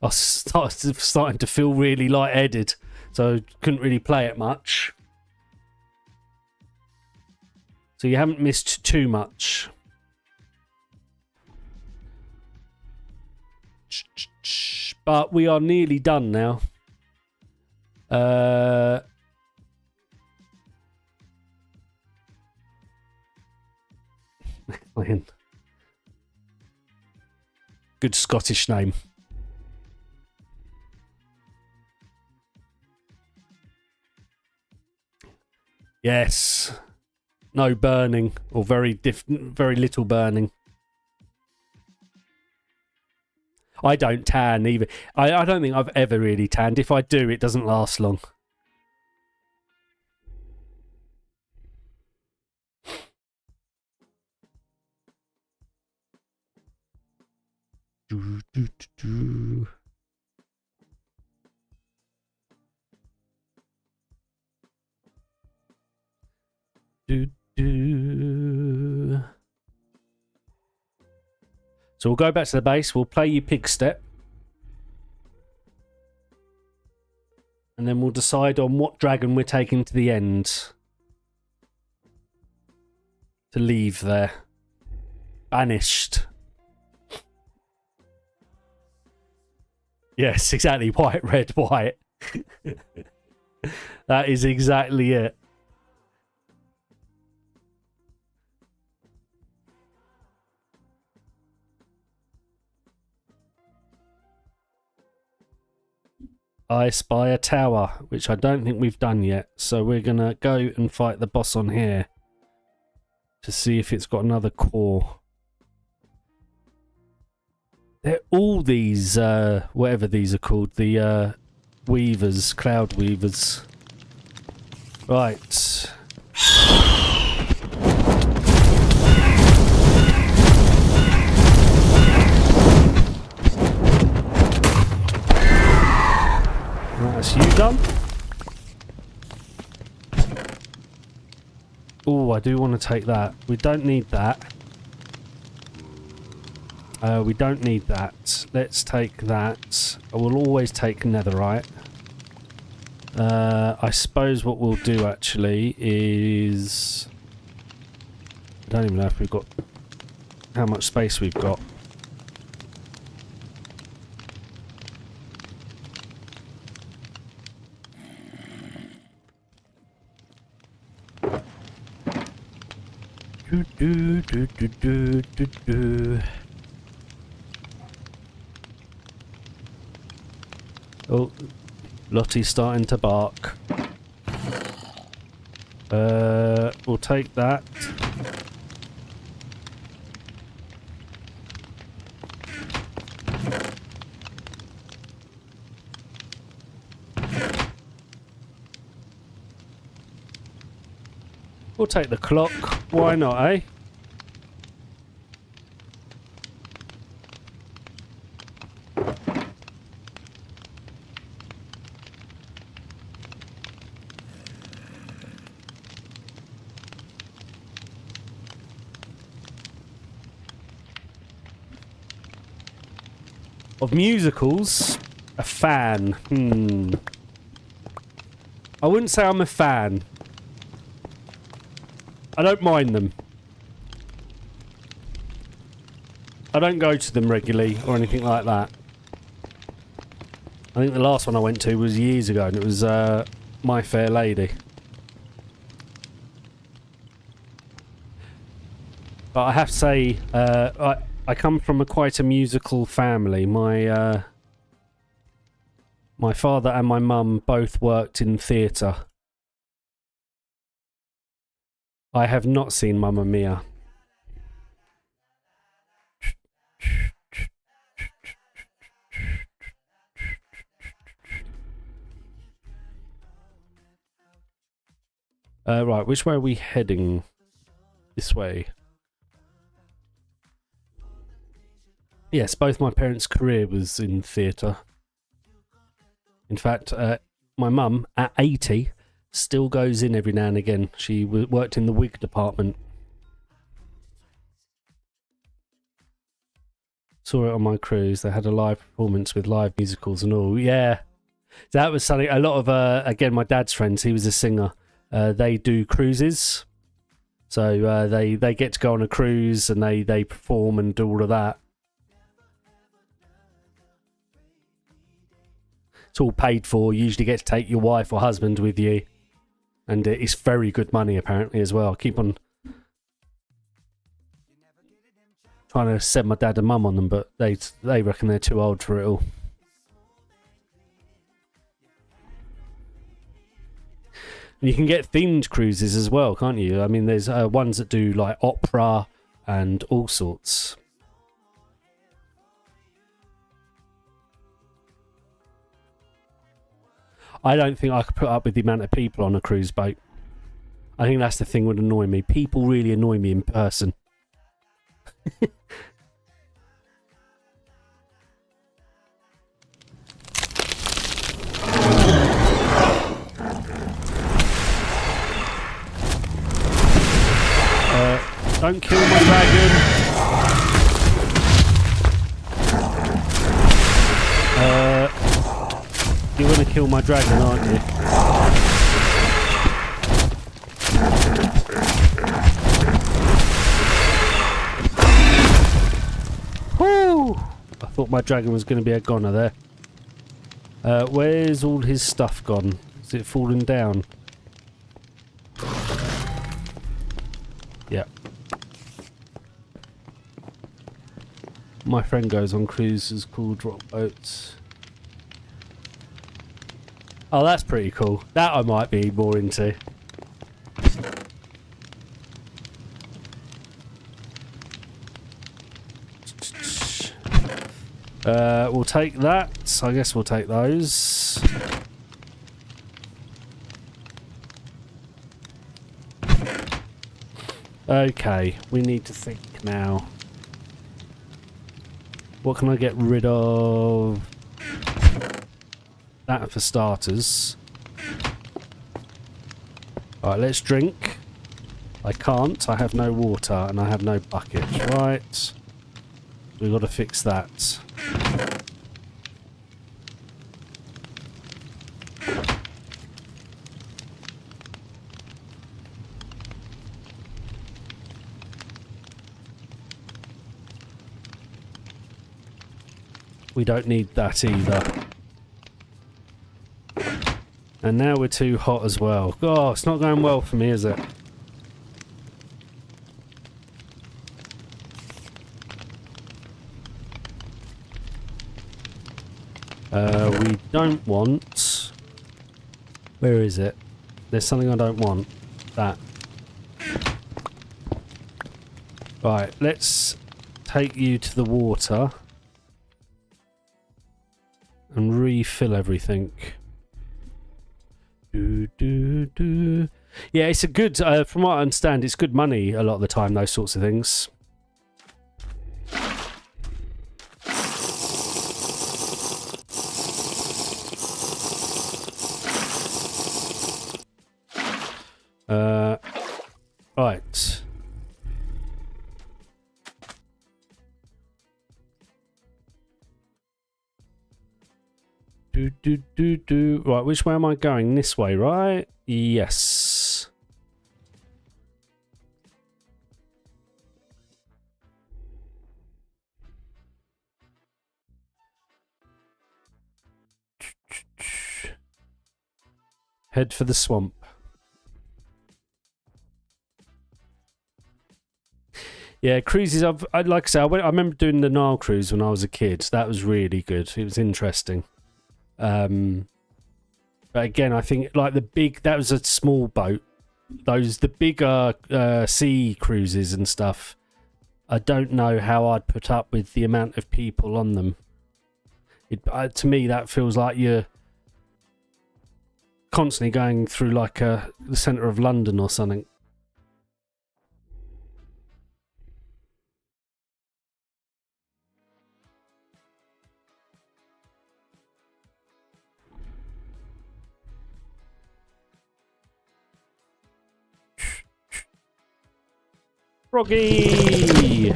I was starting to feel really lightheaded, so couldn't really play it much. So you haven't missed too much. But we are nearly done now. Good Scottish name. Yes. no burning, or very little burning. I don't tan either. I don't think I've ever really tanned. If I do, it doesn't last long. So we'll go back to the base. We'll play you Pig Step. And then we'll decide on what dragon we're taking to the end. To leave there. Banished. Yes, exactly. White, red, white. That is exactly it. I spy a tower, which I don't think we've done yet. So we're going to go and fight the boss on here to see if it's got another core. They're all these, whatever these are called, the weavers, cloud weavers. Right. That's you done. Oh, I do want to take that. We don't need that. We don't need that. Let's take that. I will always take netherite. I suppose what we'll do actually is... I don't even know if we've got... how much space we've got. Oh, Lottie's starting to bark. We'll take that. We'll take the clock. Why not, eh? Of musicals, a fan. I wouldn't say I'm a fan. I don't mind them. I don't go to them regularly or anything like that. I think the last one I went to was years ago and it was My Fair Lady. But I have to say, I come from quite a musical family. My father and my mum both worked in theatre. I have not seen Mamma Mia. Right, which way are we heading? This way. Yes, both my parents' career was in theatre. In fact, my mum, at 80, still goes in every now and again. She worked in the wig department. Saw it on my cruise. They had a live performance with live musicals and all. Yeah, that was something. A lot of, again, my dad's friends, he was a singer. They do cruises. So they get to go on a cruise and they perform and do all of that. It's all paid for. You usually get to take your wife or husband with you. And it's very good money, apparently, as well. I keep on trying to send my dad and mum on them, but they reckon they're too old for it all. And you can get themed cruises as well, can't you? I mean, there's ones that do like opera and all sorts. I don't think I could put up with the amount of people on a cruise boat. I think that's the thing that would annoy me. People really annoy me in person. Don't kill my dragon. You're going to kill my dragon, aren't you? Whoo! I thought my dragon was going to be a goner there. Where's all his stuff gone? Is it falling down? Yeah. My friend goes on cruises called rock boats. Oh, that's pretty cool. That I might be more into. We'll take that. I guess we'll take those. Okay, we need to think now. What can I get rid of? That for starters. Alright, let's drink. I can't. I have no water and I have no bucket. Right. We've got to fix that. We don't need that either. And now we're too hot as well. Oh, it's not going well for me, is it? We don't want... Where is it? There's something I don't want. That. Right, let's take you to the water. And refill everything. Yeah, it's a good, from what I understand, it's good money a lot of the time, those sorts of things. Right. Right, which way am I going? This way, right? Yes. Head for the swamp. Yeah, cruises. Like I say, I remember doing the Nile cruise when I was a kid. That was really good. It was interesting. But again, I think like that was a small boat. The bigger sea cruises and stuff, I don't know how I'd put up with the amount of people on them. To me, that feels like you're constantly going through like the centre of London or something. Froggy!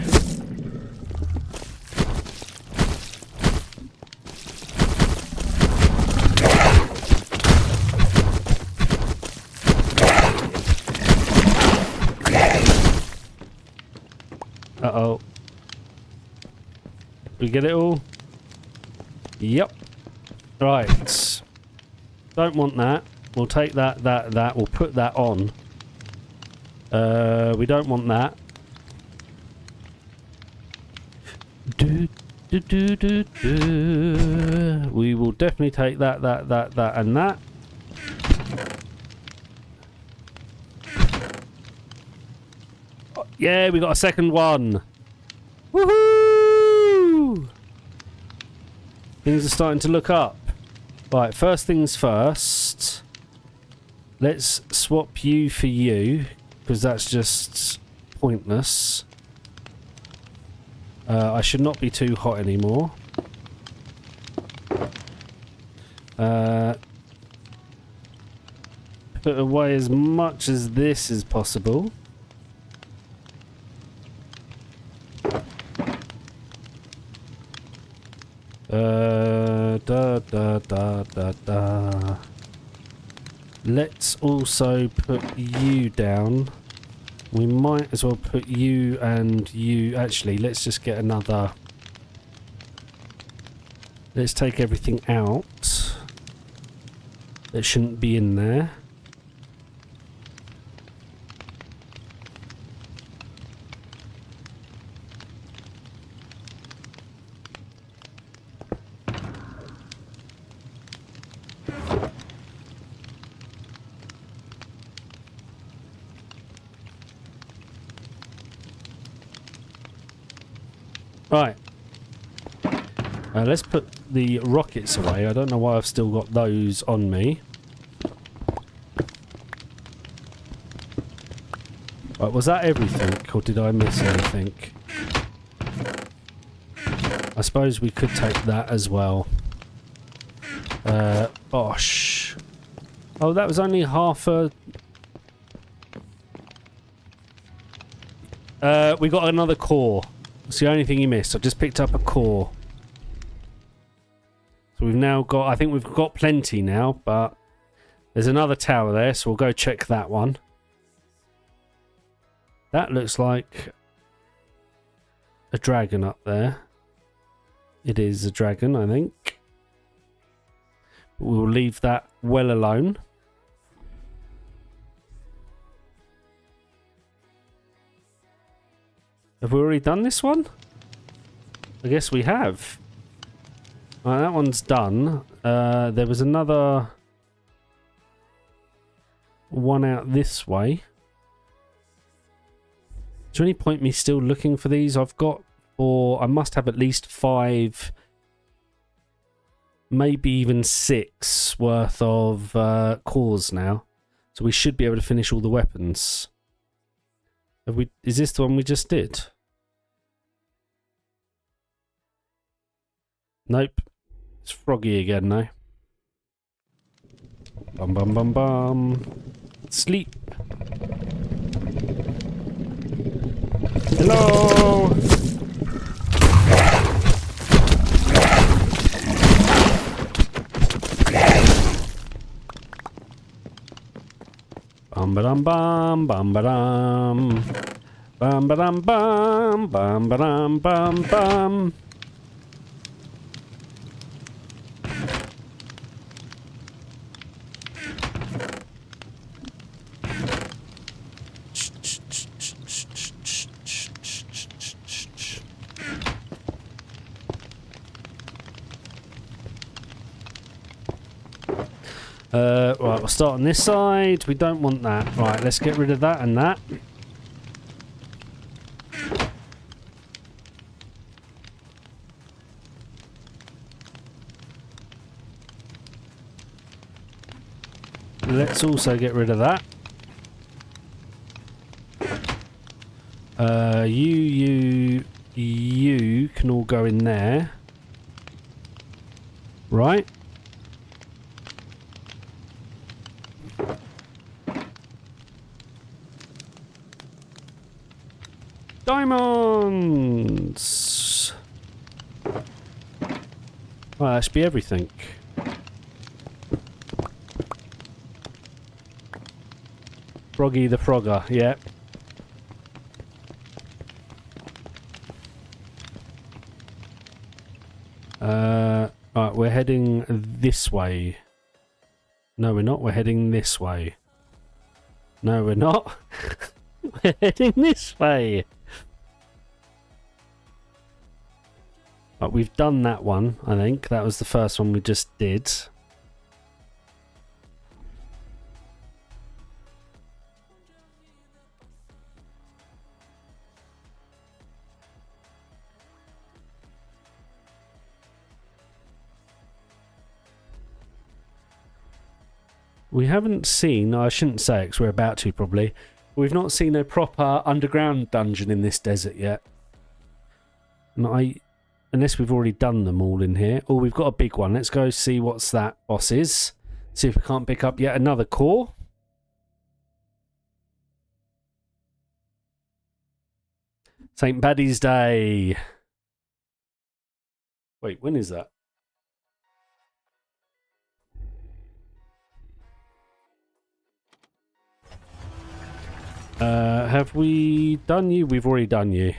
Uh-oh. We get it all? Yep. Right. Don't want that. We'll take that. We'll put that on. We don't want that. We will definitely take that, and that. Yeah, we got a second one. Woohoo! Things are starting to look up. Right, first things first. Let's swap you for you, because that's just pointless. I should not be too hot anymore. Put away as much as this as possible. Let's also put you down. We might as well put you and you... Actually, let's just get another... Let's take everything out that shouldn't be in there. Right. Let's put the rockets away. I don't know why I've still got those on me. Right, was that everything, or did I miss anything? I suppose we could take that as well. Bosh. Oh, that was only half a... we got another core. It's the only thing you missed. I just picked up a core. So we've now got... I think we've got plenty now, but... There's another tower there, so we'll go check that one. That looks like... a dragon up there. It is a dragon, I think. But we'll leave that well alone. Have we already done this one? I guess we have. Right, that one's done. There was another one out this way. Is there any point me still looking for these? I've got, or I must have at least 5, maybe even 6 worth of cores now. So we should be able to finish all the weapons. Have we? Is this the one we just did? Nope. It's Froggy again now. Bum bum bum bum. Sleep. Hello. Bum ba dum bum bum ba dum. Bum ba dum bum bum ba dum bum bum. Right, we'll start on this side. We don't want that. Right, let's get rid of that and that. Let's also get rid of that. You can all go in there. Right. Diamonds! Well, that should be everything. Froggy the Frogger, yeah. Right, we're heading this way. No, we're not. We're heading this way. No, we're not. We're heading this way. Right, we've done that one, I think. That was the first one we just did. We haven't seen, I shouldn't say it because we're about to probably, we've not seen a proper underground dungeon in this desert yet. And unless we've already done them all in here. Oh, we've got a big one. Let's go see what's that boss is. See if we can't pick up yet another core. St. Paddy's Day. Wait, when is that? Have we done you? We've already done you.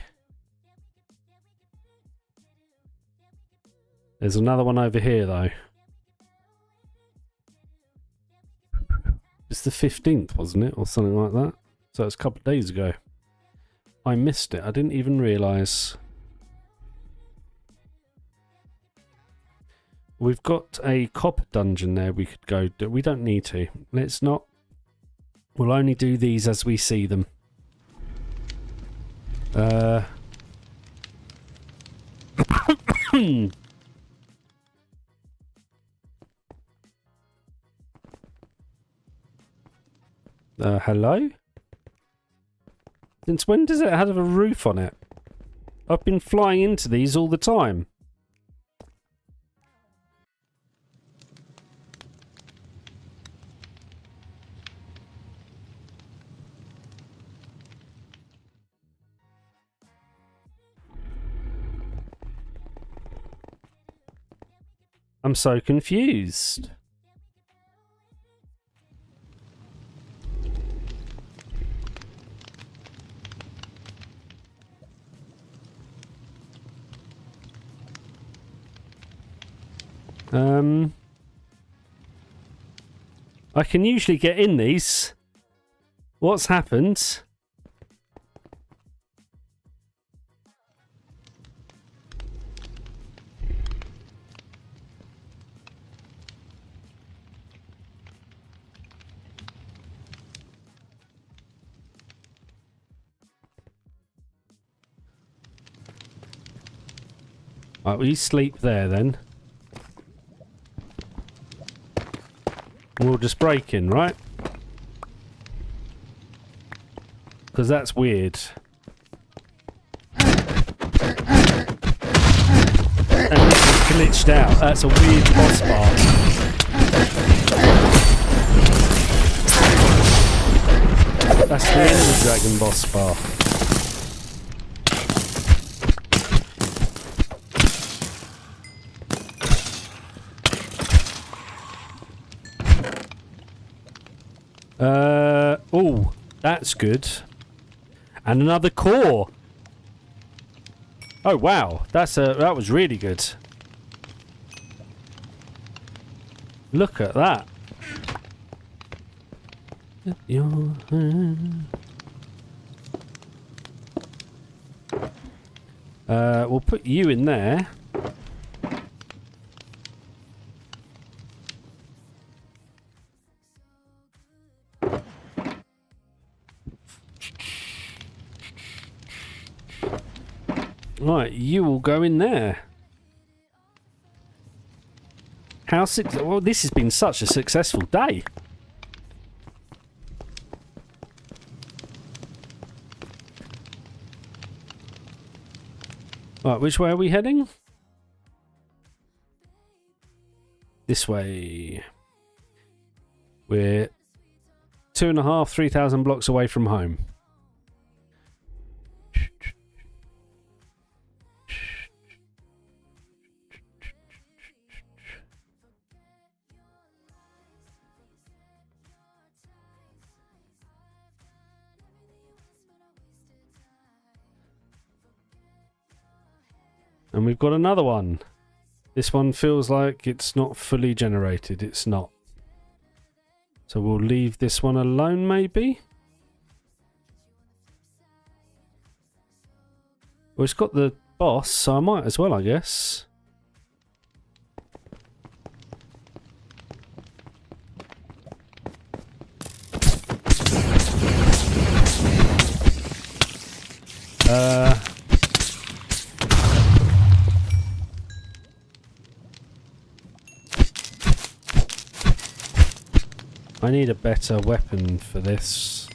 There's another one over here, though. It's the 15th, wasn't it? Or something like that. So it's a couple of days ago. I missed it. I didn't even realise. We've got a copper dungeon there we could go do. We don't need to. Let's not. We'll only do these as we see them. Hello? Since when does it have a roof on it? I've been flying into these all the time. I'm so confused. I can usually get in these. What's happened? Right, will you sleep there then? We'll just break in, right? Because that's weird. And this is glitched out. That's a weird boss bar. That's the Ender Dragon boss bar. Oh, that's good. And another core. Oh wow, that was really good. Look at that. Your hand. We'll put you in there. Right, you will go in there. Well, this has been such a successful day. Right, which way are we heading? This way. We're 2,500, 3,000 blocks away from home. And we've got another one. This one feels like it's not fully generated. It's not. So we'll leave this one alone, maybe? Well, it's got the boss, so I might as well, I guess. I need a better weapon for this.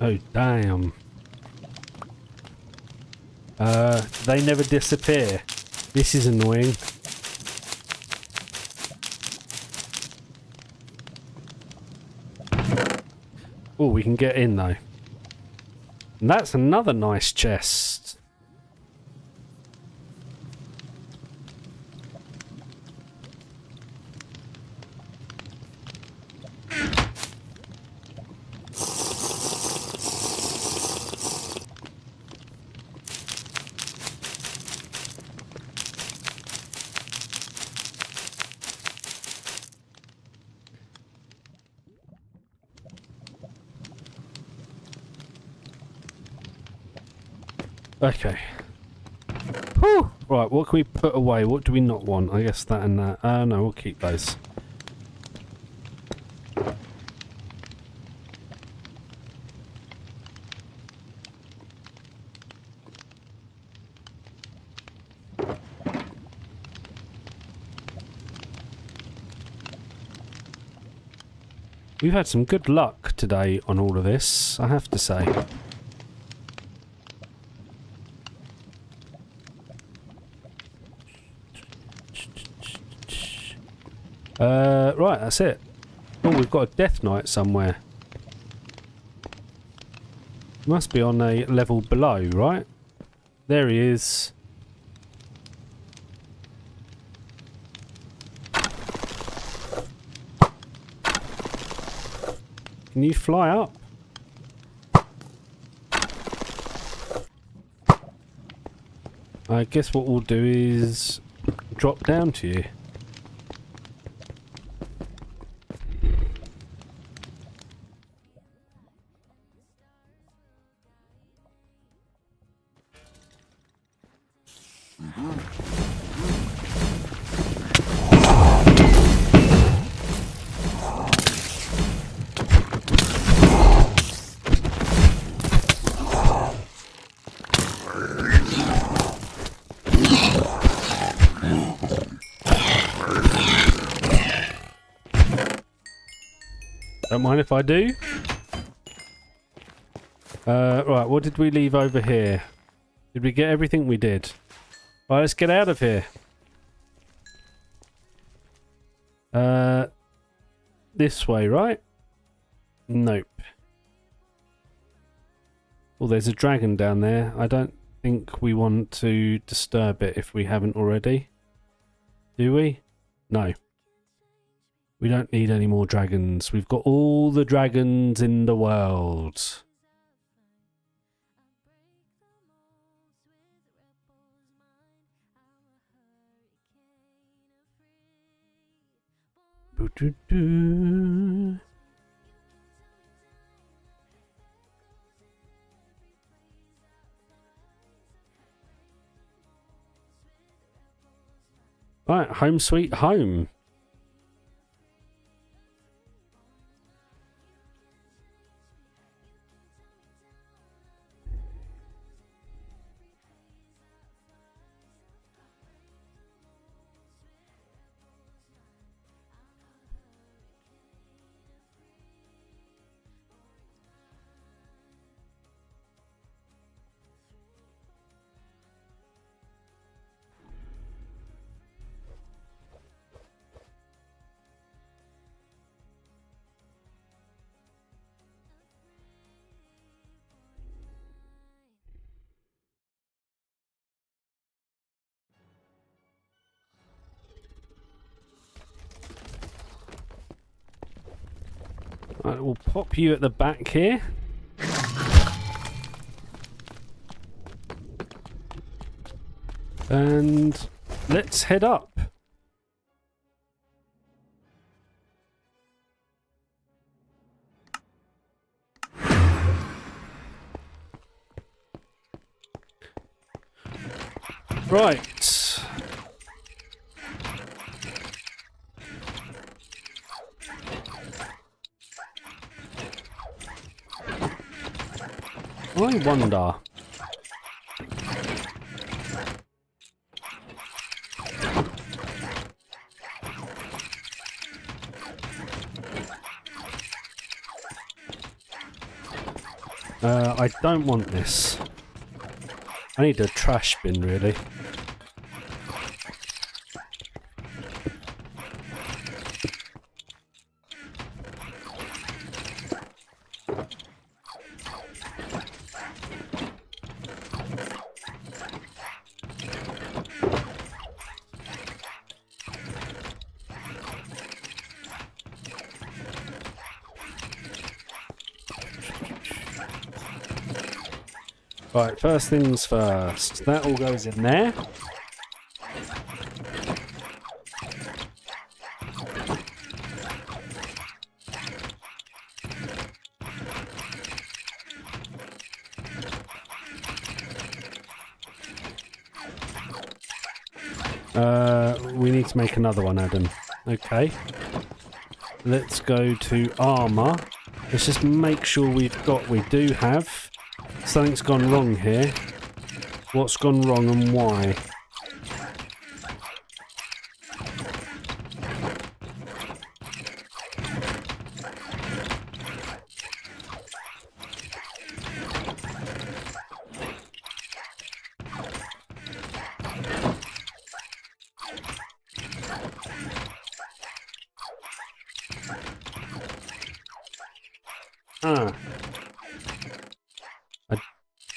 Oh, damn. They never disappear. This is annoying. Oh, we can get in though. And that's another nice chest. Okay. Whew. Right, what can we put away? What do we not want? I guess that and that. No, we'll keep those. We've had some good luck today on all of this, I have to say. Right, that's it. Oh, we've got a death knight somewhere. Must be on a level below, right? There he is. Can you fly up? I guess what we'll do is drop down to you. Don't mind if I do. Right, what did we leave over here? Did we get everything we did? Right, let's get out of here. This way, right? Nope. Oh, there's a dragon down there. I don't think we want to disturb it if we haven't already. Do we? No. We don't need any more dragons. We've got all the dragons in the world. Boo-doo-doo. Right, home sweet home. Right, we'll pop you at the back here. And let's head up. Right. I wonder. I don't want this. I need a trash bin, really. Right, first things first. That all goes in there. We need to make another one, Adam. Okay. Let's go to armour. Let's just make sure we do have. Something's gone wrong here. What's gone wrong and why?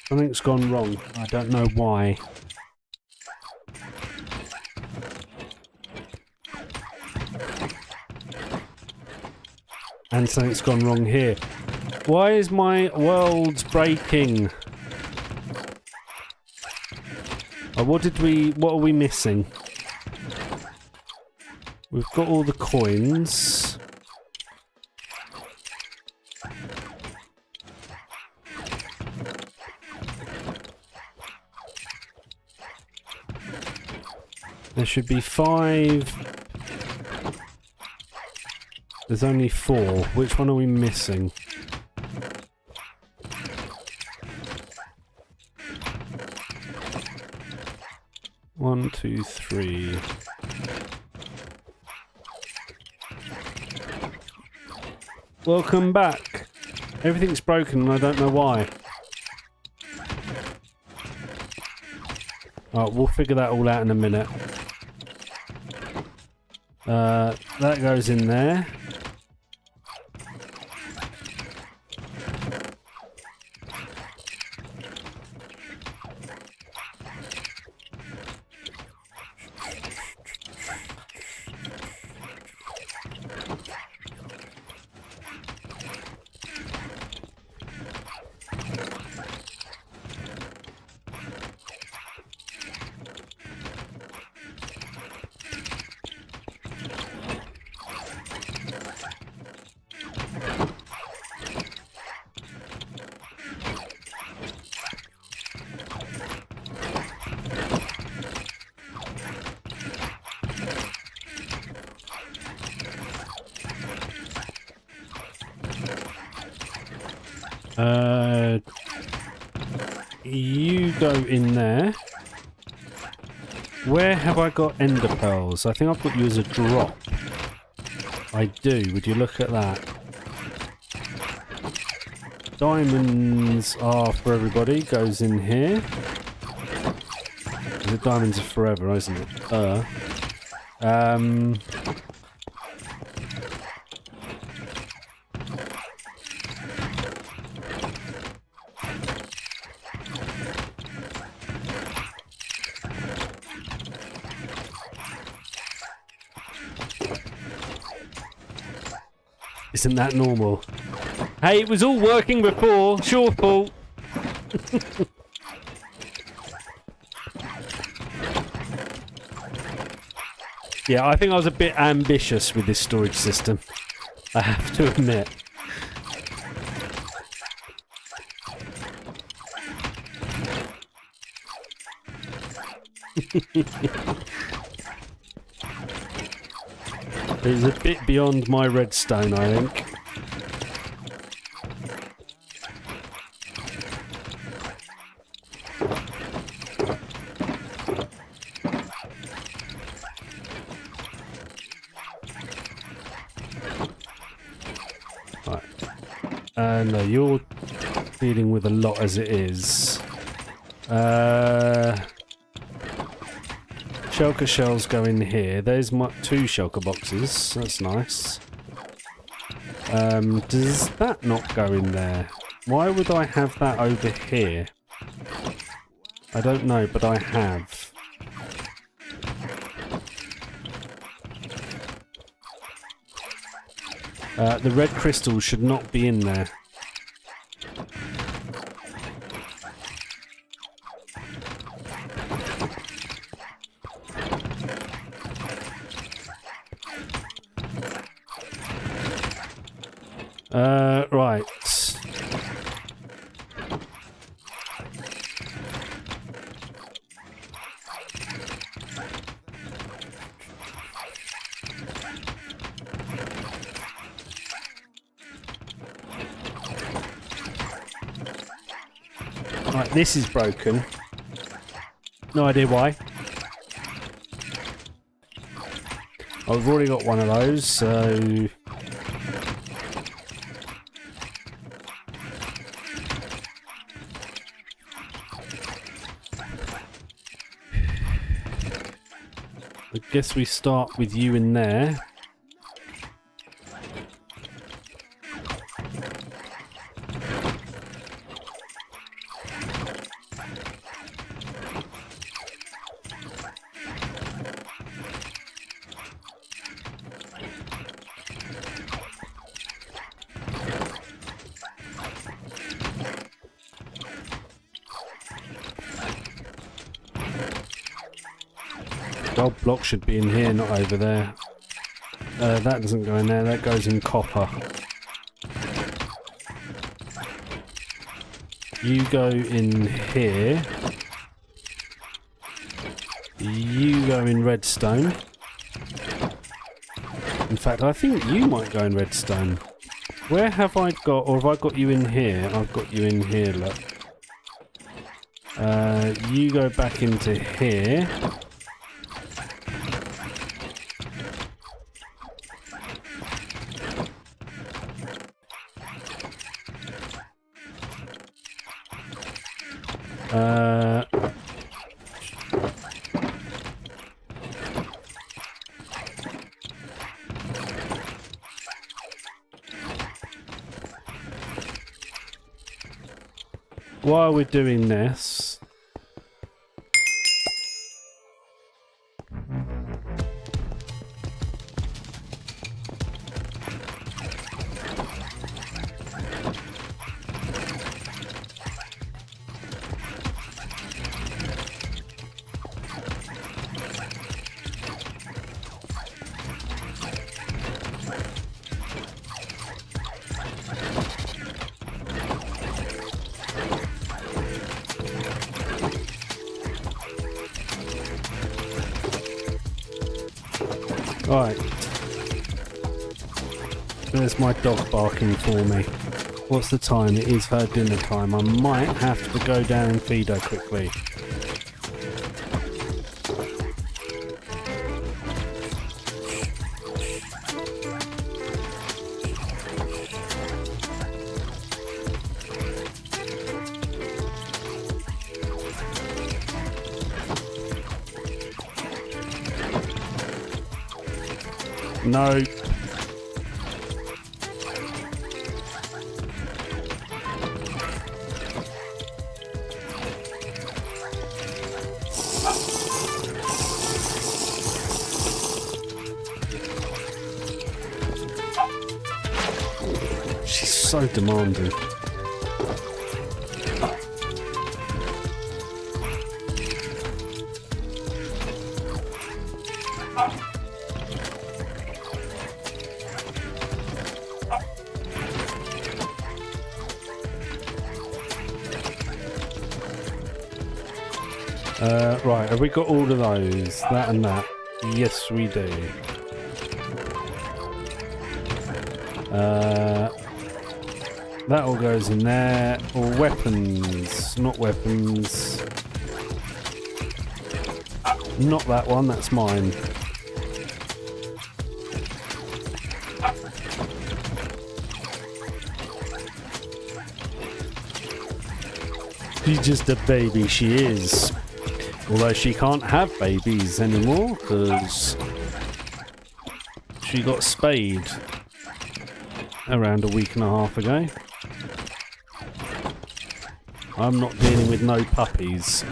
Something's gone wrong. I don't know why. And something's gone wrong here. Why is my world breaking? Oh, what are we missing? We've got all the coins. There should be 5. There's only 4. Which one are we missing? One, two, 3. Welcome back. Everything's broken and I don't know why. Oh, we'll figure that all out in a minute. That goes in there. You go in there. Where have I got ender pearls? I think I've got you as a drop. I do. Would you look at that? Diamonds are for everybody. Goes in here. The diamonds are forever, isn't it? Isn't that normal? Hey, it was all working before. It's your fault. Yeah, I think I was a bit ambitious with this storage system. I have to admit. It's a bit beyond my redstone, I think. No, you're dealing with a lot as it is. Shulker shells go in here. There's my 2 shulker boxes. That's nice. Does that not go in there? Why would I have that over here? I don't know, but I have. The red crystals should not be in there. Right. Right, this is broken. No idea why. I've already got one of those, so... I guess we start with you in there. Gold block should be in here, not over there. That doesn't go in there, that goes in copper. You go in here. You go in redstone. In fact, I think you might go in redstone. Where have I got, or have I got you in here? I've got you in here, look. You go back into here. While we're doing this, right, there's my dog barking for me. What's the time? It is her dinner time. I might have to go down and feed her quickly. No. She's so demanding. Right, have we got all of those? That and that? Yes, we do. That all goes in there. Or weapons. Not weapons. Not that one, that's mine. She's just a baby, she is. Although she can't have babies anymore because she got spayed around a week and a half ago. I'm not dealing with no puppies.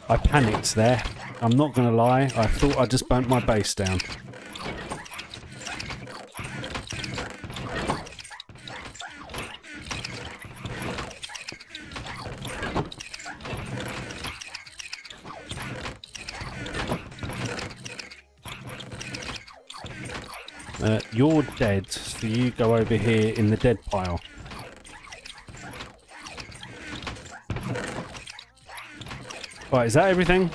I panicked there. I'm not going to lie. I thought I just burnt my base down. You're dead, so you go over here in the dead pile. Right, is that everything?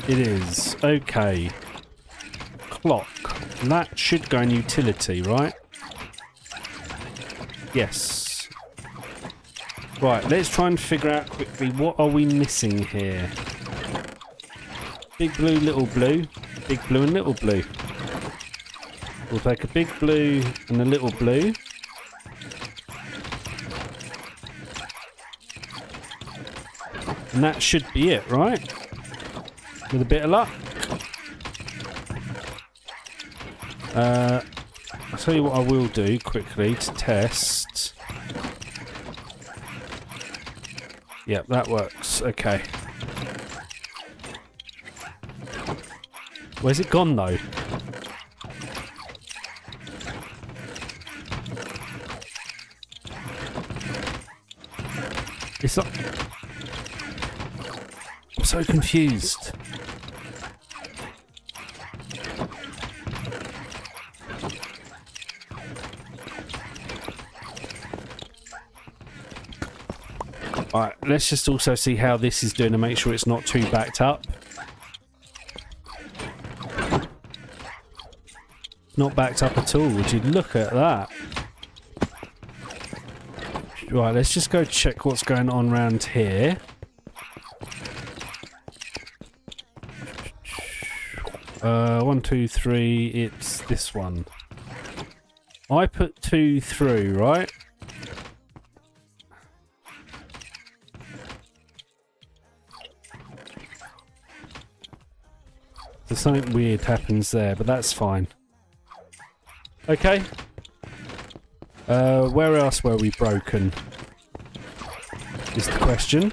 It is. Okay. Clock. That should go in utility, right? Yes. Right, let's try and figure out quickly what are we missing here. Big blue, little blue. Big blue and little blue. We'll take a big blue and a little blue. And that should be it, right? With a bit of luck. I'll tell you what I will do quickly to test. Yep, that works. Okay. Where's it gone though? It's not... I'm so confused. Alright, let's just also see how this is doing to make sure it's not too backed up. Not backed up at all, would you look at that? Right, let's just go check what's going on around here. One, two, three, it's this one. I put 2 through, right? So something weird happens there, but that's fine. Okay. Where else were we broken? Is the question.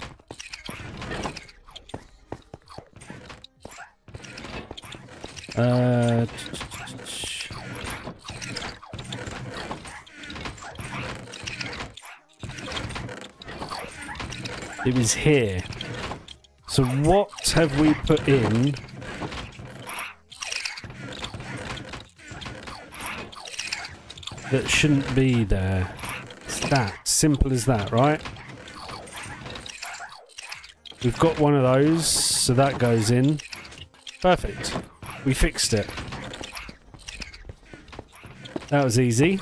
It was here. So what have we put in? That shouldn't be there. It's that simple as that, right? We've got one of those, so that goes in. Perfect. We fixed it. That was easy.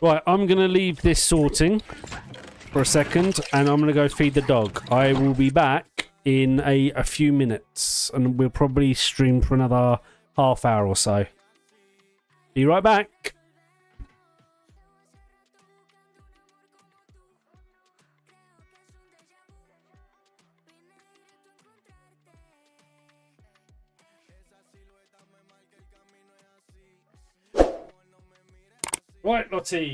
Right, I'm going to leave this sorting for a second, and I'm going to go feed the dog. I will be back in a few minutes, and we'll probably stream for another half hour or so. Be right back. Right, Lottie.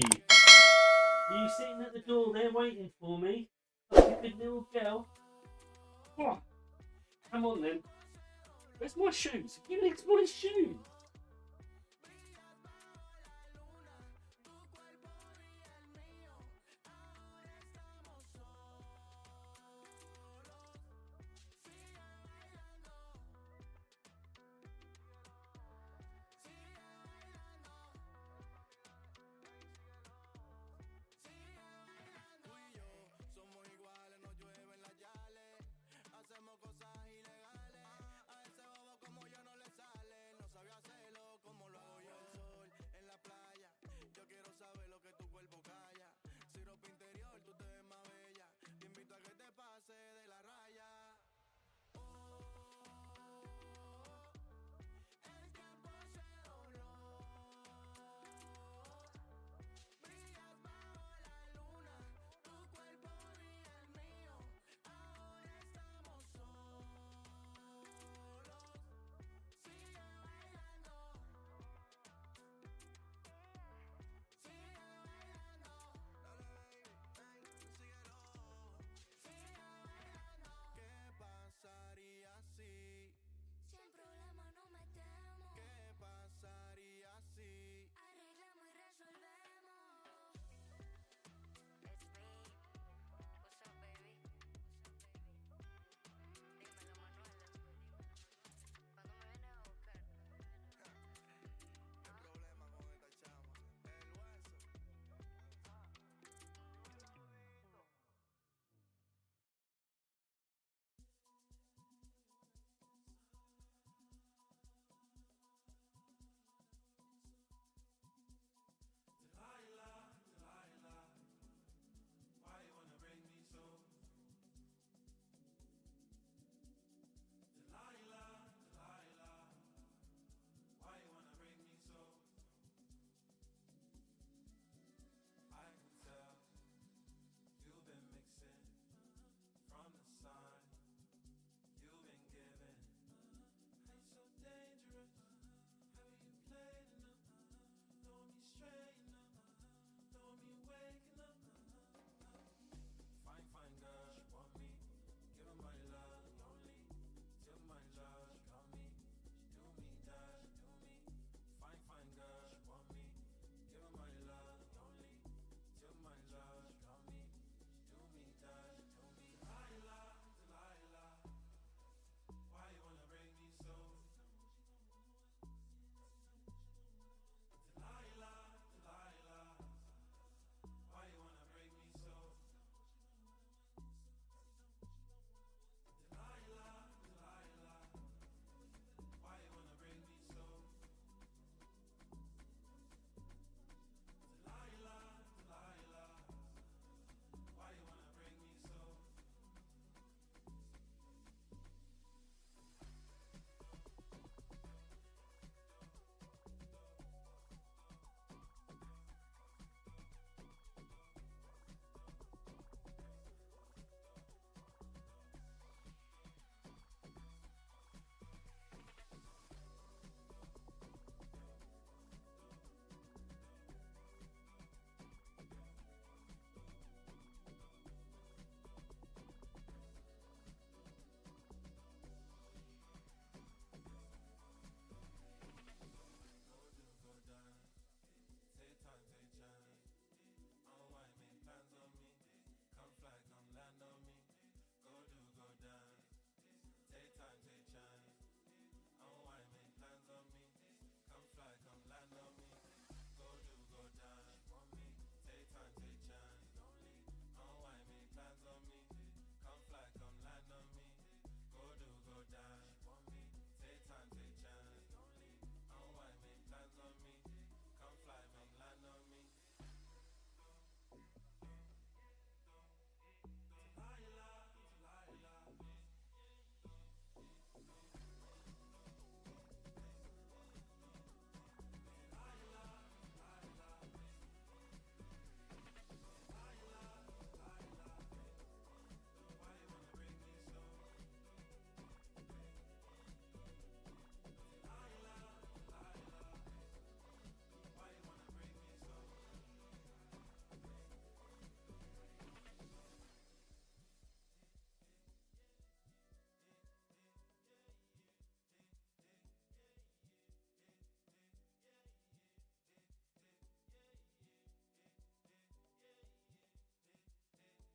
You sitting at the door there waiting for me? Like a good little girl. Oh, come on then. Where's my shoes? You need my shoes.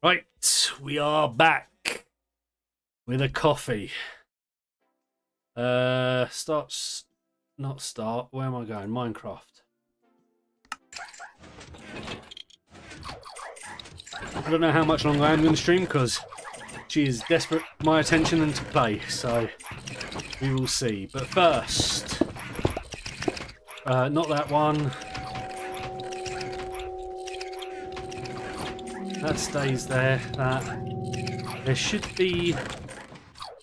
Right, we are back with a coffee. Starts, not start. Where am I going? Minecraft. I don't know how much longer I am going to stream because she is desperate for my attention and to play. So we will see. But first, not that one. That stays there. There should be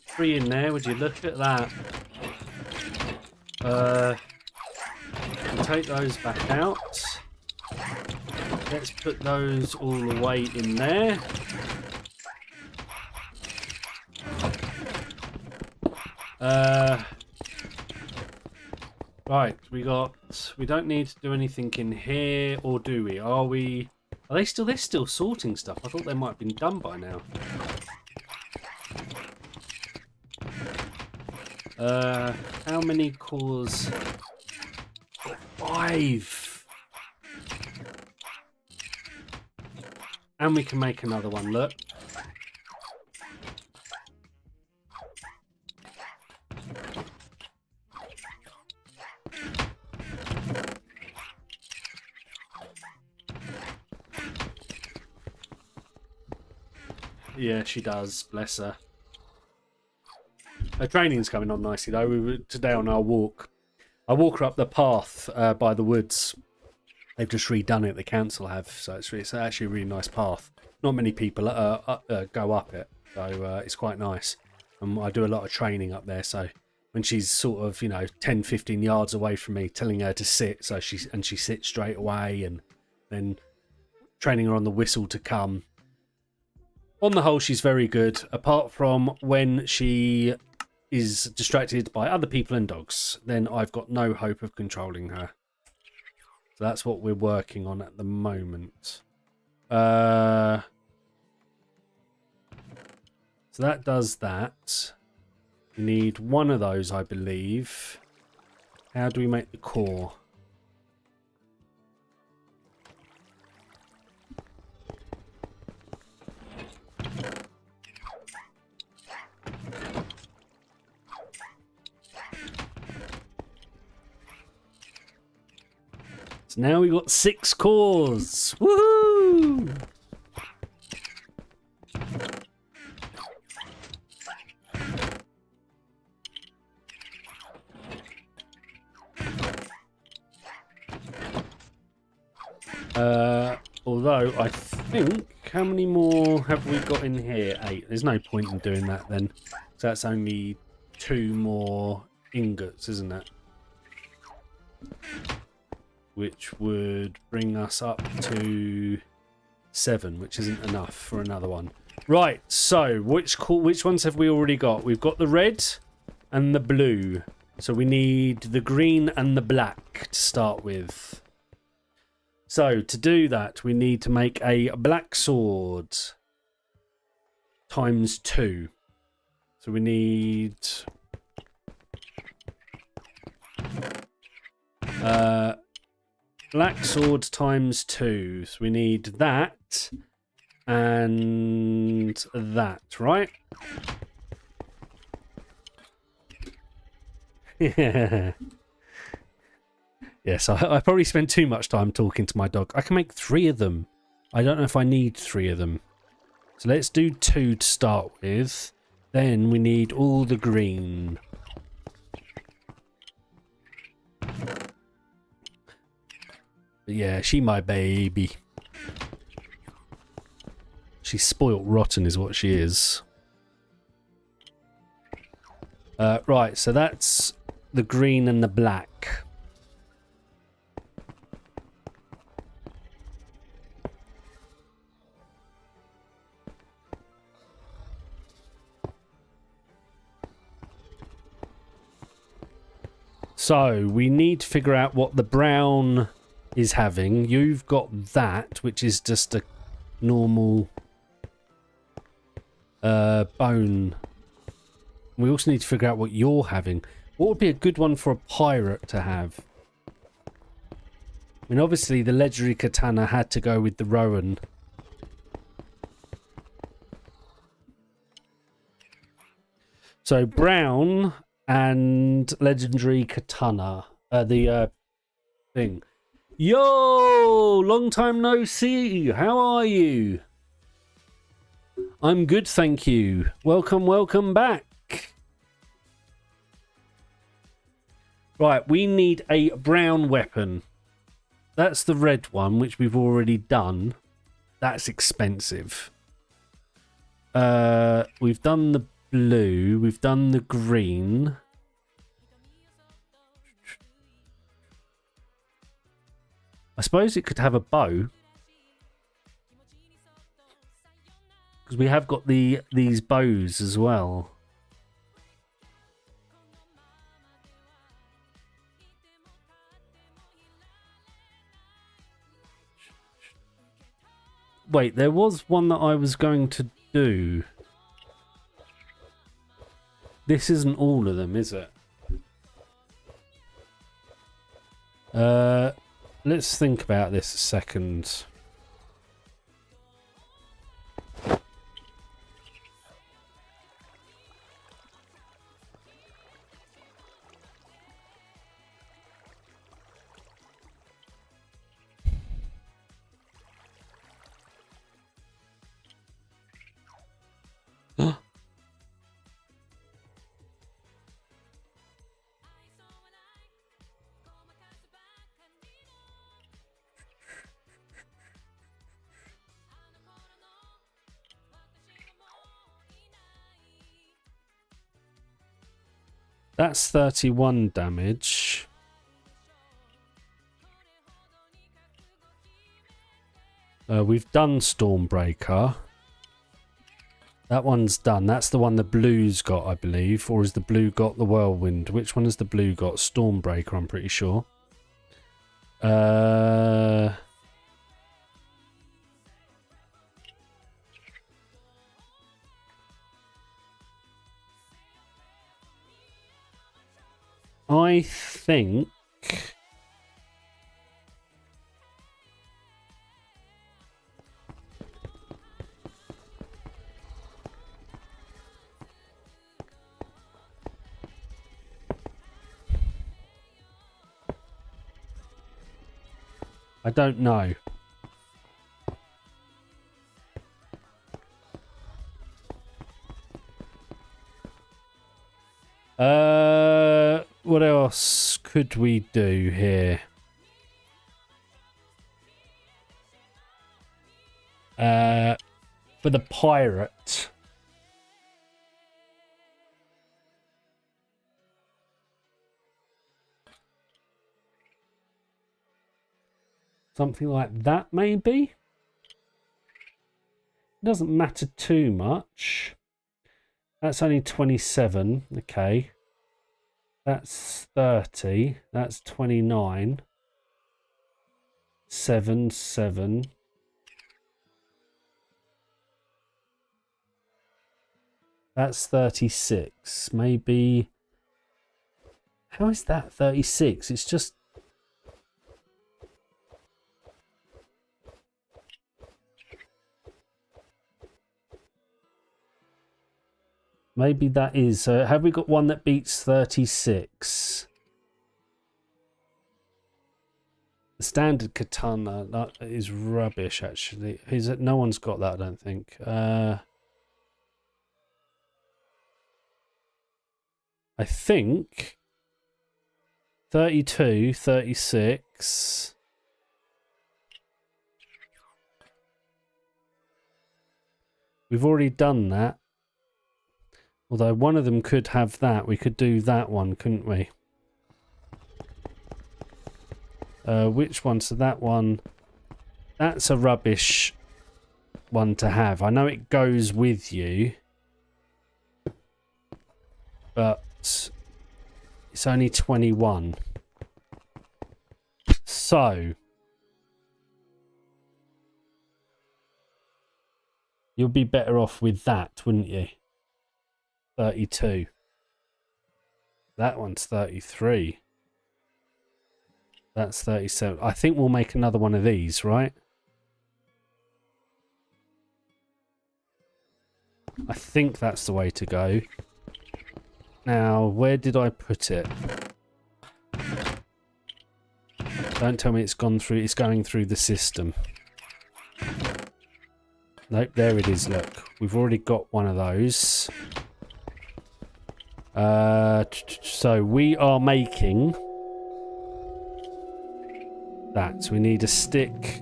3 in there. Would you look at that? We'll take those back out. Let's put those all away in there. Right, we don't need to do anything in here, or do we? Are they still, they're still sorting stuff. I thought they might have been done by now. How many cores? 5. And we can make another one, look. Yeah, she does, bless her. Her training's coming on nicely though. We were today on our walk. I walk her up the path by the woods. They've just redone it, the council have, so it's actually a really nice path. Not many people go up it, so it's quite nice. And I do a lot of training up there, so when she's sort of, 10, 15 yards away from me, telling her to sit, so she sits straight away, and then training her on the whistle to come. On the whole, she's very good, apart from when she is distracted by other people and dogs. Then I've got no hope of controlling her. So that's what we're working on at the moment. So that does that. We need one of those, I believe. How do we make the core? So now we've got 6 cores. Woohoo! Although I think, how many more have we got in here? 8. There's no point in doing that then. So that's only 2 more ingots, isn't it? Which would bring us up to 7, which isn't enough for another one. Right, so which ones have we already got? We've got the red and the blue. So we need the green and the black to start with. So to do that, we need to make a black sword times 2. So we need black sword times 2. So we need that and that, right? Yeah. Yes, I probably spent too much time talking to my dog. I can make 3 of them. I don't know if I need 3 of them. So let's do 2 to start with. Then we need all the green. But yeah, she my baby. She's spoilt rotten is what she is. Right, so that's the green and the black. So we need to figure out what the brown is having. You've got that, which is just a normal bone. We also need to figure out what you're having. What would be a good one for a pirate to have? I mean, obviously the legendary katana had to go with the Rowan. So brown and legendary katana. The thing. Yo, long time no see. How are you? I'm good, thank you. Welcome back. Right, we need a brown weapon. That's the red one, which we've already done. That's expensive. We've done the blue. We've done the green. I suppose it could have a bow. Because we have got these bows as well. Wait, there was one that I was going to do. This isn't all of them, is it? Let's think about this a second. That's 31 damage. We've done Stormbreaker. That one's done. That's the one the blue's got, I believe. Or has the blue got the Whirlwind? Which one has the blue got? Stormbreaker, I'm pretty sure. I think... I don't know. What else could we do here? For the pirate. Something like that, maybe? It doesn't matter too much. That's only 27. Okay. That's 30. That's 29. 7, 7. That's 36. Maybe... How is that 36? It's just... Maybe that is. Have we got one that beats 36? The standard katana, that is rubbish, actually. Is it? No one's got that, I don't think. I think 32, 36. We've already done that. Although one of them could have that. We could do that one, couldn't we? Which one? So that one. That's a rubbish one to have. I know it goes with you. But it's only 21. So. You'll be better off with that, wouldn't you? 32. That one's 33. That's 37. I think we'll make another one of these, right? I think that's the way to go. Now, where did I put it? Don't tell me it's gone through. It's going through the system. Nope, there it is. Look, we've already got one of those. So we are making that. So we need a stick.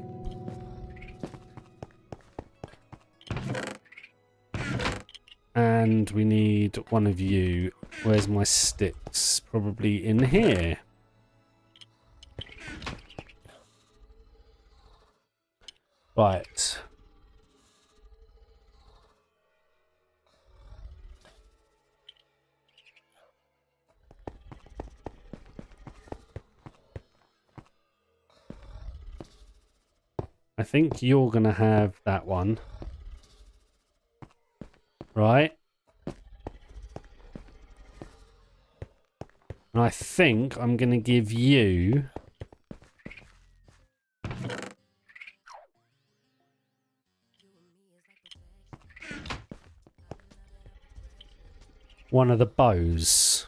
And we need one of you. Where's my sticks? Probably in here. Right. I think you're going to have that one. Right. And I think I'm going to give you... one of the bows.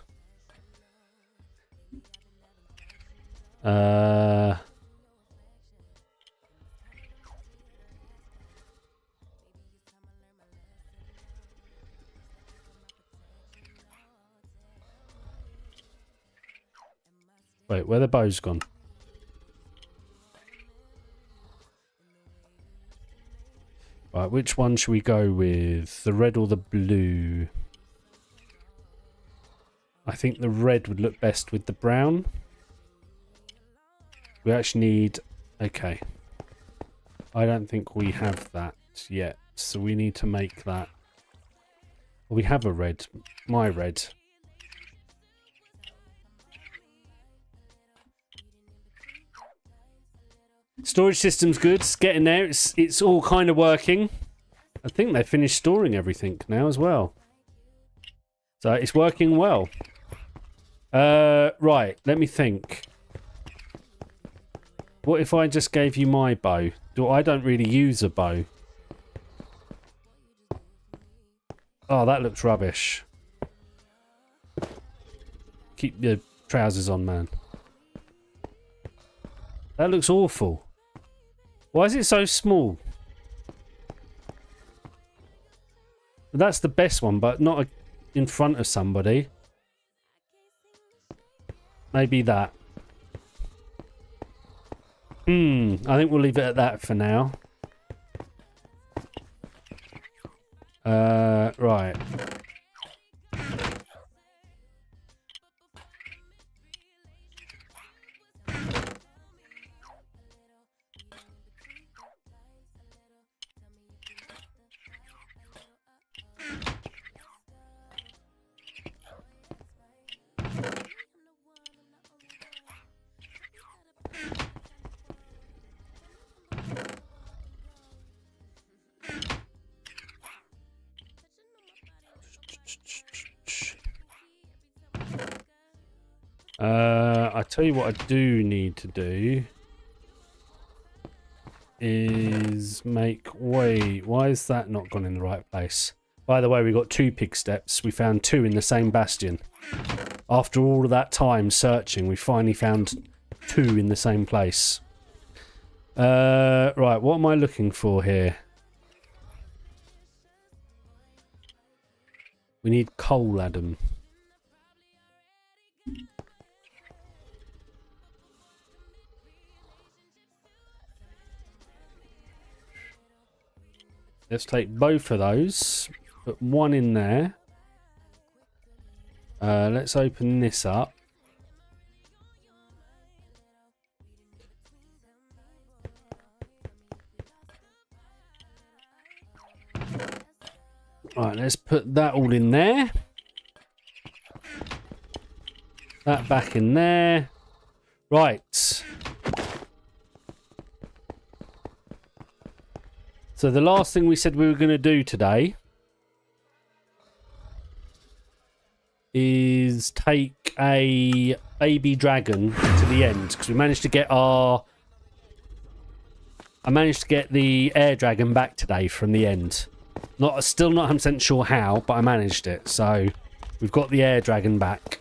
Wait, where the bow's gone? Right, which one should we go with? The red or the blue? I think the red would look best with the brown. We actually need... Okay. I don't think we have that yet, so we need to make that. We have a red. My red. Storage system's good. It's getting there. It's all kind of working. I think they finished storing everything now as well. So it's working well. Right. Let me think. What if I just gave you my bow? I don't really use a bow. Oh, that looks rubbish. Keep your trousers on, man. That looks awful. Why is it so small? That's the best one, but not in front of somebody. Maybe that. I think we'll leave it at that for now. Right. I tell you what I do need to do is make way. Why is that not gone in the right place? By the way, we got 2 pig steps. We found 2 in the same bastion. After all of that time searching, we finally found 2 in the same place. Right, what am I looking for here? We need coal, Adam. Let's take both of those. Put one in there. Let's open this up. Right, let's put that all in there. That back in there. Right. So the last thing we said we were going to do today is take a baby dragon to the end, because we managed to get our... I managed to get the air dragon back today from the end. Still not 100% sure how, but I managed it. So We've got the air dragon back.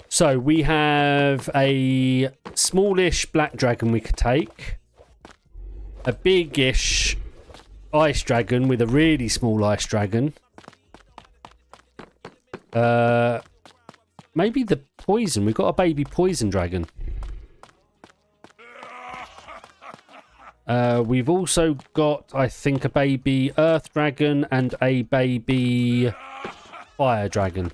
So we have a smallish black dragon we could take. A big-ish ice dragon with a really small ice dragon. Maybe the poison. We've got a baby poison dragon. We've also got, I think, a baby earth dragon and a baby fire dragon.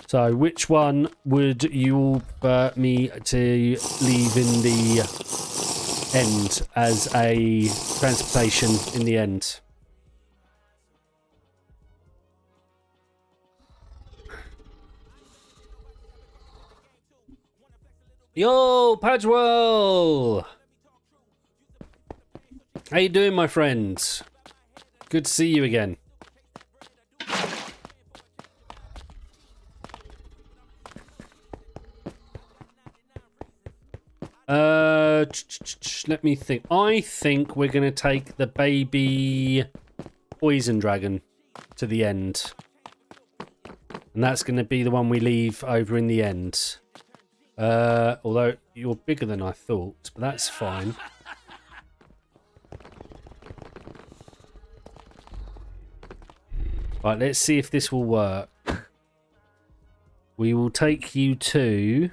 So, which one would you prefer me to leave in the end as a transportation in the end? Yo, Padgewell! How you doing, my friend? Good to see you again. Let me think. I think we're going to take the baby poison dragon to the end. And that's going to be the one we leave over in the end. Although you're bigger than I thought, but that's fine. Right, let's see if this will work. We will take you to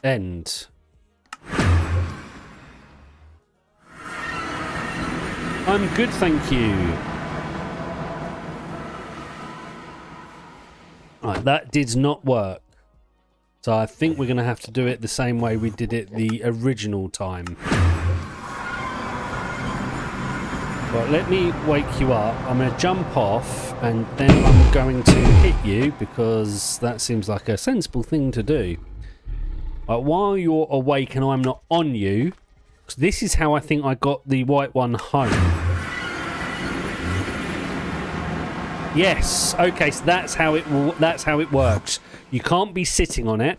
end. I'm good, thank you. Right, that did not work. So I think we're going to have to do it the same way we did it the original time. Right, let me wake you up. I'm going to jump off and then I'm going to hit you because that seems like a sensible thing to do. Right, while you're awake and I'm not on you, this is how I think I got the white one home. Yes, okay, so that's how it works. You can't be sitting on it,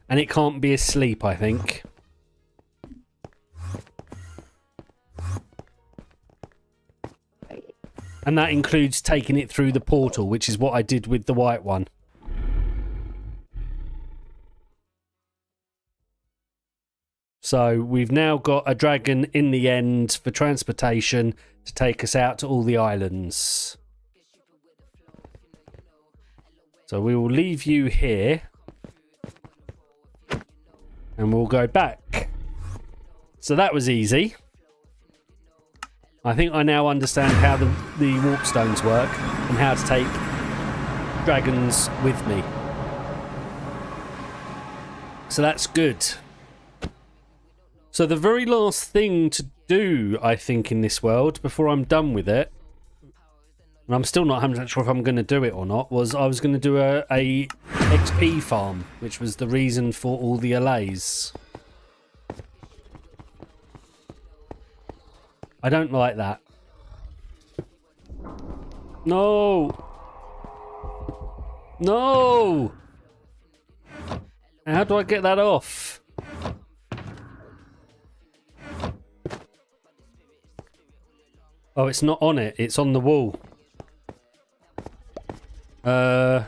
and it can't be asleep, I think. And that includes taking it through the portal, which is what I did with the white one. So we've now got a dragon in the end for transportation to take us out to all the islands. So we will leave you here. And we'll go back. So that was easy. I think I now understand how the warp stones work and how to take dragons with me. So that's good. So the very last thing to do, I think, in this world, before I'm done with it, and I'm still not 100% sure if I'm going to do it or not, was I was going to do a XP farm, which was the reason for all the allays. I don't like that. No! No! How do I get that off? Oh, it's not on it. It's on the wall. How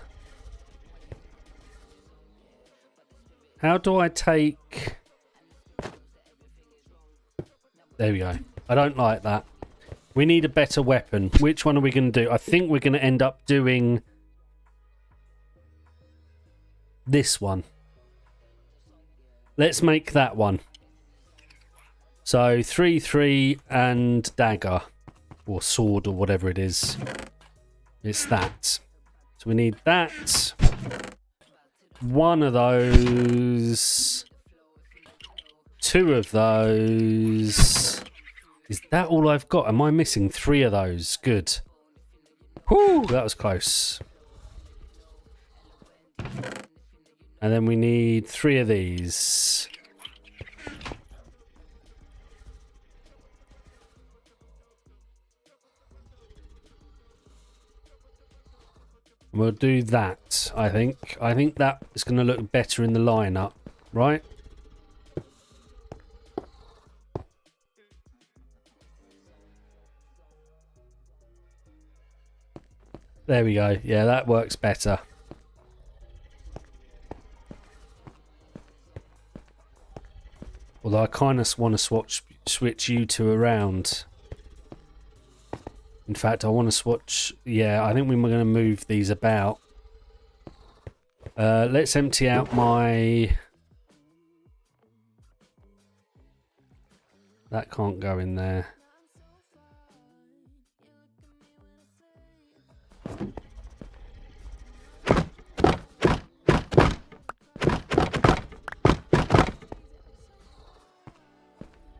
do I take... There we go. I don't like that. We need a better weapon. Which one are we going to do? I think we're going to end up doing this one. Let's make that one. So 3-3 and dagger. Or sword or whatever it is. It's that. So we need that. One of those. Two of those. Is that all I've got? Am I missing 3 of those? Good. Whew, that was close. And then we need 3 of these. We'll do that, I think. I think that is going to look better in the lineup, right? There we go. Yeah, that works better. Although I kind of want to switch you two around. In fact, I want to switch... Yeah, I think we're going to move these about. Let's empty out my... That can't go in there.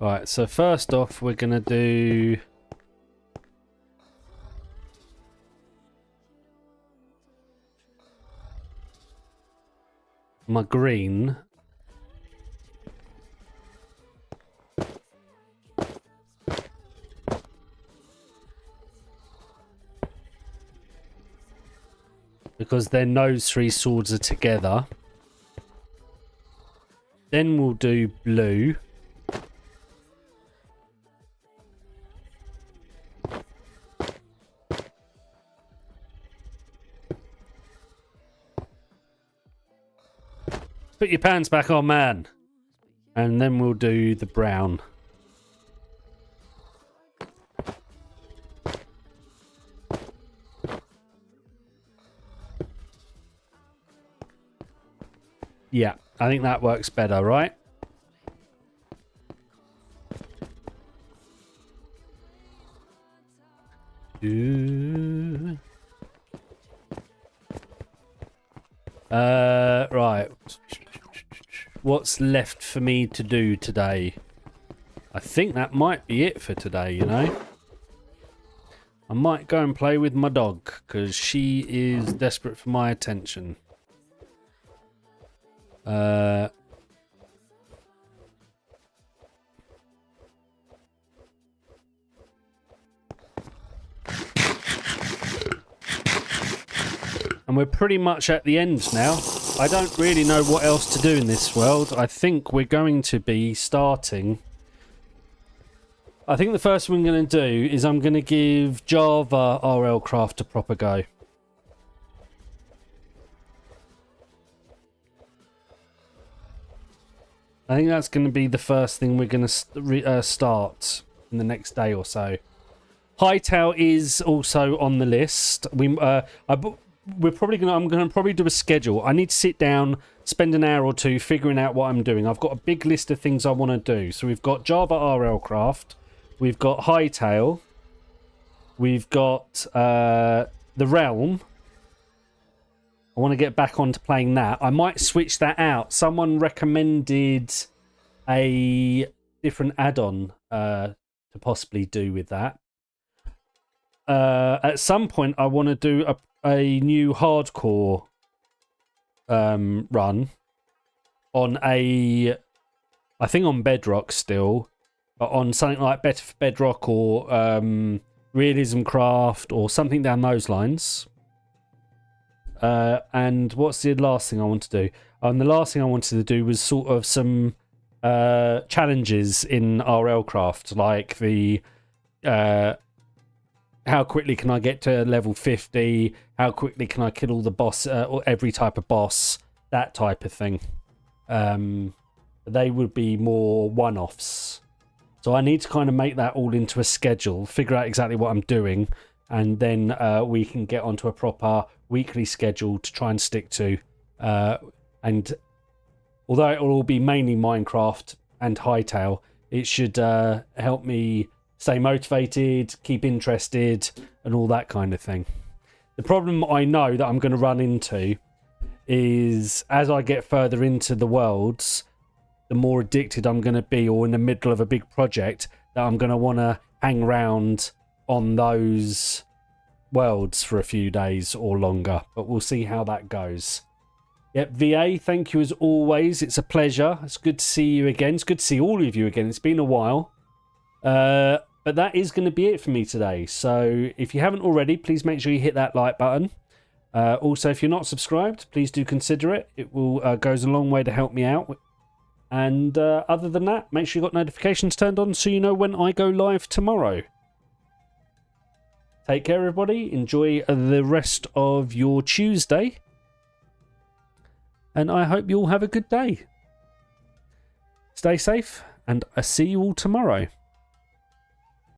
Right, so first off, we're going to do... my green. Because then those three swords are together. Then we'll do blue. Put your pants back on, man. And then we'll do the brown. Yeah, I think that works better, right? Right. What's left for me to do today? I think that might be it for today, you know? I might go and play with my dog, because she is desperate for my attention. And we're pretty much at the end now. I don't really know what else to do in this world. I think we're going to be starting... I think the first thing I'm going to do is I'm going to give Java RLCraft a proper go. I think that's going to be the first thing we're going to start in the next day or so. Hightail is also on the list. We're probably going to... I'm going to probably do a schedule. I need to sit down, spend an hour or two figuring out what I'm doing. I've got a big list of things I want to do. So we've got Java RLCraft. We've got Hightail. We've got the Realm. I want to get back onto playing that. I might switch that out. Someone recommended a different add-on to possibly do with that. At some point, I want to do a new hardcore run on I think on Bedrock still, but on something like Better for Bedrock or RLCraft or something down those lines. And what's the last thing I want to do? And the last thing I wanted to do was sort of some challenges in RLCraft, like the how quickly can I get to level 50? How quickly can I kill all the boss, or every type of boss? That type of thing. They would be more one-offs. So I need to kind of make that all into a schedule, figure out exactly what I'm doing, and then we can get onto a proper weekly schedule to try and stick to. And although it will all be mainly Minecraft and Hightail, it should help me stay motivated, keep interested, and all that kind of thing. The problem I know that I'm going to run into is as I get further into the worlds, the more addicted I'm going to be, or in the middle of a big project, that I'm going to want to hang around on those worlds for a few days or longer. But we'll see how that goes. Yep, VA, thank you as always. It's a pleasure. It's good to see you again. It's good to see all of you again. It's been a while. But that is going to be it for me today. So if you haven't already, please make sure you hit that like button. Also, if you're not subscribed, please do consider it. It will goes a long way to help me out. And other than that, make sure you've got notifications turned on so you know when I go live tomorrow. Take care, everybody. Enjoy the rest of your Tuesday. And I hope you all have a good day. Stay safe, and I'll see you all tomorrow.